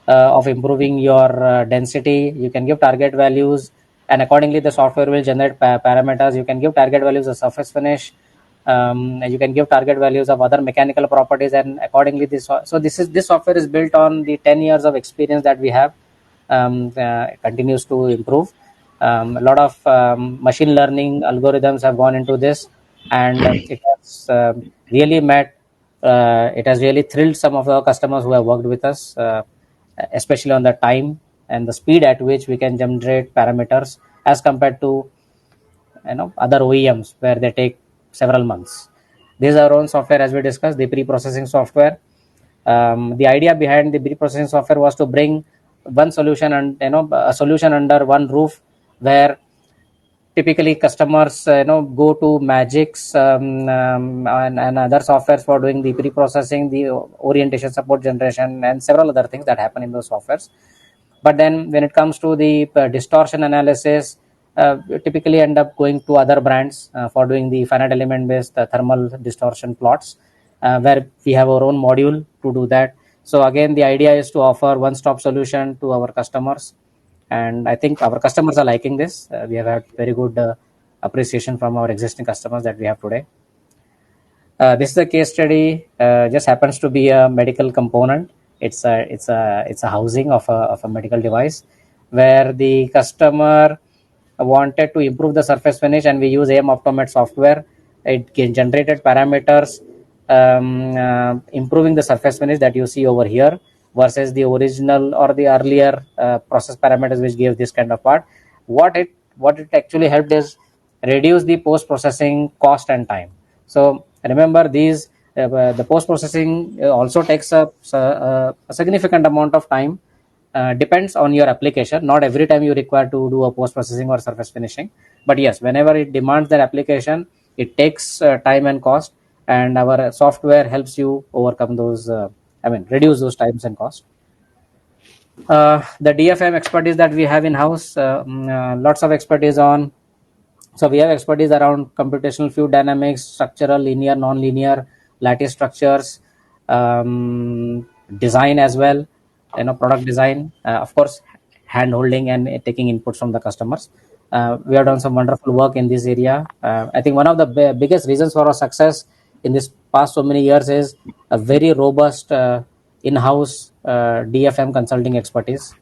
of improving your density. You can give target values, and accordingly the software will generate parameters. You can give target values of surface finish. You can give target values of other mechanical properties, and accordingly this software is built on the 10 years of experience that we have. Continues to improve. A lot of machine learning algorithms have gone into this, and it has really it has really thrilled some of our customers who have worked with us, especially on the time and the speed at which we can generate parameters as compared to other OEMs where they take several months. This is our own software, as we discussed, the pre-processing software. The idea behind the pre-processing software was to bring one solution and a solution under one roof, where typically customers go to Magix and other softwares for doing the pre-processing, the orientation support generation, and several other things that happen in those softwares. But then when it comes to the distortion analysis, we typically end up going to other brands for doing the finite element based thermal distortion plots, where we have our own module to do that. So again, the idea is to offer one-stop solution to our customers, and I think our customers are liking this. We have had very good appreciation from our existing customers that we have today. This is a case study. Just happens to be a medical component. It's a housing of a medical device, where the customer wanted to improve the surface finish, and we use AM Optomat software. It generated parameters improving the surface finish that you see over here, versus the original or the earlier process parameters which gave this kind of part. What it actually helped is reduce the post processing cost and time. So remember, these the post processing also takes a significant amount of time. Depends on your application. Not every time you require to do a post processing or surface finishing, But yes, whenever it demands that application, it takes time and cost, and our software helps you overcome those, reduce those times and cost. The DFM expertise that we have in house, lots of expertise on. So we have expertise around computational fluid dynamics, structural, linear, non-linear, lattice structures, design as well, product design, of course, hand holding and taking inputs from the customers. We have done some wonderful work in this area. I think one of the biggest reasons for our success in this past so many years is a very robust in-house DFM consulting expertise.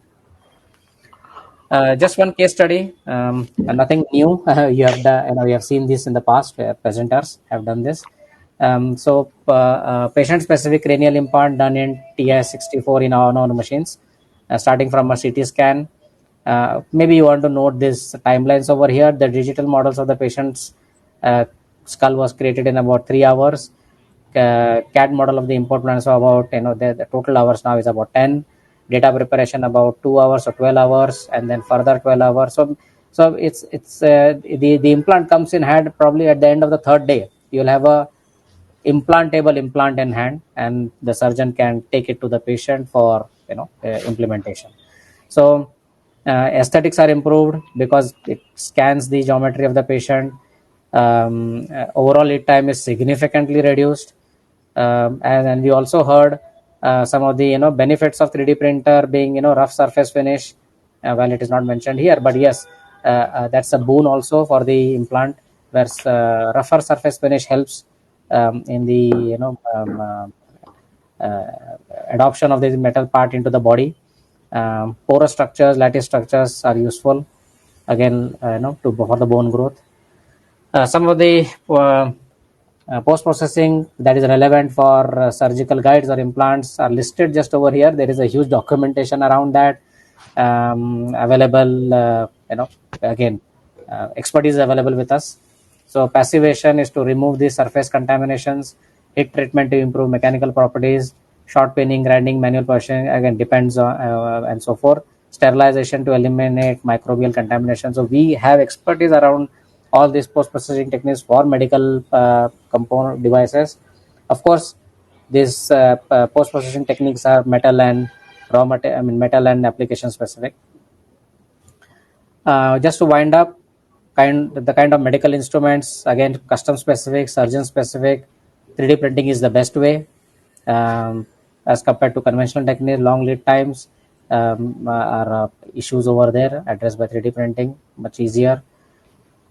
Just one case study, and nothing new. You have done, we have seen this in the past. Presenters have done this. Patient-specific cranial implant done in TI-64 in our own machines, starting from a CT scan. Maybe you want to note this timelines over here. The digital models of the patient's skull was created in about 3 hours. CAD model of the import plan, so about the total hours now is about 10. Data preparation about 2 hours or 12 hours, and then further 12 hours. So it's the implant comes in hand probably at the end of the third day. You'll have a implantable implant in hand, and the surgeon can take it to the patient for implementation. So aesthetics are improved because it scans the geometry of the patient. Overall lead time is significantly reduced. And we also heard some of the benefits of 3D printer being rough surface finish. Well, it is not mentioned here, but yes, that's a boon also for the implant, where rougher surface finish helps in the adoption of the metal part into the body. Porous structures, lattice structures are useful again, for the bone growth. Some of the post processing that is relevant for surgical guides or implants are listed just over here. There is a huge documentation around that available. Again, expertise is available with us. So passivation is to remove the surface contaminations, heat treatment to improve mechanical properties, short pinning, grinding, manual polishing, again depends on and so forth. Sterilization to eliminate microbial contamination. So we have expertise around all these post-processing techniques for medical component devices. Of course, these post-processing techniques are metal and metal and application specific. Just to wind up, the kind of medical instruments, again custom specific, surgeon specific. 3D printing is the best way as compared to conventional technique. Long lead times are issues over there addressed by 3D printing, much easier.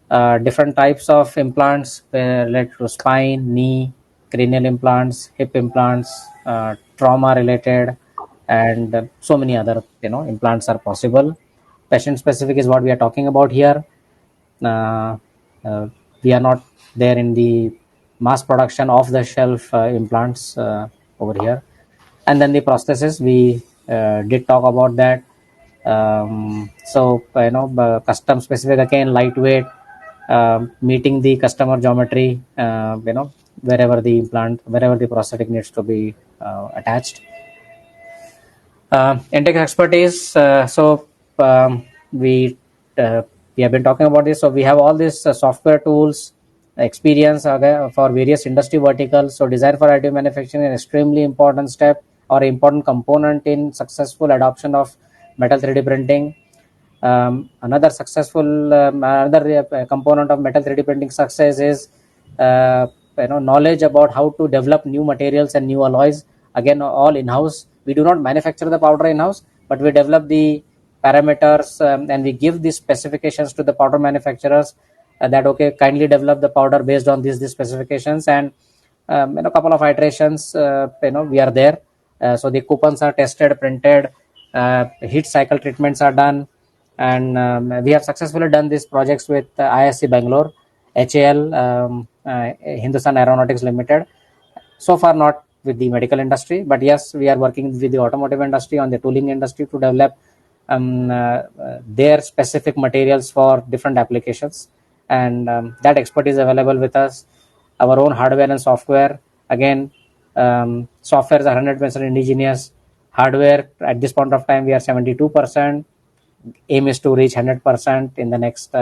Different types of implants related to spine, knee, cranial implants, hip implants, trauma related, and so many other implants are possible. Patient specific is what we are talking about here. uh, we are not there in the mass production off the shelf implants over here. And then the prosthesis, we did talk about that. Custom specific, again lightweight, meeting the customer geometry, wherever the prosthetic needs to be attached. Intake expertise. We we have been talking about this. So we have all these software tools, experience for various industry verticals. So design for additive manufacturing is an extremely important step or important component in successful adoption of metal 3D printing. Another component of metal 3D printing success is knowledge about how to develop new materials and new alloys. Again, all in-house. We do not manufacture the powder in-house, but we develop the parameters and we give the specifications to the powder manufacturers that okay, kindly develop the powder based on these specifications, and a couple of iterations we are there. So the coupons are tested, printed, heat cycle treatments are done, and we have successfully done these projects with ISC Bangalore, HAL, Hindustan Aeronautics Limited. So far not with the medical industry, but yes, we are working with the automotive industry, on the tooling industry, to develop their specific materials for different applications, and that expertise is available with us. Our own hardware and software, again, software is 100% indigenous. Hardware at this point of time we are 72%. Aim is to reach 100% in the next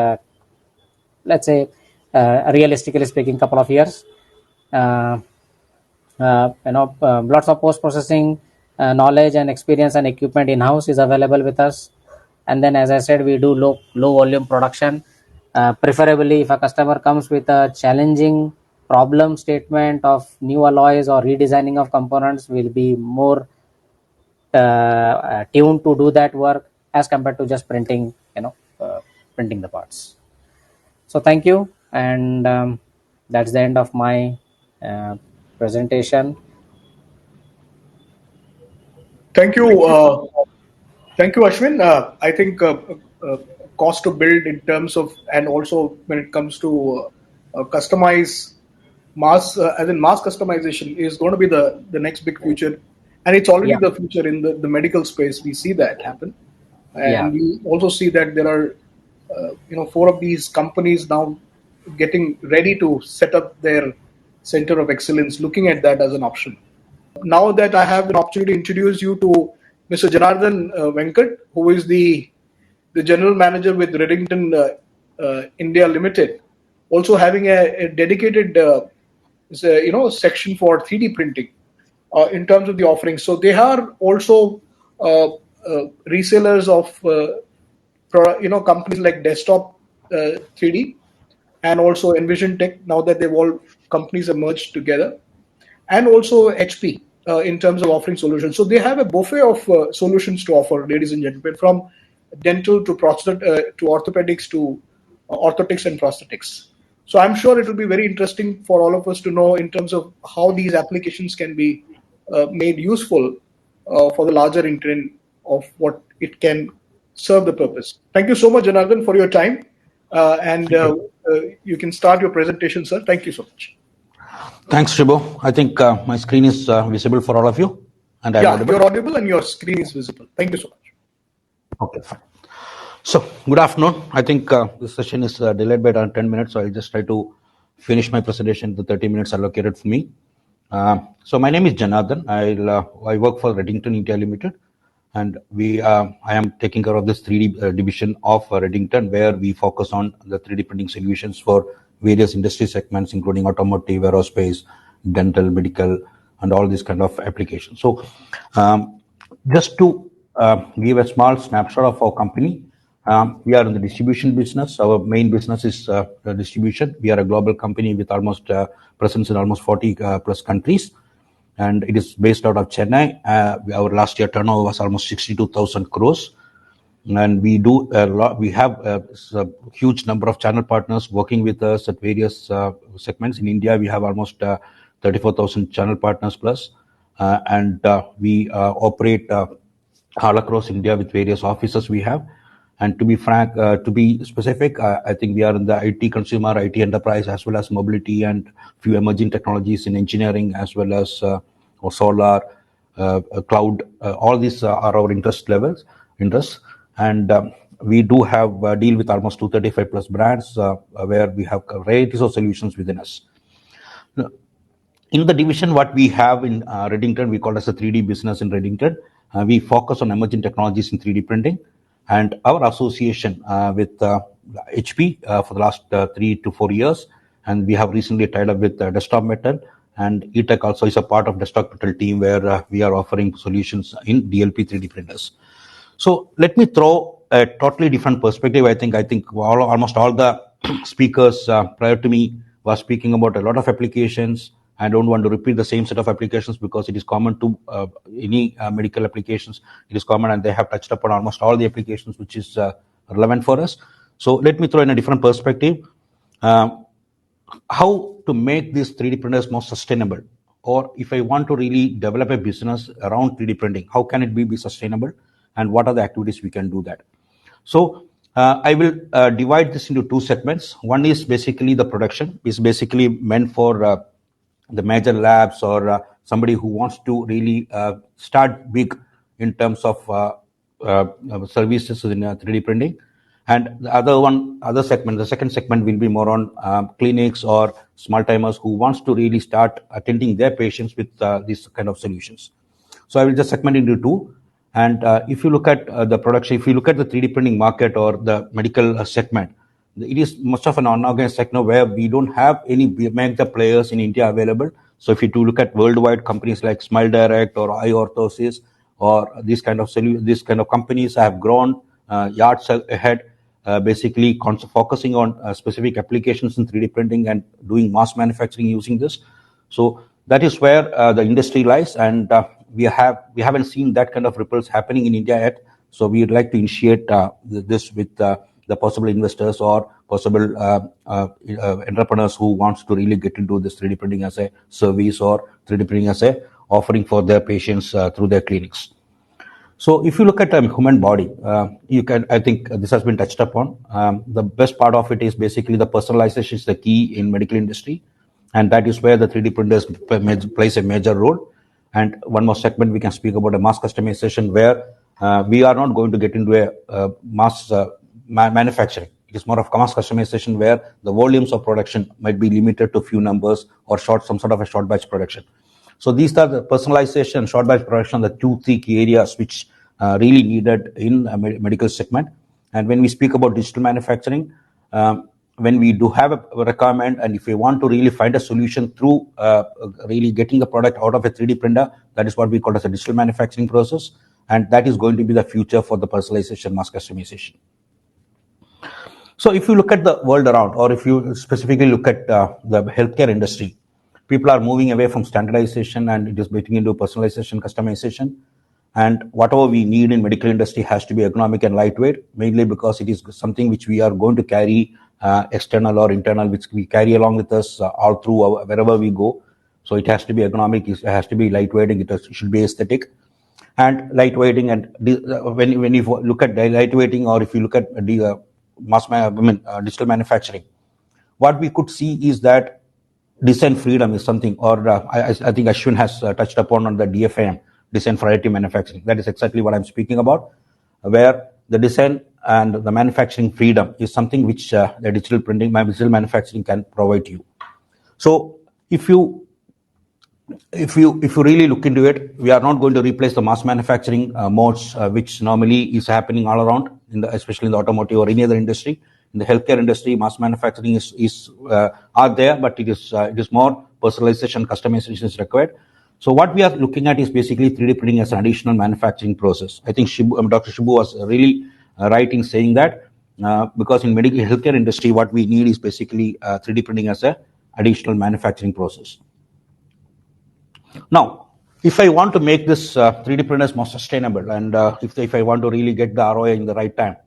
let's say, realistically speaking, couple of years. Lots of post processing knowledge and experience and equipment in house is available with us. And then, as I said, we do low volume production. Preferably, if a customer comes with a challenging problem statement of new alloys or redesigning of components, we'll be more tuned to do that work as compared to just printing the parts. So thank you, and that's the end of my presentation. Thank you. Thank you, Ashwin. I think cost to build in terms of, and also when it comes to customize mass, as in mass customization, is going to be the next big future. And it's already Yeah. the future in the medical space. We see that happen. Yeah. And we also see that there are, 4 of these companies now getting ready to set up their center of excellence, looking at that as an option. Now that I have an opportunity to introduce you to Mr. Janardhan Venkat, who is the general manager with Redington India Limited, also having a dedicated section for 3D printing in terms of the offerings. So they are also resellers of companies like Desktop 3D and also Envision Tech. Now that they've all companies have merged together, and also HP in terms of offering solutions. So they have a buffet of solutions to offer, ladies and gentlemen, from dental to to orthopedics to orthotics and prosthetics. So I'm sure it will be very interesting for all of us to know in terms of how these applications can be made useful for the larger intent of what it can serve the purpose. Thank you so much, Janardhan, for your time. And you can start your presentation, sir. Thank you so much. Thanks, Shibo. I think my screen is visible for all of you. And I'm audible. You're audible and your screen is visible. Thank you so much. Okay, fine. So, good afternoon. I think this session is delayed by around 10 minutes, so I'll just try to finish my presentation in the 30 minutes allocated for me. So, my name is Janardhan. I work for Redington India Limited, and I am taking care of this 3D division of Redington, where we focus on the 3D printing solutions for various industry segments, including automotive, aerospace, dental, medical, and all these kind of applications. So, just to give a small snapshot of our company, we are in the distribution business. Our main business is distribution. We are a global company with almost presence in almost 40 plus countries, and it is based out of Chennai. Our last year turnover was almost 62,000 crores. And we do a lot. We have a huge number of channel partners working with us at various segments. In India, we have almost 34,000 channel partners plus, and we operate all across India with various offices we have. And to be frank, to be specific, I think we are in the IT consumer, IT enterprise, as well as mobility and few emerging technologies in engineering, as well as or solar, cloud. All these are our interests. And we do have a deal with almost 235 plus brands where we have varieties of solutions within us. In the division, what we have in Redington, we call as a 3D business in Redington. We focus on emerging technologies in 3D printing, and our association with HP for the last 3 to 4 years, and we have recently tied up with Desktop Metal, and eTech also is a part of Desktop Metal team where we are offering solutions in DLP 3D printers. So let me throw a totally different perspective. I think almost all the speakers prior to me were speaking about a lot of applications. I don't want to repeat the same set of applications because it is common to any medical applications. It is common, and they have touched upon almost all the applications which is relevant for us. So let me throw in a different perspective. How to make these 3D printers more sustainable, or if I want to really develop a business around 3D printing, how can it be sustainable, and what are the activities we can do that? So I will divide this into 2 segments. One is basically the production, is basically meant for the major labs or somebody who wants to really start big in terms of services in 3D printing. And the second segment will be more on clinics or small timers who wants to really start attending their patients with these kind of solutions. So I will just segment into 2. And if you look at the production, if you look at the 3D printing market or the medical segment, it is much of an unorganized sector where we don't have any major players in India available. So if you to look at worldwide companies like Smile Direct or iOrthosis or these kind of companies have grown yards ahead, basically focusing on specific applications in 3D printing and doing mass manufacturing using this. So that is where the industry lies, and we haven't seen that kind of ripples happening in India yet. So we would like to initiate this with the possible investors or possible entrepreneurs who wants to really get into this 3D printing as a service or 3D printing as a offering for their patients through their clinics. So if you look at a human body, I think this has been touched upon. The best part of it is basically the personalization is the key in medical industry. And that is where the 3D printers plays a major role. And one more segment, we can speak about a mass customization where we are not going to get into a mass manufacturing. It is more of mass customization where the volumes of production might be limited to few numbers or some sort of a short batch production. So these are the personalization, short batch production, the two key areas which really needed in a medical segment. And when we speak about digital manufacturing, when we do have a requirement and if we want to really find a solution through really getting the product out of a 3D printer, that is what we call as a digital manufacturing process. And that is going to be the future for the personalization, mass customization. So if you look at the world around, or if you specifically look at the healthcare industry, people are moving away from standardization and it is getting into personalization, customization. And whatever we need in medical industry has to be ergonomic and lightweight, mainly because it is something which we are going to carry external or internal, which we carry along with us all through wherever we go. So it has to be ergonomic, it has to be lightweighting, it should be aesthetic. And lightweighting, and when you look at lightweighting, or if you look at digital manufacturing, what we could see is that design freedom is something, or I think Ashwin has touched upon on the DFM, design for additive manufacturing. That is exactly what I'm speaking about, where the design and the manufacturing freedom is something which the digital manufacturing can provide you. So if you really look into it, we are not going to replace the mass manufacturing modes, which normally is happening all around, especially in the automotive or any other industry. In the healthcare industry, mass manufacturing are there, but it is more personalization, customization is required. So what we are looking at is basically 3D printing as an additional manufacturing process. I think Dr. Shibu was really right in saying that, because in medical healthcare industry, what we need is basically 3D printing as an additional manufacturing process. Now, if I want to make this 3D printers more sustainable, and if I want to really get the ROI in the right time,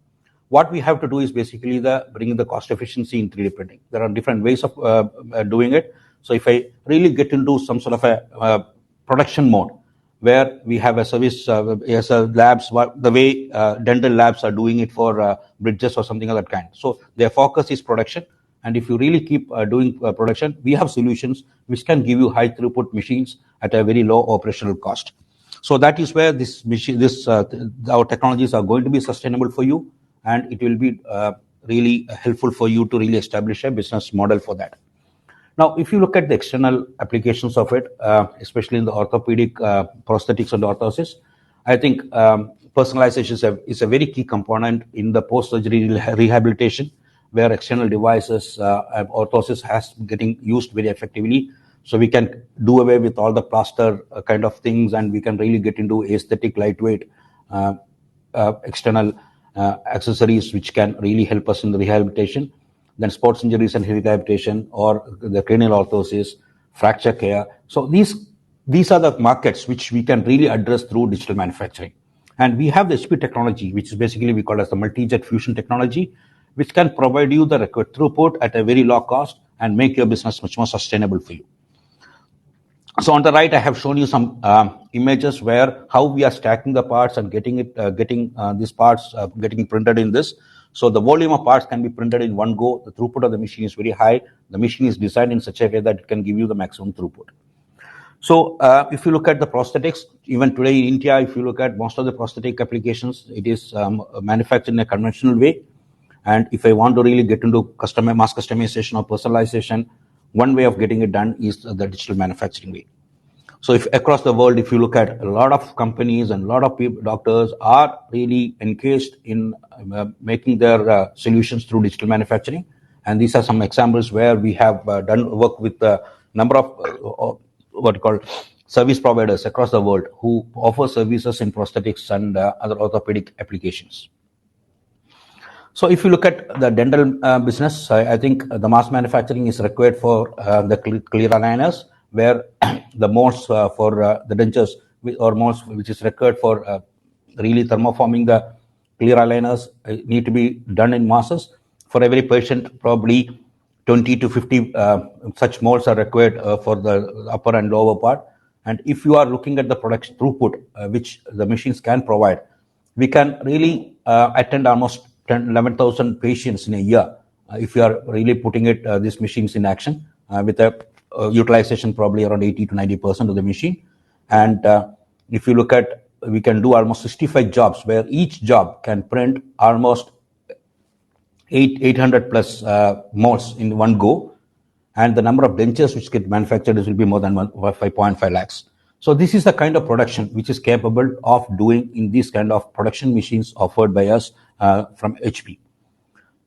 what we have to do is basically bring the cost efficiency in 3D printing. There are different ways of doing it. So if I really get into some sort of a production mode, where we have a service as a labs, the way dental labs are doing it for bridges or something of that kind. So their focus is production. And if you really keep doing production, we have solutions which can give you high throughput machines at a very low operational cost. So that is where our technologies are going to be sustainable for you, and it will be really helpful for you to really establish a business model for that. Now, if you look at the external applications of it, especially in the orthopedic prosthetics and orthosis, I think personalization is a very key component in the post-surgery rehabilitation, where external devices, orthosis has getting used very effectively. So we can do away with all the plaster kind of things, and we can really get into aesthetic, lightweight external accessories, which can really help us in the rehabilitation. Then sports injuries and rehabilitation, or the cranial orthosis, fracture care. So these are the markets which we can really address through digital manufacturing. And we have the HP technology, which is basically we call as the multi-jet fusion technology, which can provide you the required throughput at a very low cost and make your business much more sustainable for you. So on the right, I have shown you some images where how we are stacking the parts and getting these parts getting printed in this. So the volume of parts can be printed in one go. The throughput of the machine is very high. The machine is designed in such a way that it can give you the maximum throughput. So if you look at the prosthetics, even today in India, if you look at most of the prosthetic applications, it is manufactured in a conventional way. And if I want to really get into mass customization or personalization, one way of getting it done is the digital manufacturing way. So if across the world, if you look at a lot of companies and a lot of people, doctors are really engaged in making their solutions through digital manufacturing. And these are some examples where we have done work with a number of what you call service providers across the world who offer services in prosthetics and other orthopedic applications. So if you look at the dental business, I think the mass manufacturing is required for the clear aligners, where the molds for the dentures or molds which is required for really thermoforming the clear aligners need to be done in masses. For every patient, probably 20 to 50 such molds are required for the upper and lower part. And if you are looking at the production throughput, which the machines can provide, we can really attend almost 11,000 patients in a year if you are really putting these machines in action with a utilization probably around 80 to 90% of the machine. And if you look at, we can do almost 65 jobs where each job can print almost 800 plus molds in one go, and the number of dentures which get manufactured will be more than 5.5 lakhs. So this is the kind of production which is capable of doing in these kind of production machines offered by us from HP.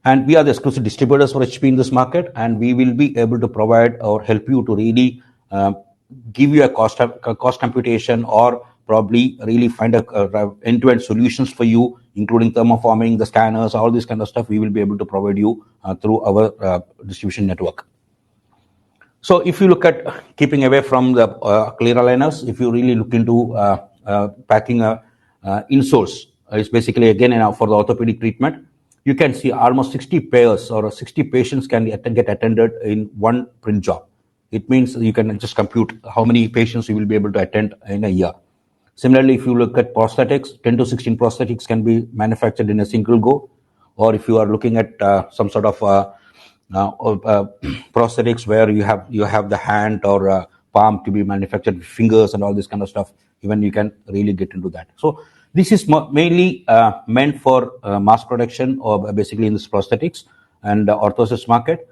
And we are the exclusive distributors for HP in this market, and we will be able to provide or help you to really give you a cost computation, or probably really find a end-to-end solutions for you, including thermoforming, the scanners, all this kind of stuff. We will be able to provide you through our distribution network. So if you look at keeping away from the clear aligners, if you really look into packing insoles, it's basically again for the orthopedic treatment, you can see almost 60 pairs or 60 patients can get attended in one print job. It means you can just compute how many patients you will be able to attend in a year. Similarly, if you look at prosthetics, 10 to 16 prosthetics can be manufactured in a single go. Or if you are looking at some sort of prosthetics where you have the hand or palm to be manufactured with fingers and all this kind of stuff, even you can really get into that. So this is mainly meant for mass production, or basically in this prosthetics and orthosis market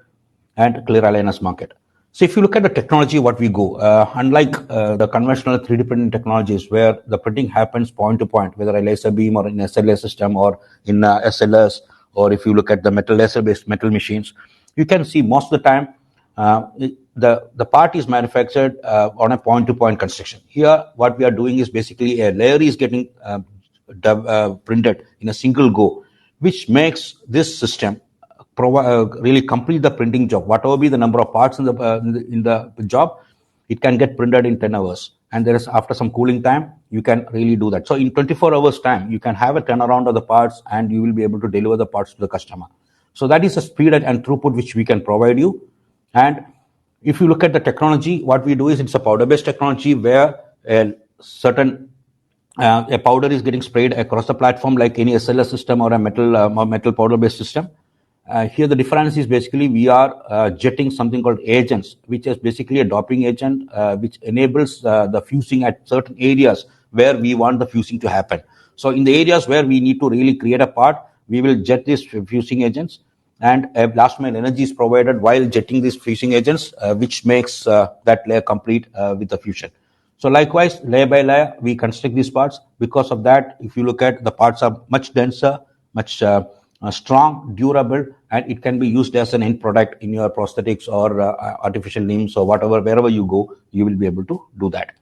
and clear aligners market. So if you look at the technology, what we go, unlike the conventional 3D printing technologies where the printing happens point to point, whether a laser beam or in SLA system or in SLS, or if you look at the metal laser-based metal machines, you can see most of the time the part is manufactured on a point-to-point construction. Here, what we are doing is basically a layer is getting printed in a single go, which makes this system really complete the printing job. Whatever be the number of parts in the job, it can get printed in 10 hours. And there is, after some cooling time, you can really do that. So in 24 hours time, you can have a turnaround of the parts and you will be able to deliver the parts to the customer. So that is the speed and throughput which we can provide you. And if you look at the technology, what we do is it's a powder-based technology where a certain a powder is getting sprayed across the platform like any SLS system or a metal powder-based system. Here the difference is basically we are jetting something called agents, which is basically a doping agent which enables the fusing at certain areas where we want the fusing to happen. So in the areas where we need to really create a part, we will jet these fusing agents, and last mile energy is provided while jetting these fusing agents, which makes that layer complete with the fusion. So likewise, layer by layer, we construct these parts. Because of that, if you look at the parts are much denser, much strong, durable, and it can be used as an end product in your prosthetics or artificial limbs or whatever, wherever you go, you will be able to do that.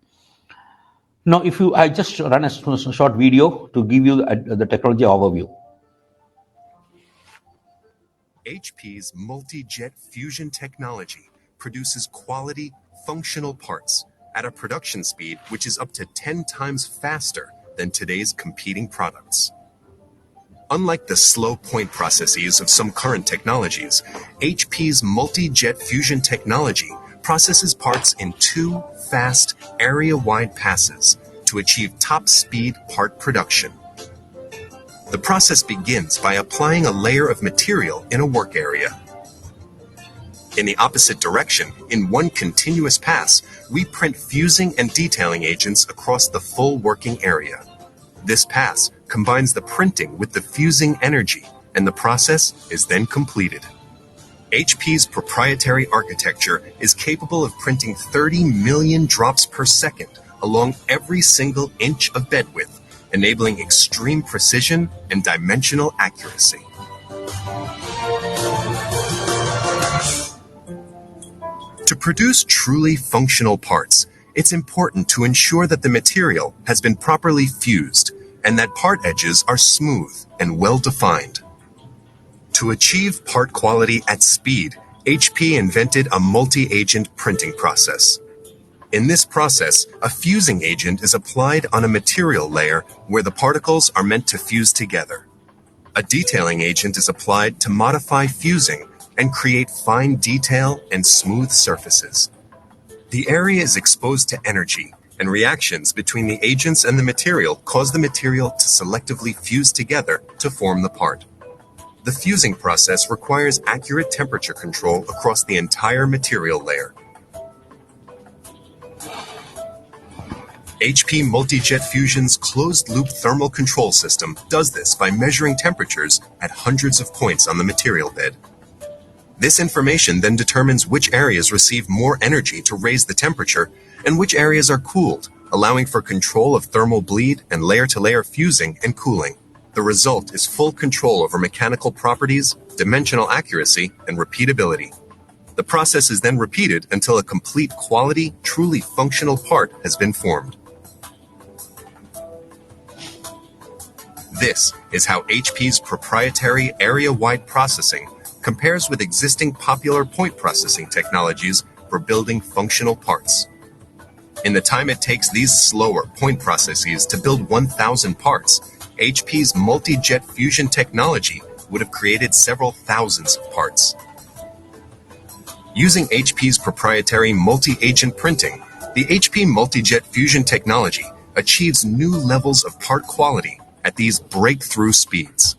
Now, I just run a short video to give you the technology overview. HP's multi-jet fusion technology produces quality, functional parts at a production speed which is up to 10 times faster than today's competing products. Unlike the slow point processes of some current technologies, HP's multi-jet fusion technology processes parts in 2 fast, area-wide passes to achieve top-speed part production. The process begins by applying a layer of material in a work area. In the opposite direction, in one continuous pass, we print fusing and detailing agents across the full working area. This pass combines the printing with the fusing energy, and the process is then completed. HP's proprietary architecture is capable of printing 30 million drops per second along every single inch of bed width, enabling extreme precision and dimensional accuracy. To produce truly functional parts, it's important to ensure that the material has been properly fused and that part edges are smooth and well-defined. To achieve part quality at speed, HP invented a multi-agent printing process. In this process, a fusing agent is applied on a material layer where the particles are meant to fuse together. A detailing agent is applied to modify fusing and create fine detail and smooth surfaces. The area is exposed to energy, and reactions between the agents and the material cause the material to selectively fuse together to form the part. The fusing process requires accurate temperature control across the entire material layer. HP Multi-Jet Fusion's closed-loop thermal control system does this by measuring temperatures at hundreds of points on the material bed. This information then determines which areas receive more energy to raise the temperature and which areas are cooled, allowing for control of thermal bleed and layer-to-layer fusing and cooling. The result is full control over mechanical properties, dimensional accuracy, and repeatability. The process is then repeated until a complete quality, truly functional part has been formed. This is how HP's proprietary area-wide processing compares with existing popular point processing technologies for building functional parts. In the time it takes these slower point processes to build 1,000 parts, HP's multi-jet fusion technology would have created several thousands of parts. Using HP's proprietary multi-agent printing, the HP multi-jet fusion technology achieves new levels of part quality at these breakthrough speeds.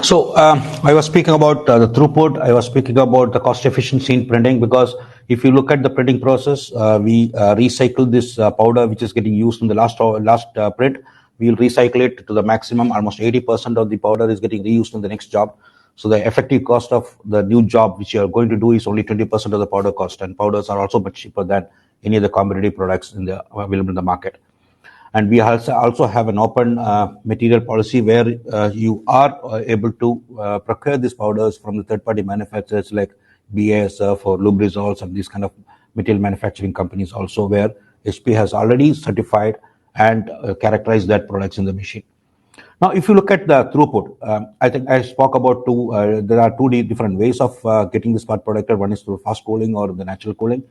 So I was speaking about the throughput. I was speaking about the cost efficiency in printing, because if you look at the printing process, we recycle this powder which is getting used in the last print. We'll recycle it to the maximum. Almost 80% of the powder is getting reused in the next job. So the effective cost of the new job which you are going to do is only 20% of the powder cost, and powders are also much cheaper than any of the competitive products available in the market. And we also have an open material policy where you are able to procure these powders from the third-party manufacturers like BASF or Lubrisols and these kind of material manufacturing companies also, where HP has already certified and characterized that products in the machine. Now, if you look at the throughput, I think I spoke about there are two different ways of getting this part producted. One is through fast cooling or the natural cooling.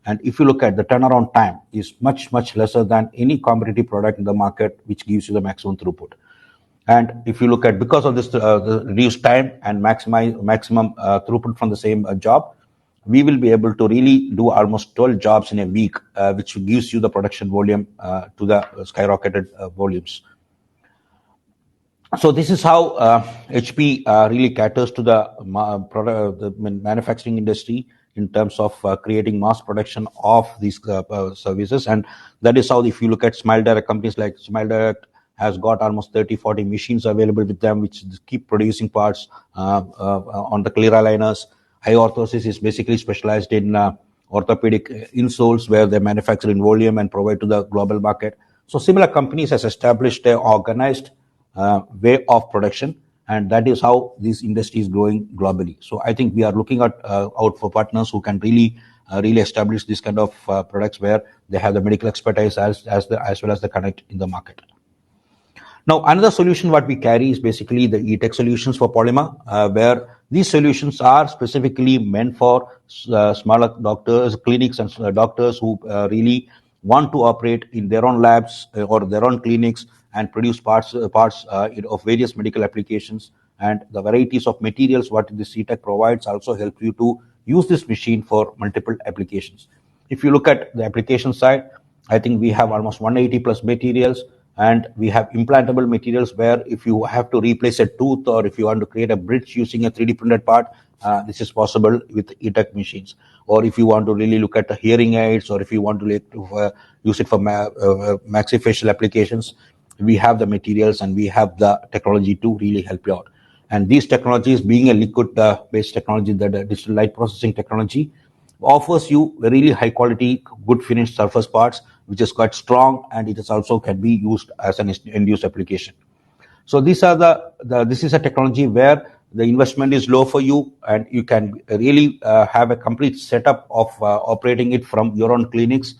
And if you look at the turnaround time is much, much lesser than any competitive product in the market, which gives you the maximum throughput. And if you look at, because of this the reduced time and maximum throughput from the same job, we will be able to really do almost 12 jobs in a week, which gives you the production volume to the skyrocketed volumes. So this is how HP really caters to the manufacturing industry in terms of creating mass production of these services. And that is how, if you look at Smile Direct, companies like Smile Direct has got almost 30-40 machines available with them, which keep producing parts on the clear aligners. iOrthosis is basically specialized in orthopedic insoles, where they manufacture in volume and provide to the global market. So similar companies has established an organized way of production, and that is how this industry is growing globally. So I think we are looking at out for partners who can really establish this kind of products where they have the medical expertise as well as the connect in the market. Now, another solution what we carry is basically the e-tech solutions for polymer, where these solutions are specifically meant for smaller doctors, clinics, and doctors who really want to operate in their own labs or their own clinics and produce parts of various medical applications. And the varieties of materials what this e-tech provides also help you to use this machine for multiple applications. If you look at the application side, I think we have almost 180 plus materials, and we have implantable materials where if you have to replace a tooth or if you want to create a bridge using a 3D printed part, this is possible with e-tech machines. Or if you want to really look at the hearing aids, or if you want to use it for maxillofacial applications, we have the materials and we have the technology to really help you out. And these technologies, being a liquid-based technology, the digital light processing technology, offers you really high quality, good finished surface parts, which is quite strong, and it is also can be used as an end-use application. So these are this is a technology where the investment is low for you, and you can really have a complete setup of operating it from your own clinics.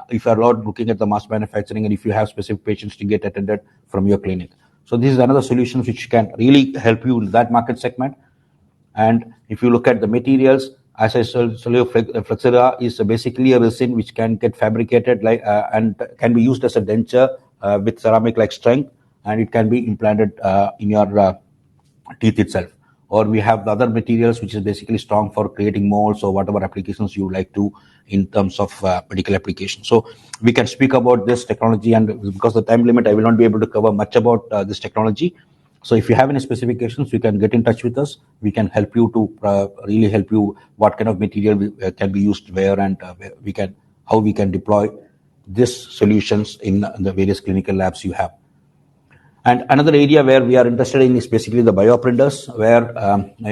If you are not looking at the mass manufacturing, and if you have specific patients to get attended from your clinic. So this is another solution which can really help you in that market segment. And if you look at the materials, as I told you, Flexera is basically a resin which can get fabricated and can be used as a denture with ceramic-like strength, and it can be implanted in your teeth itself. Or we have the other materials which is basically strong for creating molds or whatever applications you like to in terms of medical applications. So we can speak about this technology, and because of the time limit, I will not be able to cover much about this technology. So if you have any specifications, you can get in touch with us. We can help you to really help you what kind of material can be used where, and how we can deploy these solutions in the various clinical labs you have. And another area where we are interested in is basically the bioprinters, where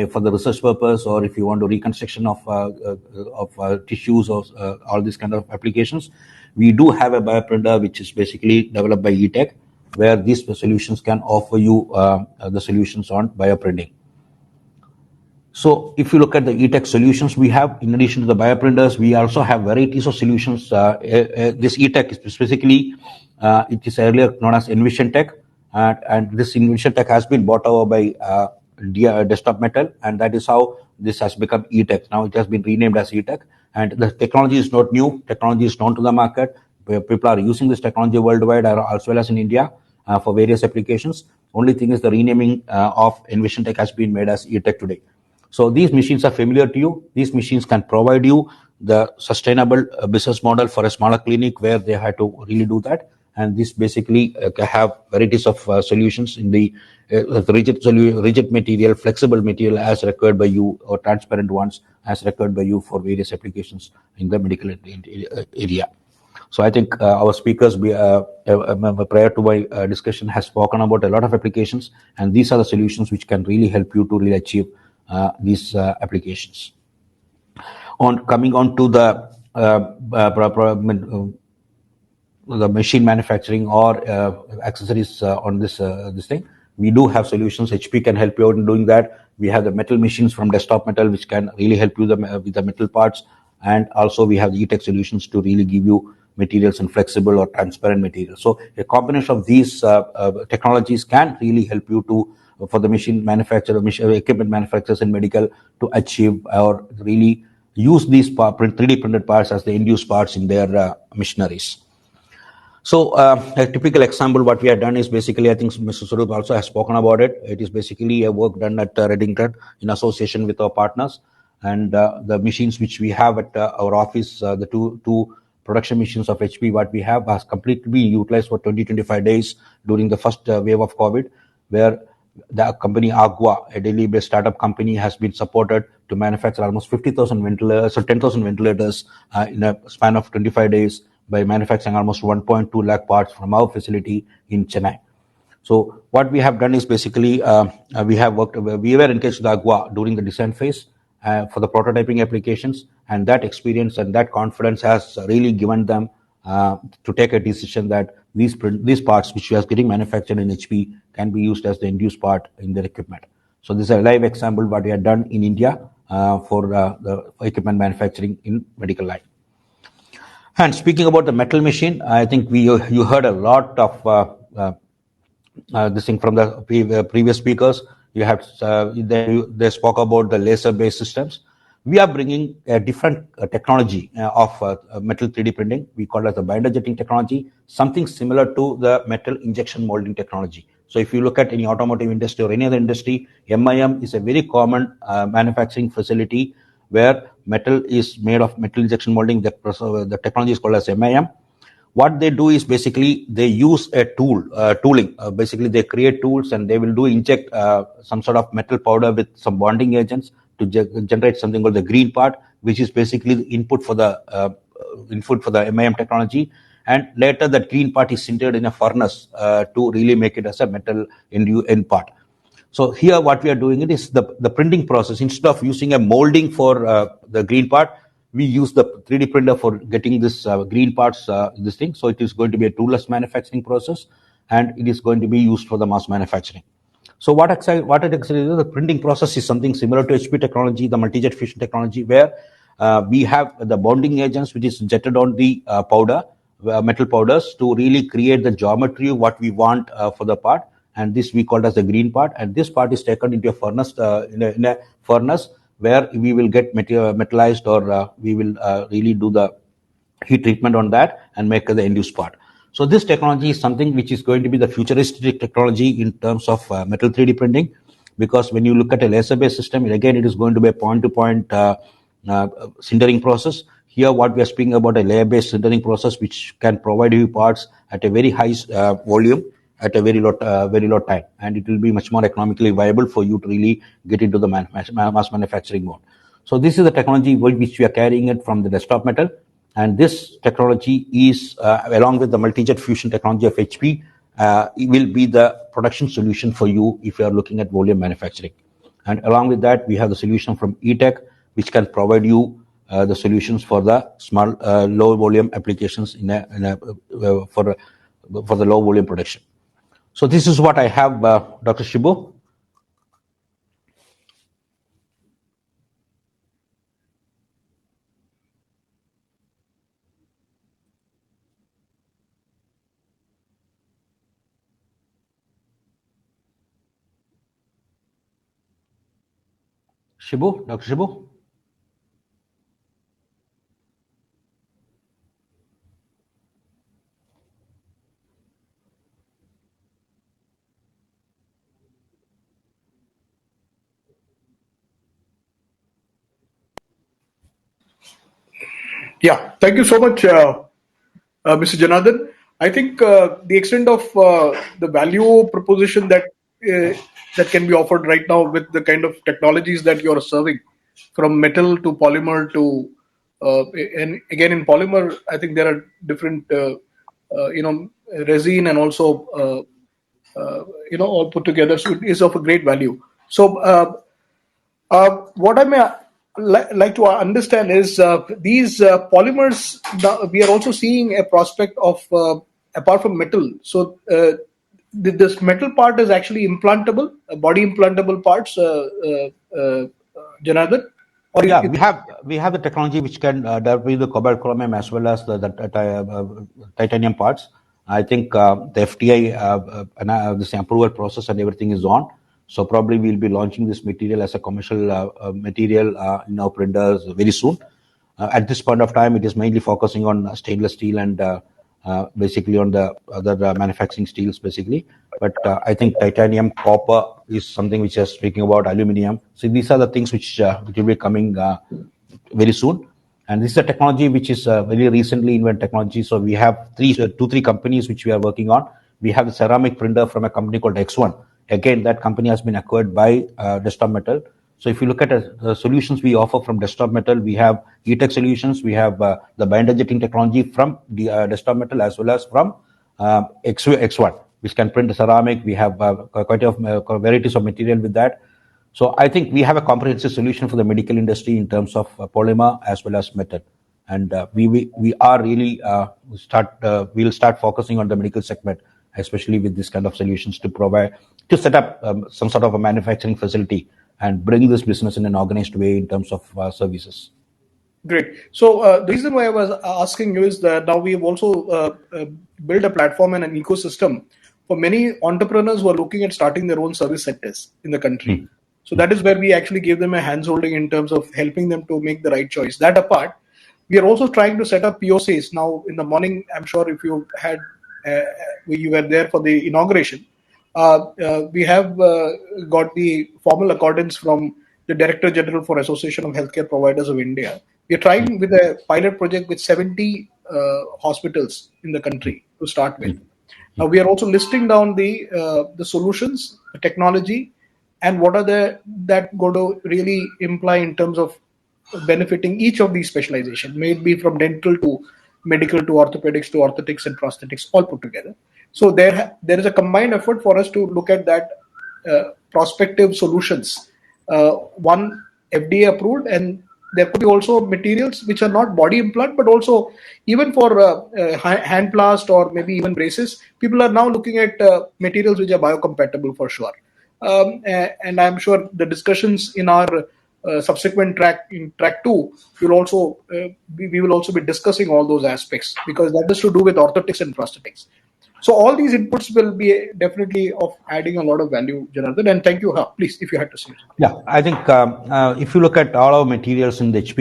for the research purpose, or if you want to reconstruction of tissues or all these kind of applications, we do have a bioprinter which is basically developed by eTech, where these solutions can offer you the solutions on bioprinting. So if you look at the eTech solutions we have, in addition to the bioprinters, we also have varieties of solutions. This eTech is specifically, it is earlier known as Envision Tech, and this Envision Tech has been bought over by Desktop Metal, and that is how this has become eTech. Now it has been renamed as eTech, and the technology is not new. Technology is known to the market. People are using this technology worldwide as well as in India for various applications. Only thing is the renaming of Envision Tech has been made as eTech today. So these machines are familiar to you. These machines can provide you the sustainable business model for a smaller clinic where they had to really do that. And this basically have varieties of solutions in the rigid material, flexible material as required by you, or transparent ones as required by you for various applications in the medical area. So I think our speakers prior to my discussion has spoken about a lot of applications, and these are the solutions which can really help you to really achieve these applications. Coming on to the machine manufacturing or accessories on this thing, we do have solutions. HP can help you out in doing that. We have the metal machines from Desktop Metal, which can really help you with the metal parts, and also we have the eTech solutions to really give you materials in flexible or transparent materials. So a combination of these technologies can really help you for the machine manufacturer, equipment manufacturers in medical to achieve or really use these 3D printed parts as the end-use parts in their machineries. So a typical example, what we have done is basically, I think Mr. Swarup also has spoken about it. It is basically a work done at Reddington in association with our partners, and the machines which we have at our office, the two production machines of HP, what we have has completely been utilized for 20-25 days during the first wave of COVID, where the company Agua, a Delhi-based startup company, has been supported to manufacture almost 50,000 ventilators, so 10,000 ventilators in a span of 25 days by manufacturing almost 1.2 lakh parts from our facility in Chennai. So what we have done is basically we were engaged with Agua during the design phase for the prototyping applications, and that experience and that confidence has really given them to take a decision that these parts which are getting manufactured in HP can be used as the end-use part in their equipment. So this is a live example what we have done in India for the equipment manufacturing in medical line. And speaking about the metal machine, I think you heard a lot of this thing from the previous speakers. You have they spoke about the laser-based systems. We are bringing a different technology of metal 3D printing. We call it the binder jetting technology, something similar to the metal injection molding technology. So if you look at any automotive industry or any other industry, MIM is a very common manufacturing facility where metal is made of metal injection molding. The technology is called as MIM. What they do is basically they use a tooling. Basically, they create tools and they will inject some sort of metal powder with some bonding agents to generate something called the green part, which is basically the input for the MIM technology. And later, that green part is sintered in a furnace to really make it as a metal end part. So here what we are doing it is the printing process. Instead of using a molding for the green part, we use the 3D printer for getting this green parts, this thing. So it is going to be a toolless manufacturing process, and it is going to be used for the mass manufacturing. So what it actually is, the printing process is something similar to HP technology, the multi-jet fusion technology, where we have the bonding agents which is jetted on the metal powders to really create the geometry of what we want for the part, and this we call as the green part. And this part is taken into a furnace, in a furnace where we will get metallized, or we will really do the heat treatment on that and make the end use part. So this technology is something which is going to be the futuristic technology in terms of metal 3D printing, because when you look at a laser-based system, again, it is going to be a point-to-point sintering process. Here, what we are speaking about a layer-based sintering process, which can provide you parts at a very high volume at a very low time, and it will be much more economically viable for you to really get into the mass manufacturing mode. So this is the technology which we are carrying it from the desktop metal. And this technology is, along with the multi-jet fusion technology of HP, it will be the production solution for you if you are looking at volume manufacturing. And along with that, we have the solution from eTech, which can provide you the solutions for the small, low volume applications for the low volume production. So this is what I have, Dr. Shibu. Shibu, Dr. Shibu. Yeah, thank you so much, Mr. Janardhan. I think the extent of the value proposition that can be offered right now with the kind of technologies that you're serving, from metal to polymer to, and again in polymer, I think there are different, resin and also, all put together. So it is of a great value. So what I may like to understand is these polymers. We are also seeing a prospect of apart from metal. So this metal part is actually implantable, body implantable parts, Janardhan. Or Yeah, we have the technology which can develop the cobalt chromium as well as the titanium parts. I think the FTI this approval process and everything is on. So probably we'll be launching this material as a commercial material in our printers very soon. At this point of time, it is mainly focusing on stainless steel and basically on the other manufacturing steels basically. But I think titanium, copper is something which is speaking about, aluminum. So these are the things which will be coming very soon. And this is a technology which is very recently invented technology. So we have three companies which we are working on. We have the ceramic printer from a company called X1. Again, that company has been acquired by Desktop Metal. So if you look at the solutions we offer from Desktop Metal, we have eTech solutions, we have the binder jetting technology from the Desktop Metal as well as from X1, which can print ceramic. We have quite a varieties of material with that. So I think we have a comprehensive solution for the medical industry in terms of polymer as well as metal. And we are really we'll start focusing on the medical segment, especially with this kind of solutions to set up some sort of a manufacturing facility and bring this business in an organized way in terms of services. Great. So the reason why I was asking you is that now we have also built a platform and an ecosystem for many entrepreneurs who are looking at starting their own service sectors in the country. So that is where we actually gave them a hands-holding in terms of helping them to make the right choice. That apart, we are also trying to set up POCs. Now, in the morning, I'm sure if you had, you were there for the inauguration, we have got the formal accordance from the Director General for Association of Healthcare Providers of India. We are trying with a pilot project with 70 hospitals in the country to start with. Now we are also listing down the solutions, the technology, and what are that going to really imply in terms of benefiting each of these specializations, may it be from dental to medical to orthopedics to orthotics and prosthetics, all put together. So there is a combined effort for us to look at that prospective solutions. One FDA approved, and there could be also materials which are not body implant, but also even for hand plast or maybe even braces. People are now looking at materials which are biocompatible for sure. And I'm sure the discussions in our subsequent track in track 2 will also we will also be discussing all those aspects, because that is to do with orthotics and prosthetics. So all these inputs will be definitely of adding a lot of value, Janardhan. And thank you. Please, if you had to say something. Yeah, I think if you look at all our materials in the HP,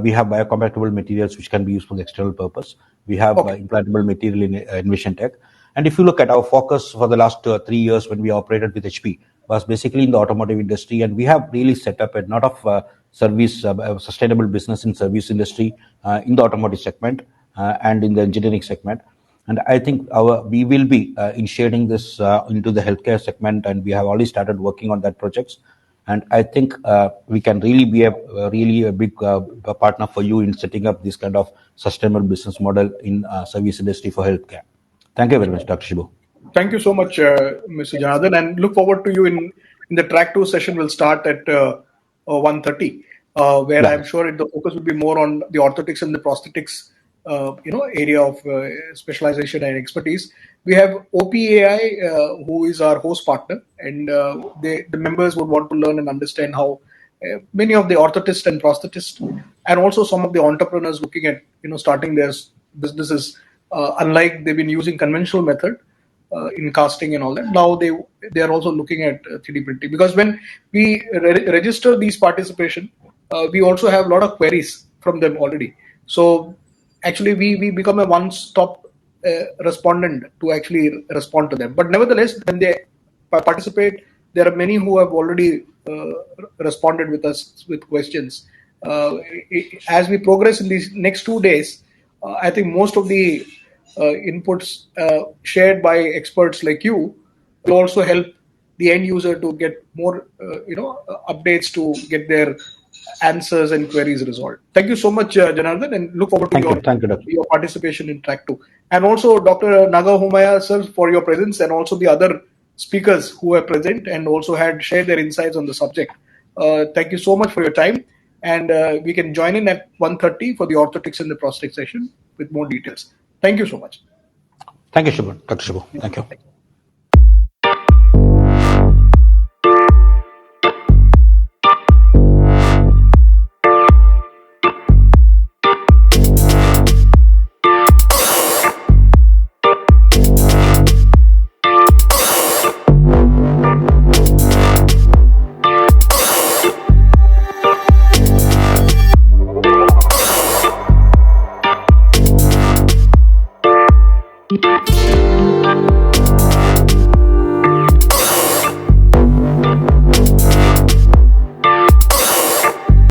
we have biocompatible materials which can be used for the external purpose. We have implantable material in Envision Tech. And if you look at our focus for the last 3 years when we operated with HP, was basically in the automotive industry, and we have really set up a lot of service, sustainable business in service industry, in the automotive segment, and in the engineering segment. And I think we will be initiating this into the healthcare segment, and we have already started working on that projects. And I think we can really be a big partner for you in setting up this kind of sustainable business model in service industry for healthcare. Thank you very much, Dr. Shibu. Thank you so much, Mr. Janardhan, and look forward to you in the track 2 session. Will start at 1:30, where I'm sure the focus will be more on the orthotics and the prosthetics, area of specialization and expertise. We have OPAI, who is our host partner, and the members would want to learn and understand how many of the orthotists and prosthetists, and also some of the entrepreneurs looking at starting their businesses. Unlike they've been using conventional method in casting and all that, now they are also looking at 3D printing, because when we register these participation, we also have a lot of queries from them already. So actually we become a one-stop respondent to actually respond to them. But nevertheless, when they participate, there are many who have already responded with us with questions. As we progress in these next 2 days, I think most of the inputs shared by experts like you will also help the end user to get more updates to get their answers and queries resolved. Thank you so much, Janardhan, and look forward to your participation in track 2. And also Dr. Naga Humaya sir, for your presence, and also the other speakers who were present and also had shared their insights on the subject. Thank you so much for your time, and we can join in at 1:30 for the orthotics and the prosthetic session with more details. Thank you so much. Thank you, Shibu. Dr. Shibu. Thank you.